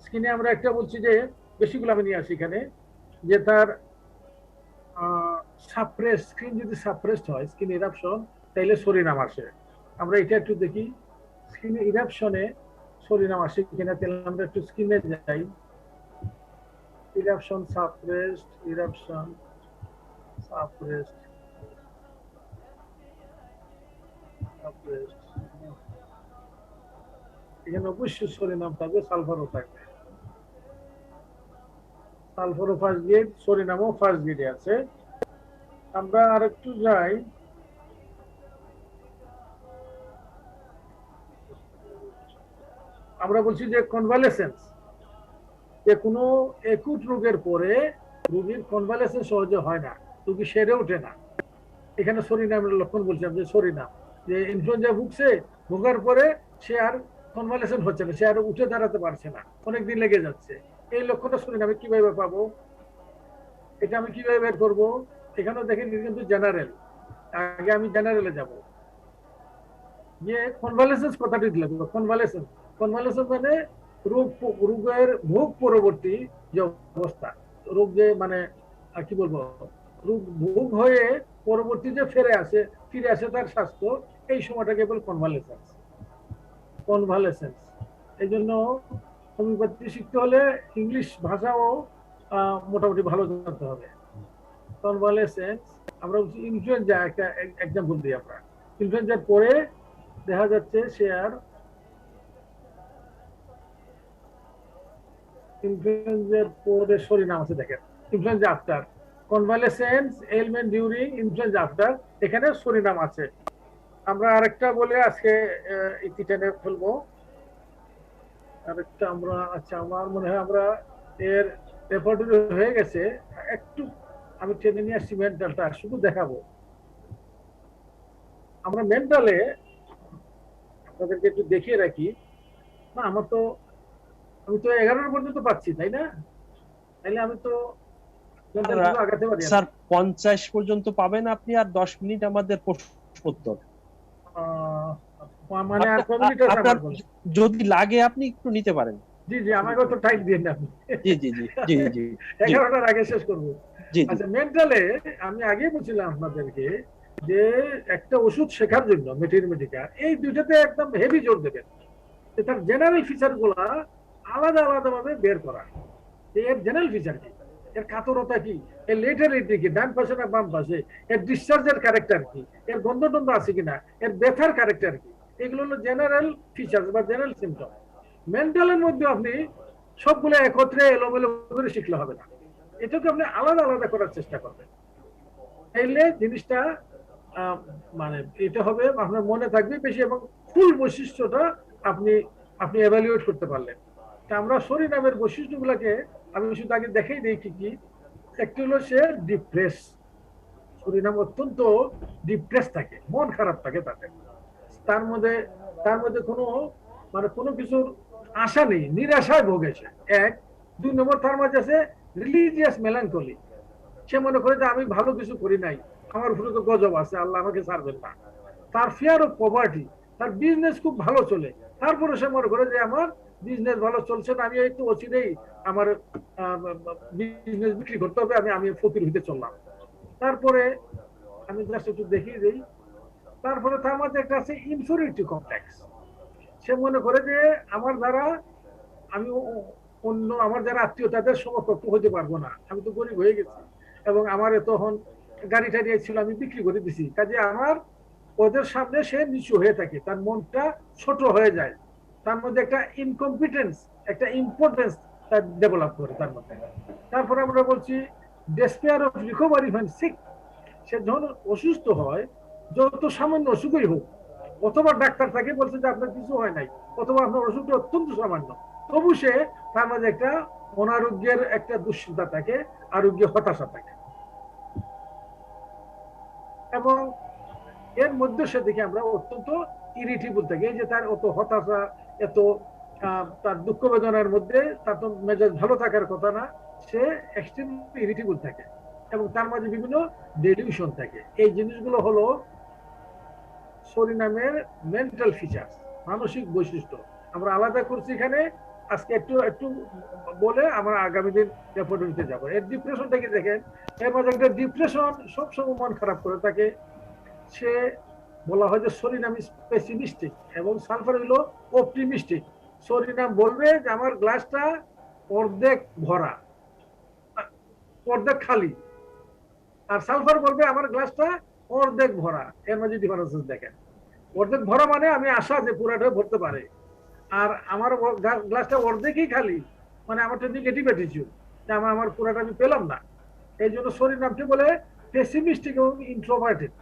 স্কিনে আমরা একটা বলছি যে, বেশিগুলো আমি নিয়ে আসি এখানে, যে তার সাপ্রেস, স্কিন যদি সাপ্রেসড হয়, স্কিন ইরাপশন, তাইলে সরিনাম আসে। আমরা এটা একটু দেখি, স্কিন ইরাপশনে সরিনাম আসে কিনা। তাহলে আমরা একটু স্কিনে যাই, eruption suppressed, eruption suppressed, suppressed. এখানে অবশ্যই সরিনাম থাকবে, সালফারও থাকবে। সালফারও ফার্স্ট গ্রেড, সরিনামও ফার্স্ট গ্রেডে আছে। আমরা আরেকটু যাই, আমরা বলছি যে কনভালেসেন্স, যে কোনো একুট রোগের পরে রোগীর কনভালেসেন্স সহজে হয় না, রোগী সেরে ওঠে না। এখানে সরিনামের লক্ষণ বলছিলাম, যে সরিনাম, যে ইনফ্লুয়েঞ্জা ভুগছে, ভোগার পরে সে আর কনভালেসেন্ট হচ্ছে না, সে আর উঠে দাঁড়াতে পারছে না, অনেকদিন লেগে যাচ্ছে। এই লক্ষণটা সরিনামে কিভাবে পাবো, এটা আমি কিভাবে বের করবো? এখানেও দেখেন কিন্তু জেনারেল, আগে আমি জেনারেলে যাব, যে কনভালেসেন্স কথাটি দিলাম। কনভালেসেন্স, কনভালেসেন্স মানে রোগের ভোগ পরবর্তী যে অবস্থা, রোগ যে মানে কি বলবো, ভোগ হয়ে পরবর্তীতে ফিরে আসে তার স্বাস্থ্য, এই সময়টাকে বলে কনভালেসেন্স। কনভালেসেন্স এই জন্য হোমিওপ্যাথি শিখতে হলে ইংলিশ ভাষাও মোটামুটি ভালো জানতে হবে। কনভালেসেন্স আমরা ইনফ্লুয়েঞ্জা একটা এক্সাম্পল দিই। আমরা ইনফ্লুয়েঞ্জার পরে দেখা যাচ্ছে সে আর ইনফ্লুয়েঞ্জার পরে শরীর নাম আছে, দেখেন influenza after, convalescence, ailment during, influenza after, এখানে শরীর নাম আছে। আমরা আরেকটা বলে আজকে ইতি টেনে ফেলবো। আরেকটা আমরা, আচ্ছা আমার মনে হয় আমরা এর রেপার্টরি হয়ে গেছে, একটু আমি টেনে নিয়ে আসছি মেন্টালটা, শুধু দেখাবো। আমরা মেন্টালে আপনাদেরকে একটু দেখিয়ে রাখি। না আমার তো, আমি তো 11 পর্যন্ত পাচ্ছি, তাই না? তাইলে আমি তো আগাতে পারি। স্যার 50 পর্যন্ত পাবেন আপনি, আর 10 মিনিট আমাদের প্রশ্নোত্তর। মানে আর কত মিনিট আছে আমার? যদি লাগে আপনি একটু নিতে পারেন। জি জি, আমাকে তো টাইম দিন না আপনি। জি জি জি জি জি 11টার আগে শেষ করব। জি। আচ্ছা, মেন্টালে আমি আগে বলছিলাম আপনাদেরকে যে একটা ওষুধ শেখার জন্য মেথমেটিকা এই দুইটাতে একদম হেভি জোর দেবেন। তার জেনারেল ফিচার গুলা আলাদা আলাদা ভাবে বের করা। এর জেনারেল ফিচার কি, এর কাতরতা কি, এর লেটারিটি কি, ডান পাশে না বাম পাশে, এর ডিসচার্জের ক্যারেক্টার কি, এর গন্ধ টন্ধ আছে কিনা, এর ব্যথার ক্যারেক্টার কি, এগুলো হলো জেনারেল ফিচার বা জেনারেল সিমটম। মেন্টালের মধ্যে আপনি সবগুলো একত্রে এলোমেলো করে শিখলে হবে না, এটাকে আপনি আলাদা আলাদা করার চেষ্টা করবেন। তাইলে জিনিসটা মানে এটা হবে আপনার মনে থাকবে বেশি, এবং ফুল বৈশিষ্ট্যটা আপনি আপনি এভালুয়েট করতে পারলেন। তা আমরা শরীর নামের বৈশিষ্ট্যগুলোকে আমি শুধু আগে দেখাই দিই কি কি। একটি হলো সে ডিপ্রেস, শরীর নাম অত্যন্ত ডিপ্রেস থাকে, মন খারাপ থাকে তাদের। তার মধ্যে কোনো মানে কোনো কিছুর আশা নেই, নিরাশায় ভোগেছে এক। 2 নম্বর তার মাঝে আছে রিলিজিয়াস মেলানকলি, সে মনে করে যে আমি ভালো কিছু করি নাই, আমার উপরে তো গজব আছে, আল্লাহ আমাকে ছাড়বেন না। তার ফিয়ার অফ পভার্টি, তার বিজনেস খুব ভালো চলে, তারপরে সে মনে করে যে আমার বিজনেস ভালো চলছে না, আমি একটু অচিরেই আমার বিজনেস বিক্রি করতে হবে, আমি ফকির হইতে চললাম। তারপরে আমি জাস্ট একটু দেখিয়ে দিই। তারপরে তার মধ্যে একটা আছে ইনফিরিয়রিটি কমপ্লেক্স, সে মনে করে যে আমার দ্বারা আমি অন্য আমার যারা আত্মীয় তাদের সমকক্ষ হতে পারবো না, আমি তো গরিব হয়ে গেছি, এবং আমার তখন গাড়ি টাড়ি ছিল আমি বিক্রি করে দিছি, কাজে আমার ওদের সামনে সে নিচু হয়ে থাকে, তার মনটা ছোট হয়ে যায়, তার মধ্যে একটা ইনকম্পিটেন্স, একটা ইম্পর্টেন্স তার ডেভেলপ করে তার মধ্যে। তারপরে আমরা বলছি despair of recovery when sick, সে যখন অসুস্থ হয়, যত সামান্য অসুখই হোক, অথবা ডাক্তার তাকে বলছে যে আপনার কিছু হয় নাই, অথবা আপনার অসুখটা অত্যন্ত সামান্য, তবু সে তার মাঝে একটা অনারোগ্যের একটা দুশ্চিন্তা থাকে, আরোগ্য হতাশা থাকে। এবং এর মধ্যে সে দেখে আমরা অত্যন্ত ইরিটেবল থাকি, এই যে তার অত হতাশা, এত তার দুঃখ বেদনার মধ্যে তার তো মেজাজ ভালো থাকার কথা না, সে এক্সট্রিমলি ইরিটেবল থাকে, এবং তার মাঝে বিভিন্ন ডেলিউশন থাকে। এই জিনিসগুলো হলো নামের মেন্টাল ফিচার, মানসিক বৈশিষ্ট্য। আমরা আলাদা করছি এখানে, আজকে একটু একটু বলে আমরা আগামী দিন রেপোর্টে যাবো। এর ডিপ্রেশনটাকে দেখেন, এর মাঝে একটা ডিপ্রেশন, সবসময় মন খারাপ করে থাকে। সে বলা হয় যে সরিনাম পেসিমিস্টিক এবং সালফার হলো অপটিমিস্টিক। সরিনাম বলবে যে আমার গ্লাসটা অর্ধেক ভরা, অর্ধেক খালি, আর সালফার বলবে আমার গ্লাসটা অর্ধেক ভরা। এর মাঝে ডিফারেন্স দেখেন, অর্ধেক ভরা মানে আমি আশা যে পুরাটা ভরতে পারে, আর আমার গ্লাসটা অর্ধেকই খালি মানে আমার তো নেগেটিভ অ্যাটিটিউড, আমার পুরাটা আমি পেলাম না। এই জন্য সরিনামটি বলে পেসিমিস্টিক এবং ইন্ট্রোভার্টেড,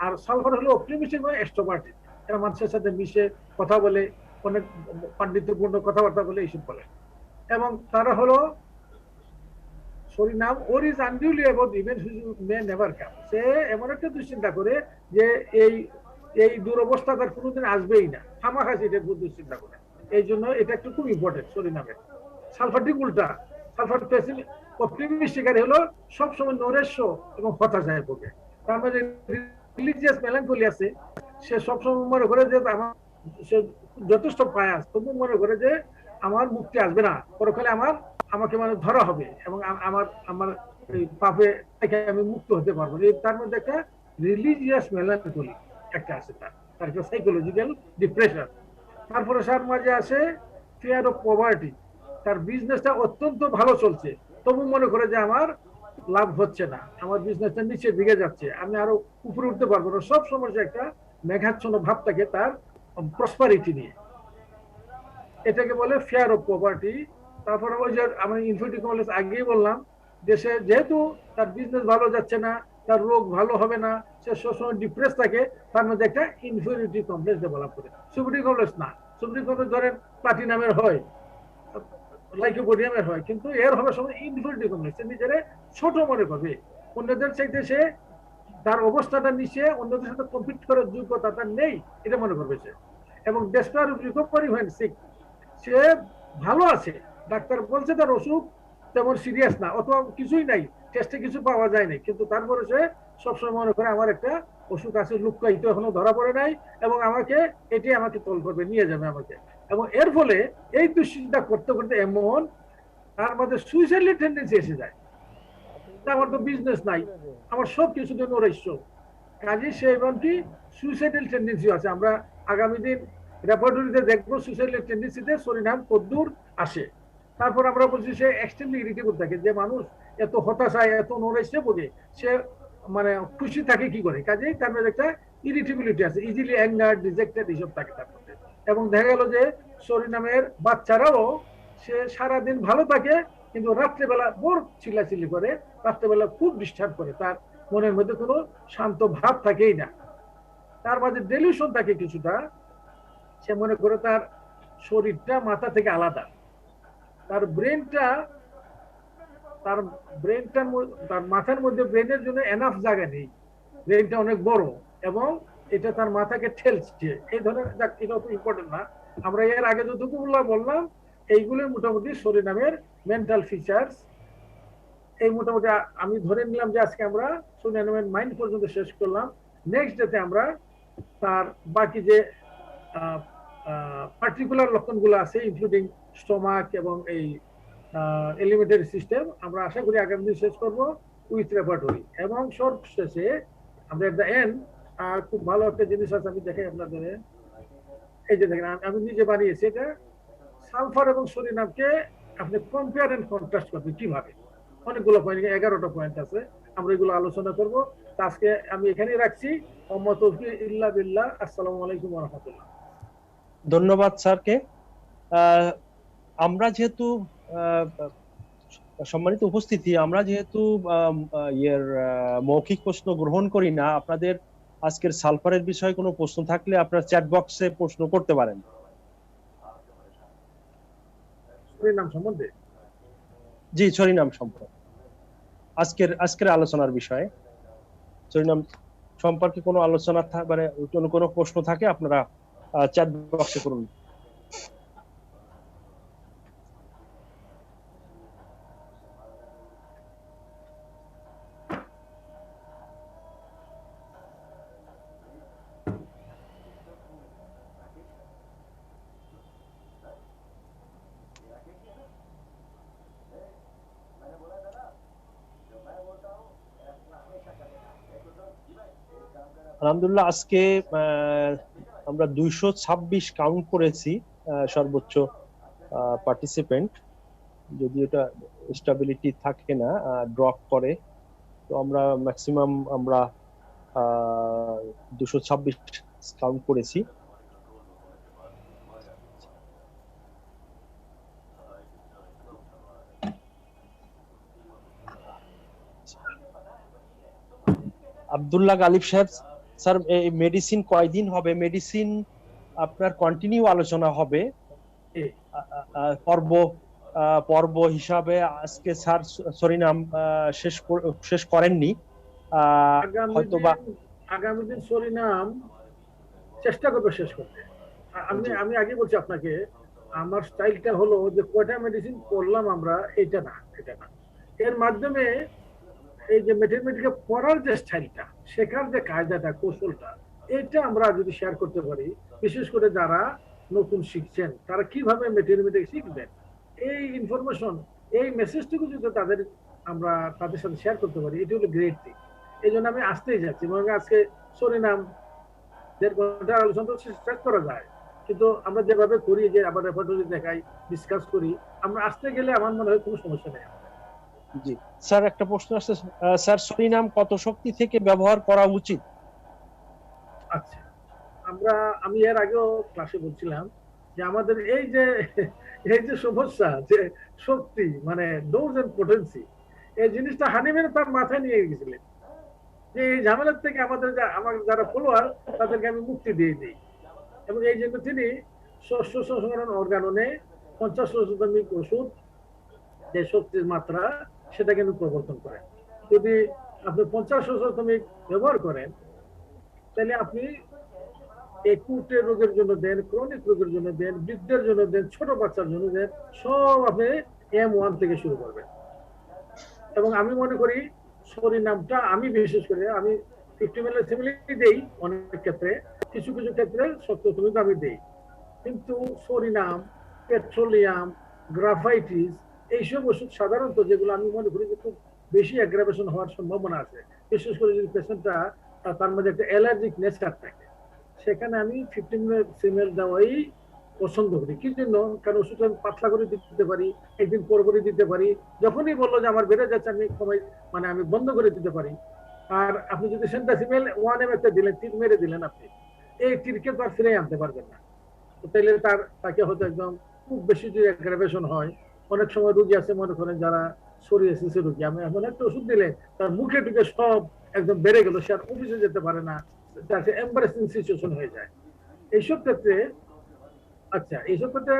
আর সালফার হলো অপটিমিস্টিক এবং এক্সট্রোভার্টেড। এরা মানুষের সাথে মিশে কথা বলে, অনেক পাণ্ডিত্যপূর্ণ কথাবার্তা বলে, এইসব বলে। এবং তারা হলো সরিনাম ওর is unduly about events which may never come, সে এমন একটা দুশ্চিন্তা করে যে এই দুরবস্থা তার কোনোদিন আসবেই না, খামাখাছি এটা দুশ্চিন্তা করে। এই জন্য এটা একটু খুব ইম্পর্টেন্ট সরিনামের। সালফারটি উল্টা, সালফার অপটিমিস্টিক আর হলো সবসময় নৈরাশ্য এবং হতাশায় ভোগে। তার মধ্যে রিলিজিয়াস মেলানকলি আছে, সে সবসময় মনে করে যে আমার সে যথেষ্ট পায়াস, তবু মনে করে যে আমার মুক্তি আসবে না, পরকালে আমাকে মানে ধরা হবে এবং আমার আমার এই পাপে থেকে আমি মুক্ত হতে পারবো। তার মধ্যে একটা রিলিজিয়াস মেলানকলি একটা আছে, তার একটা সাইকোলজিক্যাল ডিপ্রেশন। তারপরে তার মাঝে আছে ফিয়ার অফ পভার্টি। তার বিজনেসটা অত্যন্ত ভালো চলছে, তবু মনে করে যে আমার লাভ হচ্ছে না, আমার বিজনেসটা নিচের দিকে যাচ্ছে, আমি আরো উপরে উঠতে পারবো না। সব সময় একটা মেঘাচ্ছন্ন ভাব থাকে তার প্রসপারিটি নিয়ে, এটাকে বলে ফিয়ার অফ পভার্টি। তারপরে ওই যে আমি ইনফিনিটি কমপ্লেক্স আগেই বললাম, দেশে যেহেতু তার বিজনেস ভালো যাচ্ছে না, তার রোগ ভালো হবে না, সে সবসময় ডিপ্রেস থাকে, তার মধ্যে একটা ইনফিনিটি কমপ্লেক্স ডেভেলপ করে। সুপ্রিম কমপ্লেক্স না, সুপ্রিম কমপ্লেক্স ধরেন প্লাটিনামের হয়, লাইকোপোডিয়ামের হয়, কিন্তু এর হবে সময় ইনফিনিটি কমপ্লেক্স। সে নিজের ছোট মনে করবে, অন্যদের চাইতে সে তার অবস্থাটা নিচে, অন্যদের সাথে কম্পিট করার যোগ্যতা তার নেই, এটা মনে করবে সে। এবং ডেসপায়ার রিকভারি হোয়েন সিক, সে ভালো আছে, ডাক্তার বলছে তার অসুখ তেমন সিরিয়াস না, অথবা কিছুই নাই, টেস্টে কিছু পাওয়া যায় নাই, কিন্তু তারপরে সে সবসময় মনে করে আমার একটা অসুখ আছে, লুকায়িত এখনো ধরা পড়ে নাই, এবং এটি আমাকে তল করবে, নিয়ে যাবে আমাকে। এবং এর ফলে এই দুশ্চিন্তা করতে করতে এমন তার মধ্যে সুইসাইডের টেন্ডেন্সি এসে যায়। আমার তো বিজনেস নাই, আমার সব কিছু জন্য নৈরাশ্য, কাজে সে এমনকি সুইসাইডাল টেন্ডেন্সি আছে। আমরা আগামী দিন রেপার্টরিতে দেখবো সুইসাইডাল টেন্ডেন্সিতে সরিনাম কদ্দূর আসে। তারপর আমরা বলছি সে এক্সট্রিমলি ইরিটেবল থাকে, যে মানুষ এত হতাশায় এত নৈরাশ্যে বোঝে, সে মানে খুশি থাকে কি করে, কাজেই তার মধ্যে একটা ইরিটেবিলিটি আছে, ইজিলি অ্যাঙ্গার, ডিজেক্টেড এইসব থাকে তার মধ্যে। এবং দেখা গেল যে সরিনামের বাচ্চারাও সে সারাদিন ভালো থাকে, কিন্তু রাত্রেবেলা বোর চিল্লাচিল্লি করে, রাত্রেবেলা খুব ডিস্টার্ব করে, তার মনের মধ্যে কোনো শান্ত ভাব থাকেই না, তার মাঝে ডেলিউশন থাকে কিছুটা। সে মনে করে তার শরীরটা মাথা থেকে আলাদা, তার ব্রেনটা তার তার মাথার মধ্যে ব্রেনের জন্য এনাফ জায়গা নেই, ব্রেনটা অনেক বড় এবং এটা তার মাথাকে ঠেলছে, এই ধরনের। এটা তো ইম্পর্টেন্ট না, আমরা এর আগে যতগুলো বললাম এইগুলোই মোটামুটি সরিনামের মেন্টাল ফিচার্স। এই মোটামুটি আমি ধরে নিলাম যে আজকে আমরা সরিনামের মাইন্ড পর্যন্ত শেষ করলাম। নেক্সট ডেতে আমরা তার বাকি যে পার্টিকুলার লক্ষণগুলো আছে, ইনক্লুডিং স্টোমাক এবং এই এলিমেন্টারি সিস্টেম, আমরা আশা করি আগামী দিন শেষ করবো উইথ রেপার্টরি। এবং সর্বশেষে আমরা এট দ্য এন্ড খুব ভালো একটা জিনিস আছে, আমি দেখাই আপনাদের। এই যে দেখেন, আমি নিজে বানিয়েছি এটা, সালফার এবং সরিনামকে আপনি কম্পেয়ার এন্ড কন্ট্রাস্ট করবেন কিভাবে। অনেকগুলো পয়েন্ট, 11টা পয়েন্ট আছে, আমরা এগুলো আলোচনা করবো। আজকে আমি এখানেই রাখছি। আসসালামু আলাইকুম ওয়া রাহমাতুল্লাহ। ধন্যবাদ স্যারকে। আমরা যেহেতু সম্মানিত উপস্থিতি, আমরা যেহেতু মৌখিক প্রশ্ন গ্রহণ করি না, আপনাদের আজকের সালফারের বিষয়ে কোনো প্রশ্ন থাকলে আপনারা চ্যাট বক্সে প্রশ্ন করতে পারেন। সরিনাম সম্বন্ধে? জি, সরিনাম সম্পর্কে আজকের আলোচনার বিষয়ে, সরিনাম সম্পর্কে কোনো আলোচনা মানে কোনো প্রশ্ন থাকে আপনারা চ্যাট বক্সে করুন। আলহামদুলিল্লাহ, আজকে আমরা 226 কাউন্ট করেছি সর্বোচ্চ পার্টিসিপেন্ট। যদি এটা স্টেবিলিটি থাকে না, ড্রপ করে, তো আমরা ম্যাক্সিমাম আমরা 226 কাউন্ট করেছি। আব্দুল্লাহ গালিব সাহেব, স্যার মেডিসিন কয়দিন হবে? মেডিসিন আপনার কন্টিনিউ আলোচনা হবে পর্ব হিসাবে। আজকে স্যার সরিনাম শেষ করেননি, হয়তোবা আগামী দিন সরিনাম চেষ্টা করবে শেষ করতে। আমি আগে বলছি আপনাকে, আমার স্টাইলটা হলো যে কয়টা মেডিসিন করলাম আমরা, এটা না এর মাধ্যমে এই যে ম্যাথমেটিক্যাল পড়ার যে স্টাইলটা, শেখার যে কায়দাটা, কৌশলটা, এটা আমরা যদি শেয়ার করতে পারি, বিশেষ করে যারা নতুন শিখছেন তারা কিভাবে মেটেরিয়াল শিখবেন, এই ইনফরমেশন, এই মেসেজটুকু যদি আমরা তাদের সাথে শেয়ার করতে পারি, এটি হলো গ্রেট থিং। এই জন্য আমি আসতেই যাচ্ছি, মনে হয় আজকে সরিনাম 1.5 ঘন্টার আলোচনা তো শেষ করা যায়, কিন্তু আমরা যেভাবে করি যে আবার রেপার্টরি দেখাই, ডিসকাস করি, আমরা আসতে গেলে আমার মনে হয় কোনো সমস্যা নেই। জি স্যার, একটা প্রশ্ন আসছে স্যার, সরিনাম কত শক্তি থেকে ব্যবহার করা উচিত? আচ্ছা, আমি এর আগেও ক্লাসে বলছিলাম যে আমাদের এই যে সমস্যা, যে শক্তি মানে ডোজ এন্ড পোটেন্সি, এই জিনিসটা হানিম্যান তার মাথায় নিয়ে গেছিলেন যে এই ঝামেলার থেকে আমার যারা ফলোয়ার তাদেরকে আমি মুক্তি দিয়ে দিই, এবং এই জন্য তিনি ষষ্ঠ সংস্করণ অর্গাননে 50 ওষুধ যে শক্তির মাত্রা সেটা কিন্তু প্রবর্তন করেন। যদি আপনি 50 ব্যবহার করেন তাহলে আপনি একুটে রোগের জন্য দেন, ক্রনিক রোগের জন্য দেন, বৃদ্ধের জন্য দেন, ছোট বাচ্চার জন্য দেন, সব আপনি M1 থেকে শুরু করবেন। এবং আমি মনে করি সরিনামটা আমি বিশেষ করে আমি 50 ml দেই অনেক ক্ষেত্রে, কিছু কিছু ক্ষেত্রে 70 আমি দেই, কিন্তু সরিনাম, পেট্রোলিয়াম, গ্রাফাইটিস এইসব ওষুধ সাধারণত যেগুলো আমি মনে করি যে খুব বেশি অ্যাগ্রাভেশন হওয়ার সম্ভাবনা আছে, বিশেষ করে যদি পেশেন্টটা তার মধ্যে একটা অ্যালার্জিক নেচার থাকে, সেখানে আমি 15 ml দেওয়াই পছন্দ করি। কি জন্য? কারণ ওষুধটা আমি পাতলা করে দিতে পারি, একদিন পর করে দিতে পারি, যখনই বললো যে আমার বেড়ে যাচ্ছে আমি কমাই, মানে আমি বন্ধ করে দিতে পারি। আর আপনি যদি সেন্টাসিমেল 1 ml দিলেন, 3 মেরে দিলেন, আপনি এই তীরকে তো আর ফিরে আনতে পারবেন না। তাইলে তাকে হয়তো একদম খুব বেশি যদি অ্যাগ্রাভেশন হয়, অনেক সময় রোগী আছে মনে করেন যারা সোরিয়াসিস রোগী, আমি এমন একটা ওষুধ দিলে তার মুখে টুকে সব একদম বেড়ে গেল, সে আর অফিসে যেতে পারে না, তাকে এম্বারেসিং সিচুয়েশন হয়ে যায় এইসব ক্ষেত্রে। আচ্ছা, এইসব ক্ষেত্রে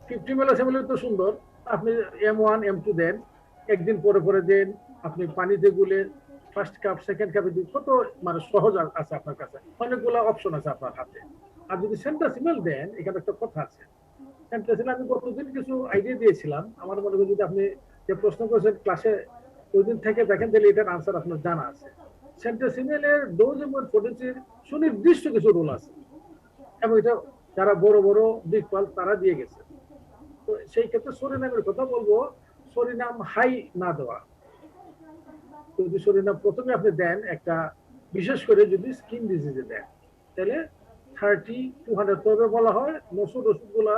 50 ml তো সুন্দর, আপনি M1 M2 দেন, একদিন পরে পরে দেন, আপনি পানিতে গুলে ফার্স্ট কাপ সেকেন্ড কাপে দিন, কত মানে সহজ আছে আপনার কাছে, অনেকগুলো অপশন আছে আপনার হাতে। আর যদি সেন্টাসিমেল দেন, এখানে একটা কথা আছে, সেন্টাসিমেল আমি গতদিন কিছু আইডিয়া দিয়েছিলাম, আমার মনে হয় যদি আপনি যে প্রশ্ন করেছেন ক্লাসে ওই দিন থেকে দেখেন তাহলে এটার আনসার আপনার জানা আছে। সেন্টাসিমেলের ডোজ এবং পোটেন্সির সুনির্দিষ্ট কিছু রোল আছে, এবং এটা যারা বড় বড় দিকপাল তারা দিয়ে গেছে। তো সেই ক্ষেত্রে সরিনামের কথা বলবো, সরিনাম হাই না দেওয়া। যদি সরিনাম প্রথমে আপনি দেন একটা, বিশেষ করে যদি স্কিন ডিজিজে দেন, তাহলে 30-200, তবে বলা হয় মসুর ওষুধগুলা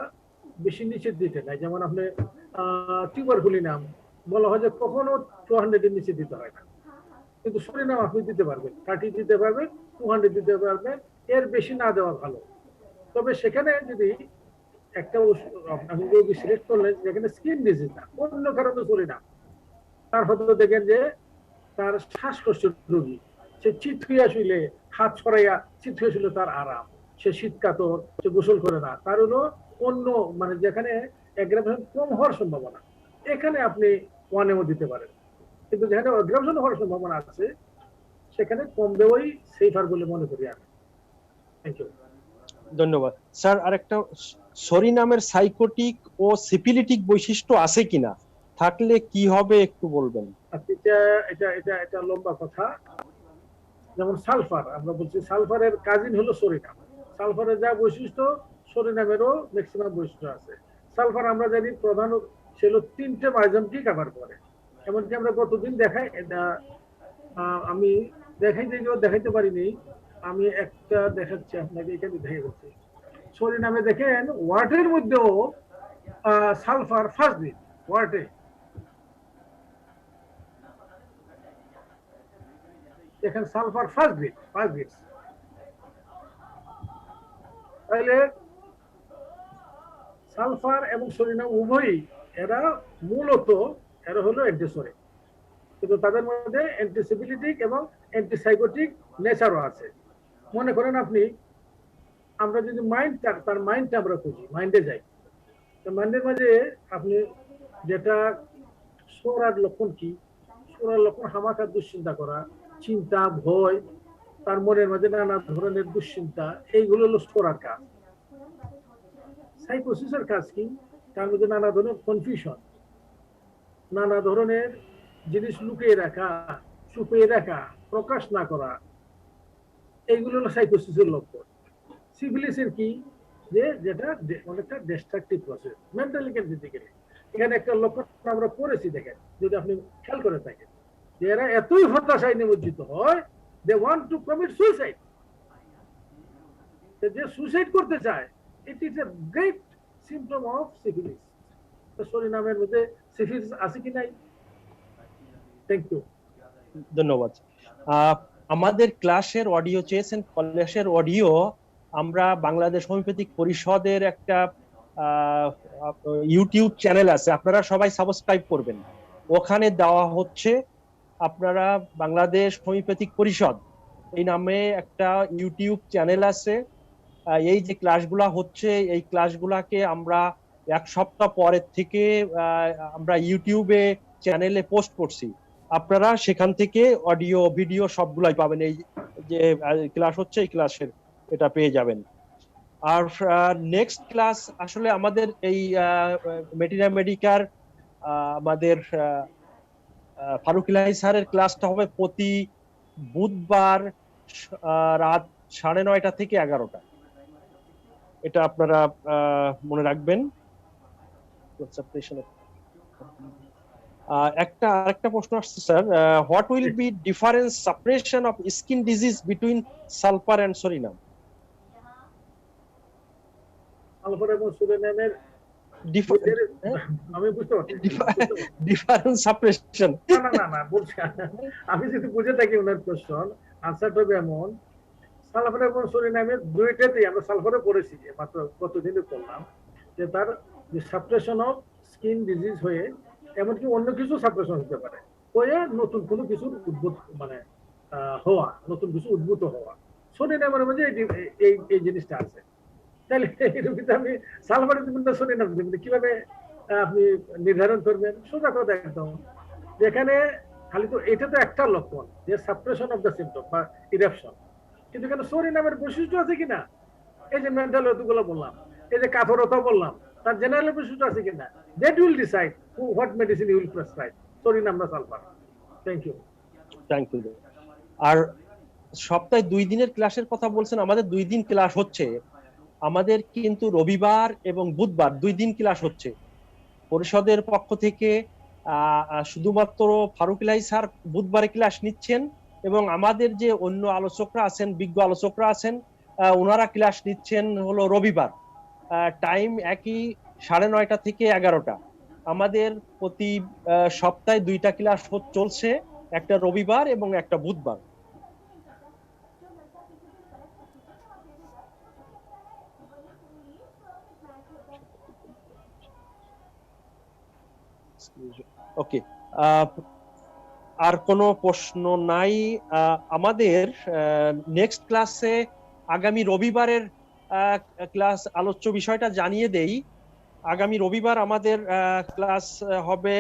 বেশি নিচের দিতে নাই, যেমন আপনি টিউবারকুলিনাম বলা হয় যে কখনো 200 এর নিচে দিতে হয় না, কিন্তু সরিনাম আপনি দিতে পারবেন, 30 দিতে পারবেন, 200 দিতে পারবেন, এর বেশি না দেওয়া ভালো। তবে সেখানে যদি একটা আপনি রোগী সিলেক্ট করলেন যেখানে স্কিন ডিজিজ না, অন্য কারণে সরিনাম, তার হয়তো দেখেন যে তার শ্বাসকষ্টের রোগী, সে চিত হইয়া শুইলে হাত ছড়াইয়া চিত হয়ে শুইলে তার আরাম, সে শীত কাতর, সে গোসল করে না, তার হলো অন্য মানে যেখানে অ্যাগ্রাভেশন কম হওয়ার সম্ভাবনা, এখানে আপনি 1 ml দিতে পারেন। কিন্তু যেখানে অ্যাগ্রাভেশন হওয়ার সম্ভাবনা আছে সেখানে কম দেওয়াই সেফার বলে মনে করি আমি। Thank you. ধন্যবাদ স্যার। আরেকটা, সরিনামের সাইকোটিক ও সিপিলিটিক বৈশিষ্ট্য আছে কিনা, থাকলে কি হবে একটু বলবেন? এটা লম্বা কথা। যেমন সালফার, আমরা বলছি সালফারের কাজিন হলো সরিনাম, সালফারের যা বৈশিষ্ট্য সরিনামেরও ম্যাক্সিমাম বৈশিষ্ট্য আছে। সালফার আমরা জানি প্রধান ছিল 3টে মাইজমকে কভার করে, এমনকি আমরা গতদিন দেখাই, এটা আমি দেখাইতে পারিনি, আমি একটা দেখাচ্ছি আপনাকে, এখানে দেখে যাচ্ছি। সরিনামে দেখেন ওয়াটের মধ্যেও সালফার ফার্স্ট দিন, ওয়াটে দেখেন সালফার ফার্স্ট গ্রেড, তাহলে সালফার এবং সরিনাম উভয়ই এরা মূলত এরা হলো অ্যান্টিসোরিক, কিন্তু তাদের মধ্যে অ্যান্টিসিপিলিটিক এবং অ্যান্টিসাইকোটিক নেচারও আছে। মনে করেন আপনি, আমরা যদি তার মাইন্ডটা আমরা খুঁজি, মাইন্ডে যাই, তো মাইন্ডের মাঝে আপনি যেটা সোরার লক্ষণ কি, সোরার লক্ষণ হামাকা দুশ্চিন্তা করা, চিন্তা, ভয়, তার মনের মাঝে নানা ধরনের দুশ্চিন্তা, এইগুলো হলো সোরার কাজ। সাইকোসিসের কাজ কি? তার মধ্যে নানা ধরনের কনফিউশন, নানা ধরনের জিনিস লুকিয়ে রাখা, ছুপিয়ে রাখা, প্রকাশ না করা, এইগুলো হলো সাইকোসিসের লক্ষণ। সিফিলিসের কি? যেটা অনেকটা destructive process mentally and physically. এখানে একটা লক্ষণ আমরা পড়েছি, দেখেন যদি আপনি খেয়াল করে থাকেন, যে এরা এতই হতাশায় নিমজ্জিত হয়, they want to commit suicide. যে সুইসাইড করতে চায়, it is a great symptom of syphilis. শরীর নামের মধ্যে সিফিলিস আছে কি নাই? Thank you. ধন্যবাদ। আমাদের ক্লাসের অডিও চেয়েছেন, ক্লাসের অডিও আমরা বাংলাদেশ হোমিওপ্যাথিক পরিষদের একটা ইউটিউব চ্যানেল আছে, আপনারা সবাই সাবস্ক্রাইব করবেন, ওখানে দেওয়া হচ্ছে। আপনারা বাংলাদেশ হোমিওপ্যাথিক পরিষদ এই নামে একটা ইউটিউব চ্যানেল আছে। এই যে ক্লাসগুলা হচ্ছে, এই ক্লাসগুলাকে আমরা এক সপ্তাহ পরের থেকে আমরা ইউটিউবে চ্যানেলে পোস্ট করছি। আপনারা সেখান থেকে অডিও ভিডিও সবগুলাই পাবেন। এই যে ক্লাস হচ্ছে এই ক্লাসের এটা পেয়ে যাবেন। আর নেক্সট ক্লাস আসলে আমাদের এই মেটিনা মেডিকার আমাদের ফারুক ইলাহি স্যারের ক্লাসটা হবে প্রতি বুধবার রাত 9:30 থেকে 11টা। এটা আপনারা মনে রাখবেন। আরেকটা প্রশ্ন আসছে sir, what will be difference suppression of skin disease between sulphur and psorinum? Sulphur এবং সুরিনামের আমি বুঝতে পারছি ডিফারেন্স সাপ্রেশন। না বলছি, আমি যদি বুঝে থাকি ওনার কোশ্চেন, আনসারটা হবে এমন, সালফার এবং সুরিনামের দুইটাতেই আমরা সালফারে পড়েছি, মাত্র গতদিনে পড়লাম, যে তার যে সাপ্রেশন অফ স্কিন ডিজিজ হয়ে এমনকি অন্য কিছু সাপ্রেশন হতে পারে, হয়ে নতুন কোনো কিছুর উদ্ভূত মানে হওয়া, নতুন কিছু উদ্ভূত হওয়া। সুরিনামের মধ্যে এই জিনিসটা আছে। তাহলে আমি সালফার দিবেন না সুরিনাম দিবেন, কিভাবে আপনি নির্ধারণ করবেন? সোজা কথা একদম, যেখানে খালি তো এটা তো একটা লক্ষণ যে সাপ্রেশন অফ দ্য সিম্পটম বা ইরাপশন, কিন্তু এখানে সরিনামের বৈশিষ্ট্য আছে কিনা, এই যে মেন্টাল হেলথগুলো বললাম, এই যে কাতরতা বললাম, তার জেনারেল বৈশিষ্ট্য আছে কিনা, that will decide what medicine you will prescribe, psorinum বা sulphur. Thank you. Thank you. আর সপ্তাহে 2 দিনের ক্লাসের কথা বলছেন, আমাদের 2 দিন ক্লাস হচ্ছে। আমাদের কিন্তু রবিবার এবং বুধবার 2 দিন ক্লাস হচ্ছে পরিষদের পক্ষ থেকে। শুধুমাত্র ফারুক ইলাহি স্যার বুধবারে ক্লাস নিচ্ছেন, এবং আমাদের যে অন্য আলোচকরা আছেন, বিজ্ঞ আলোচকরা আছেন, ওনারা ক্লাস নিচ্ছেন হলো রবিবার। টাইম একই, 9:30 থেকে 11টা। আমাদের প্রতি সপ্তাহে 2টা ক্লাস চলছে, একটা রবিবার এবং একটা বুধবার। ওকে, আর কোনো প্রশ্ন নাই। আমাদের নেক্সট ক্লাসে আগামী রবিবারের ক্লাস আলোচ্য বিষয়টা জানিয়ে দেই। আগামী রবিবার আমাদের ক্লাস হবে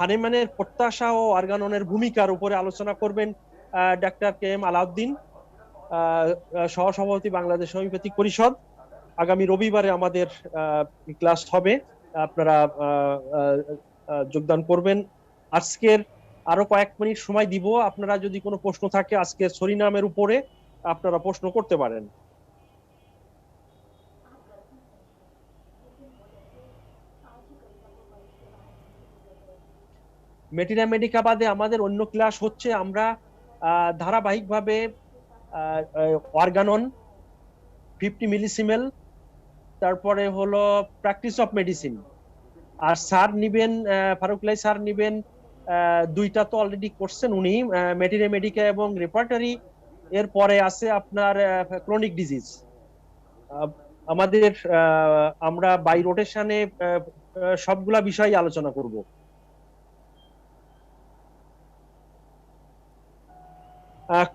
হানেমানের প্রত্যাশা ও অর্গাননের ভূমিকার উপরে আলোচনা করবেন ডাক্তার কে এম আলাউদ্দিন, সহসভাপতি বাংলাদেশ হোমিওপ্যাথিক পরিষদ। আগামী রবিবারে আমাদের ক্লাস হবে, আপনারা যোগদান করবেন। আজকের আরো কয়েক মিনিট সময় দিব, আপনারা যদি কোনো প্রশ্ন থাকে আজকে সরিনামের উপরে আপনারা প্রশ্ন করতে পারেন। মেটিনা মেডিকা বাদে আমাদের অন্য ক্লাস হচ্ছে, আমরা ধারাবাহিকভাবে অর্গানন, 50 মিলিসিমেল, তারপরে হলো প্র্যাকটিস অফ মেডিসিন। আর স্যার নিবেন, ফারুক ইলাহি স্যার নিবেন, 2টা তো অলরেডি করছেন উনি, মেটিনা মেডিকা এবং রেপার্টারি। এর পরে আছে আপনার ক্রনিক ডিজিজ। আমাদের আমরা বাই রোটেশনে সবগুলা বিষয় আলোচনা করব।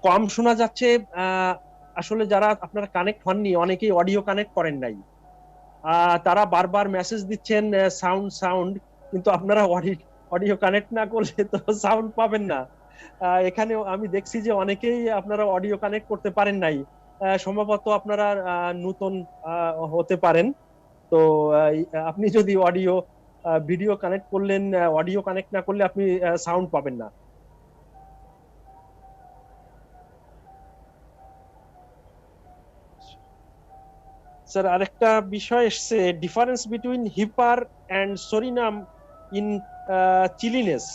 কম শোনা যাচ্ছে, আসলে যারা আপনারা কানেক্ট হননি, অনেকেই অডিও কানেক্ট করেন নাই, তারা বারবার মেসেজ দিচ্ছেন সাউন্ড সাউন্ড, কিন্তু আপনারা অডিও কানেক্ট না করলে তো সাউন্ড পাবেন না। এখানে আমি দেখছি যে অনেকেই আপনারা অডিও কানেক্ট করতে পারেন নাই, সম্ভবত আপনারা নতুন হতে পারেন। তো আপনি যদি ভিডিও কানেক্ট করলেন, অডিও কানেক্ট না করলে আপনি সাউন্ড পাবেন না। স্যার আরেকটা বিষয় এসছে, difference between hepar and psorinum in chilliness.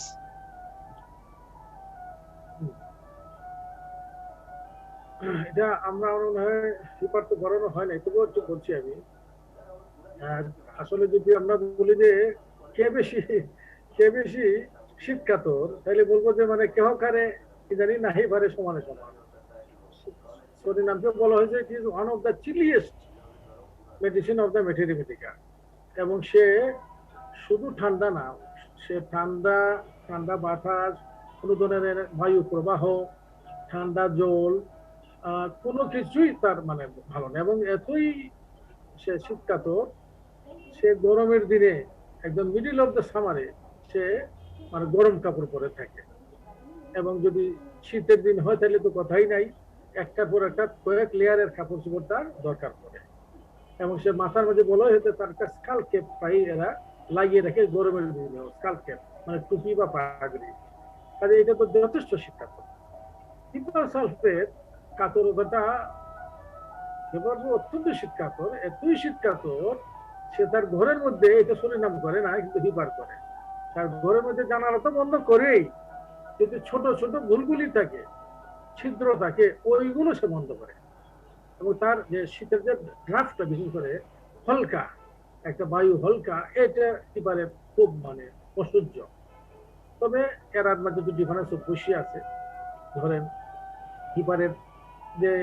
এটা আমরা মনে হয় হিপার তো গড়ানো হয় না, তবুও একটু বলছি আমি। আসলে যদি আমরা বলি যে কে বেশি কে বেশি শীতকাতর, তাহলে বলবো যে মানে কেহ কারে কি জানি নাহি পারে সমানে সমান। সরিনামকে বলা হয়েছে it is one of the chilliest medicine of the materia medica, এবং সে শুধু ঠান্ডা না, সে ঠান্ডা ঠান্ডা বাতাস, কোনো ধরনের বায়ু প্রবাহ, ঠান্ডা জল, কোনো কিছুই তার মানে ভালো না। এবং এতই সে শীতকাতর, সে গরমের দিনে একদম মিডিল অফ দ্য সামারে সে মানে গরম কাপড় পরে থাকে, এবং যদি শীতের দিন হয় তাহলে তো কথাই নাই, একটার পর একটা কয়েক লেয়ারের কাপড় চোপড় তার দরকার পড়ে। এবং সে মাথার মধ্যে বলা হয়েছে তার একটা স্কাল ক্যাপ পাই এরা লাগিয়ে রাখে গরমের দিনে, স্কাল ক্যাপ মানে টুপি বা পাগড়ি। কাজে এটা তো যথেষ্ট শীতকাতর। হিপার সালফেট কাতরতাটা অত্যন্ত শীতকাতর, এতই শীতকাতর সে তার ঘরের মধ্যে, এটা সরিনাম করে না কিন্তু হিপার করে, তার ঘরের মধ্যে জানালা তো বন্ধ করেই, কিন্তু ছোট ছোট গুলগুলি থাকে, ছিদ্র থাকে, ওইগুলো সে বন্ধ করে। এবং তার যে শীতের যে ড্রাফটটা বিশেষ করে হালকা একটা বায়ু, হালকা, এটা হিপারের খুব মানে অসহ্য। তবে এর মাঝে দুটো ডিফারেন্স বসে আছে। ধরেন হিপারের যে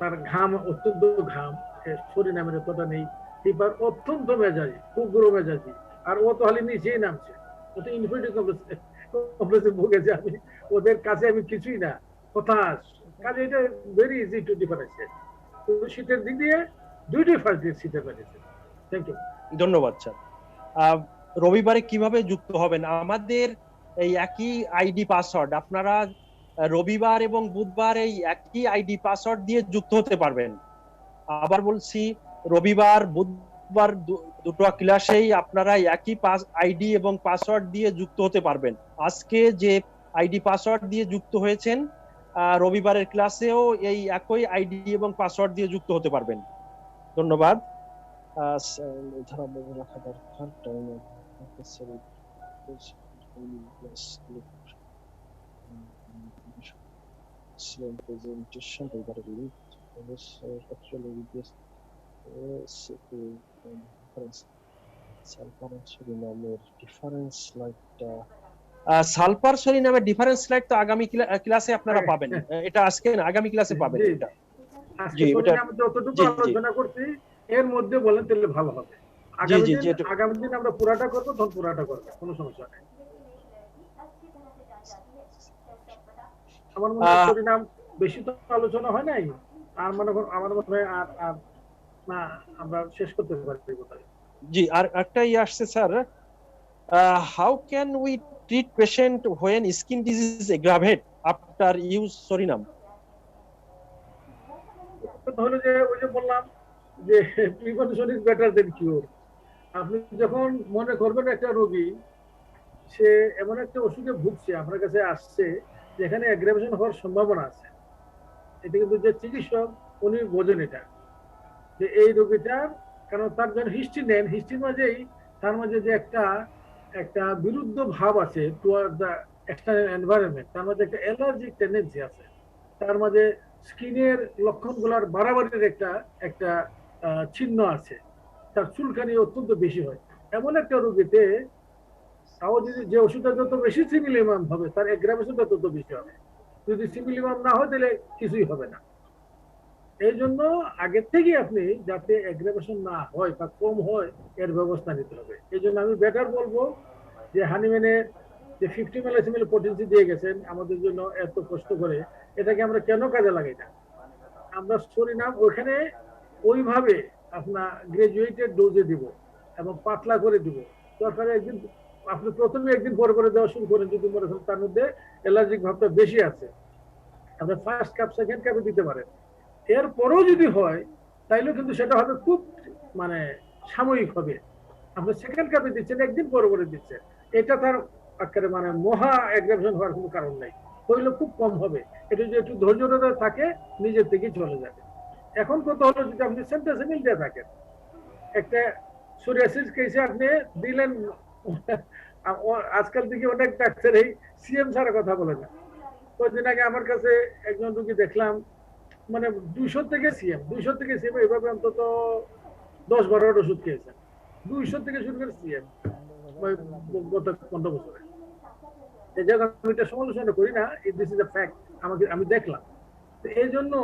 তার ঘাম, অত্যন্ত ঘাম, সরিনামের এতটা নেই। হিপার অত্যন্ত মেজাজি, উগ্র মেজাজি, আর ও তো খালি নিচেই নামছে, ও তো ইনফিনিটি কমপ্লেক্সে ভুগেছে। আমি ওদের কাছে আমি কিছুই না, হতাশ। কাজে এটা ভেরি ইজি টু ডিফারেন্সিয়েট। কিন্তু শীতের দিক দিয়ে দুইটাই ফার্স্ট দিয়ে শীতের পেরেছে। Thank you. ধন্যবাদ স্যার। রবিবারে কিভাবে যুক্ত হবেন? আমাদের এই একই আইডি পাসওয়ার্ড, আপনারা রবিবার এবং বুধবার এই একই আইডি পাসওয়ার্ড দিয়ে যুক্ত হতে পারবেন। আবার বলছি, রবিবার বুধবার দুটো ক্লাসেই আপনারা একই আইডি এবং পাসওয়ার্ড দিয়ে যুক্ত হতে পারবেন। আজকে যে আইডি পাসওয়ার্ড দিয়ে যুক্ত হয়েছেন, রবিবারের ক্লাসেও এই একই আইডি এবং পাসওয়ার্ড দিয়ে যুক্ত হতে পারবেন। ধন্যবাদ। রাখা দরকার presentation regarding this actually with this sulphur সরিনামের ডিফারেন্স স্লাইডটা, সালফার সরিনামের ডিফারেন্স স্লাইড তো আগামী ক্লাসে আপনারা পাবেন। এটা আজকে না, আগামী ক্লাসে পাবেন এটা। জি, এটা আমি যতটুকু আলোচনা করছি এর মধ্যে বলেন তাহলে ভালো হবে। আগামী দিন আমরা পুরাটা করব, তখন পুরাটা করব, কোনো সমস্যা নেই। আমার মনে হয় পরিণাম বেশি তো আলোচনা হয় নাই, আর আমার মনে হয় আর না আমরা শেষ করতে পারছি কোথায়। জি, আর একটা আসছে sir, how can we treat patient when skin disease aggravate after use psorinum? তাহলে যে ওই যে বললাম যে prevention is better than cure. আপনি যখন মনে করবেন একটা রোগী সে এমন একটা ওষুধে ভুগছে, আপনার কাছে আসছে যেখানে অ্যাগ্রাভেশন হওয়ার সম্ভাবনা আছে, এটা কিন্তু যে চিকিৎসক উনি বোঝেন এটা, যে এই রোগীটার, কারণ তার যখন হিস্ট্রি নেন, হিস্ট্রির মাঝেই তার মাঝে যে একটা বিরুদ্ধ ভাব আছে টুয়ার্ড দ্য এক্সটার্নাল এনভায়রনমেন্ট, তার মাঝে একটা অ্যালার্জিক টেন্ডেন্সি আছে, তার মাঝে স্কিনের লক্ষণগুলোর বাড়াবাড়ির একটা চিহ্ন আছে, তার চুলকানি অত্যন্ত বেশি হয়। এমন একটা রোগীতে তাও যদি যে ওষুধটা যত বেশি সিমিলিমাম হবে, তার অ্যাগ্রাভেশনটা তত বেশি হবে। যদি সিমিলিমাম না হয় তাহলে কিছুই হবে না। এই জন্য আগের থেকে আপনি যাতে অ্যাগ্রাভেশন না হয় বা কম হয় এর ব্যবস্থা নিতে হবে। এই জন্য আমি বেটার বলবো যে হানিম্যানে যে 50 ml পটেন্সি দিয়ে গেছেন আমাদের জন্য এত কষ্ট করে, এটাকে আমরা কেন কাজে লাগাই না? আমরা সরিনাম ওখানে ওইভাবে আপনার গ্রাজুয়েটেড ডোজে দিব এবং পাতলা করে দিব। দরকার একদিন আপনি প্রথমে একদিন পরে পরে দেওয়া শুরু করেন, যদি মনে করেন তার মধ্যে অ্যালার্জিক ভাবটা বেশি আছে, আপনি ফার্স্ট কাপ সেকেন্ড কাপে দিতে পারেন। এরপরেও যদি হয় তাইলেও কিন্তু সেটা হবে খুব মানে সাময়িক হবে। আপনি সেকেন্ড কাপে দিচ্ছেন, একদিন পরে পরে দিচ্ছেন, এটা তার আকারে মানে মহা অ্যাগ্রাভেশন হওয়ার কোনো কারণ নাই, হইলে খুব কম হবে। এটা যদি একটু ধৈর্যতা থাকে নিজের থেকেই চলে যাবে। এখন কথা হলো যদি আপনি সেন্টাসিমিল দিয়ে থাকেন, একটা সোরিয়াসিস কেসে আপনি দিলেন, আজকাল দিকে অনেক ডাক্তার এই সিএম ছাড়া কথা বলে না। কয়েকদিন আগে আমার কাছে একজন রুগী দেখলাম, মানে 200 থেকে সিএম এইভাবে অন্তত 10-12টা ওষুধ খেয়েছেন, 200 থেকে শুরু করে সিএম গত 15 বছরে। এই জায়গায় আমি এটা সমালোচনা করি না, দিস ইজ এ ফ্যাক্ট, আমি দেখলাম। এই জন্য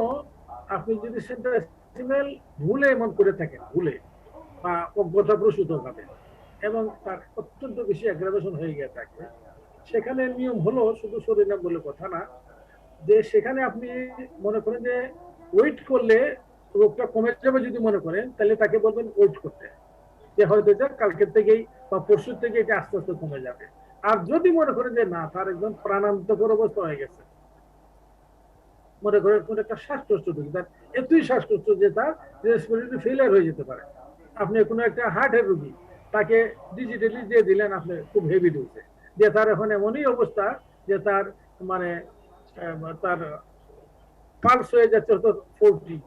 আপনি যদি সেন্টাসিমেল ভুলে এমন করে থাকেন, ভুলে বা অজ্ঞতাপ্রসূত ভাবে, এবং তার অত্যন্ত বেশি অ্যাগ্রাভেশন হয়ে গিয়ে থাকে, সেখানে নিয়ম হলো শুধু শরীর বলে কথা না, যে সেখানে আপনি মনে করেন যে ওয়েট করলে রোগটা কমে যাবে, যদি মনে করেন তাহলে তাকে বলবেন ওয়েট করতে, যে হয়তো এটা কালকের থেকেই বা পরশুর থেকে এটা আস্তে আস্তে কমে যাবে। আর যদি মনে করেন যে না, তার একদম প্রাণান্তকর অবস্থা হয়ে গেছে, মনে করেন কোন একটা শ্বাসকষ্ট রোগী, তার এতই শ্বাসকষ্ট যে তার রেসপিরেটরি ফেলিয়ার হয়ে যেতে পারে, আপনি কোনো একটা হার্টের রোগী তাকে ডিজিটালি দিয়ে দিলেন, আপনি খুব হেভি ডোজে, যে তার এখন এমনই অবস্থা যে তার মানে তার পালস হয়ে যাচ্ছে হয়তো 40,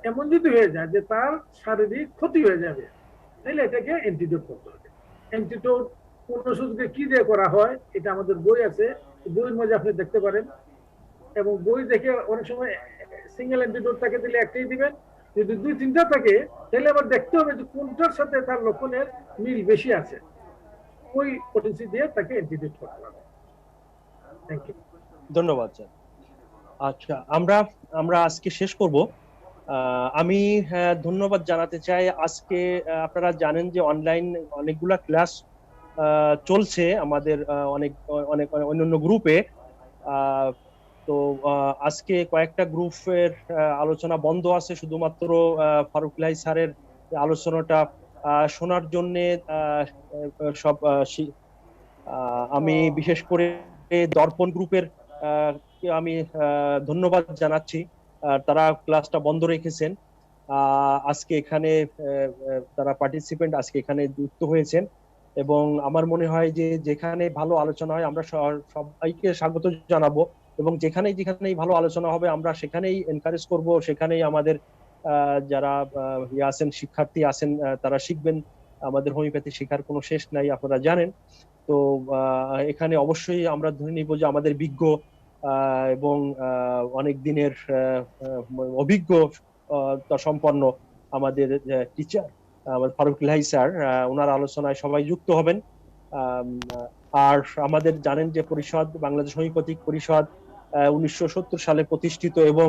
এমন যদি হয়ে যায় যে তার শারীরিক ক্ষতি হয়ে যাবে, তাহলে এটাকে অ্যান্টিডোট করতে হবে। অ্যান্টিডোট কোন ওষুধকে কি দিয়ে করা হয় এটা আমাদের বই আছে, বইয়ের মধ্যে আপনি দেখতে পারেন, এবং বই দেখে অনেক সময় সিঙ্গেল অ্যান্টিডোট তাকে দিলে একটাই দিবেন, যদি 2-3টা থাকে তাহলে আবার দেখতে হবে যে কোনটার সাথে তার লক্ষণের মিল বেশি আছে, ওই পটেন্সি দিয়ে তাকে অ্যান্টিডোট করতে হবে। Thank you. ধন্যবাদ স্যার। আচ্ছা, আমরা আমরা আজকে শেষ করব। আমি ধন্যবাদ জানাতে চাই। আজকে আপনারা জানেন যে অনলাইন অনেকগুলা ক্লাস চলছে আমাদের অনেক অনেক অন্যান্য গ্রুপে। তো আজকে কয়েকটা গ্রুপের আলোচনা বন্ধ আছে, শুধুমাত্র ফারুকলাই স্যারের আলোচনাটা শোনার জন্যে সব আমি বিশেষ করে দর্পণ গ্রুপের কে আমি ধন্যবাদ জানাচ্ছি। তারা ক্লাসটা বন্ধ রেখেছেন। আজকে এখানে তারা পার্টিসিপেন্ট আজকে এখানে যুক্ত হয়েছেন, এবং আমার মনে হয় যে যেখানে ভালো আলোচনা হয় আমরা সবাইকে স্বাগত জানাবো, এবং যেখানেই যেখানেই ভালো আলোচনা হবে আমরা সেখানেই এনকারেজ করব, সেখানেই আমাদের যারা আছেন শিক্ষার্থী আছেন তারা শিখবেন। আমাদের হোমিওপ্যাথি শেখার কোনো শেষ নাই, আপনারা জানেন। তো এখানে অবশ্যই আমরা ধরে নিব যে আমাদের বিজ্ঞ এবং অনেক দিনের অভিজ্ঞ সম্পন্ন আমাদের টিচার আমাদের ফারুক ইলাহি স্যার, ওনার আলোচনায় সবাই যুক্ত হবেন। আম, আর আমাদের জানেন যে পরিষদ, বাংলাদেশ হোমিওপ্যাথিক পরিষদ 1970 সালে প্রতিষ্ঠিত, এবং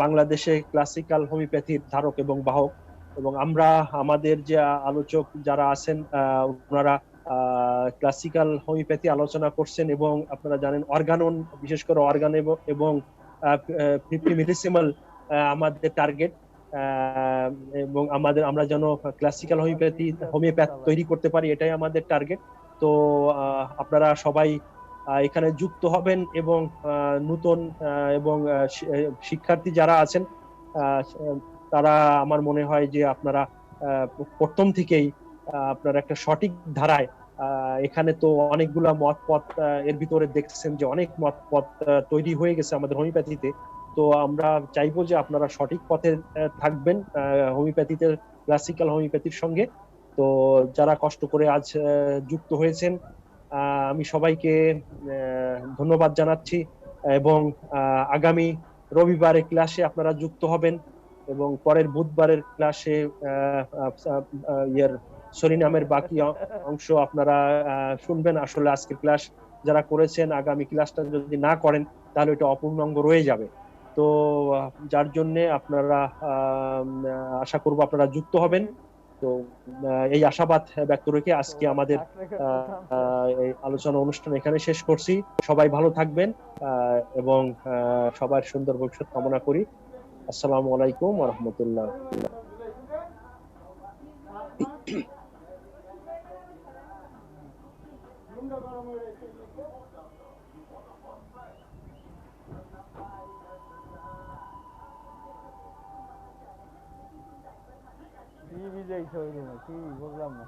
বাংলাদেশে ক্লাসিক্যাল হোমিওপ্যাথির ধারক এবং বাহক। এবং আমরা আমাদের যে আলোচক যারা আছেন ওনারা ক্লাসিক্যাল হোমিওপ্যাথি আলোচনা করছেন, এবং আপনারা জানেন অর্গানন, বিশেষ করে অর্গান এবং 50 মিলিসিমাল আমাদের টার্গেট। এবং আমরা যেন ক্লাসিক্যাল হোমিওপ্যাথ তৈরি করতে পারি, এটাই আমাদের টার্গেট। তো আপনারা সবাই এখানে যুক্ত হবেন, এবং নতুন এবং শিক্ষার্থী যারা আছেন তারা আমার মনে হয় যে আপনারা প্রথম থেকেই আপনার একটা সঠিক ধারায়, এখানে তো অনেকগুলা মত পথ এর ভিতরে দেখছেন যে অনেক মত পথ তৈরি হয়ে গেছে আমাদের হোমিওপ্যাথিতে। তো আমরা চাইবো যে আপনারা সঠিক পথে থাকবেন হোমিওপ্যাথিতে, ক্লাসিক্যাল হোমিওপ্যাথির সঙ্গে। তো যারা কষ্ট করে আজ যুক্ত হয়েছেন আমি সবাইকে ধন্যবাদ জানাচ্ছি, এবং আগামী রবিবারের ক্লাসে আপনারা যুক্ত হবেন, এবং পরের বুধবারের ক্লাসে ইয়ের সরিনামের বাকি অংশ আপনারা শুনবেন। আসলে আজকের ক্লাস যারা করেছেন আগামী ক্লাসটা যদি না করেন তাহলে এটা অপূর্ণাঙ্গ রয়ে যাবে। তো যার জন্য আপনারা আশা করব আপনারা যুক্ত হবেন। তো এই আশাবাদ ব্যক্ত রেখে আজকে আমাদের এই আলোচনা অনুষ্ঠান এখানে শেষ করছি। সবাই ভালো থাকবেন এবং সবার সুন্দর ভবিষ্যৎ কামনা করি। আসসালামু আলাইকুম ওয়া রাহমাতুল্লাহ। কি বুঝাইছো কি বুঝলাম না।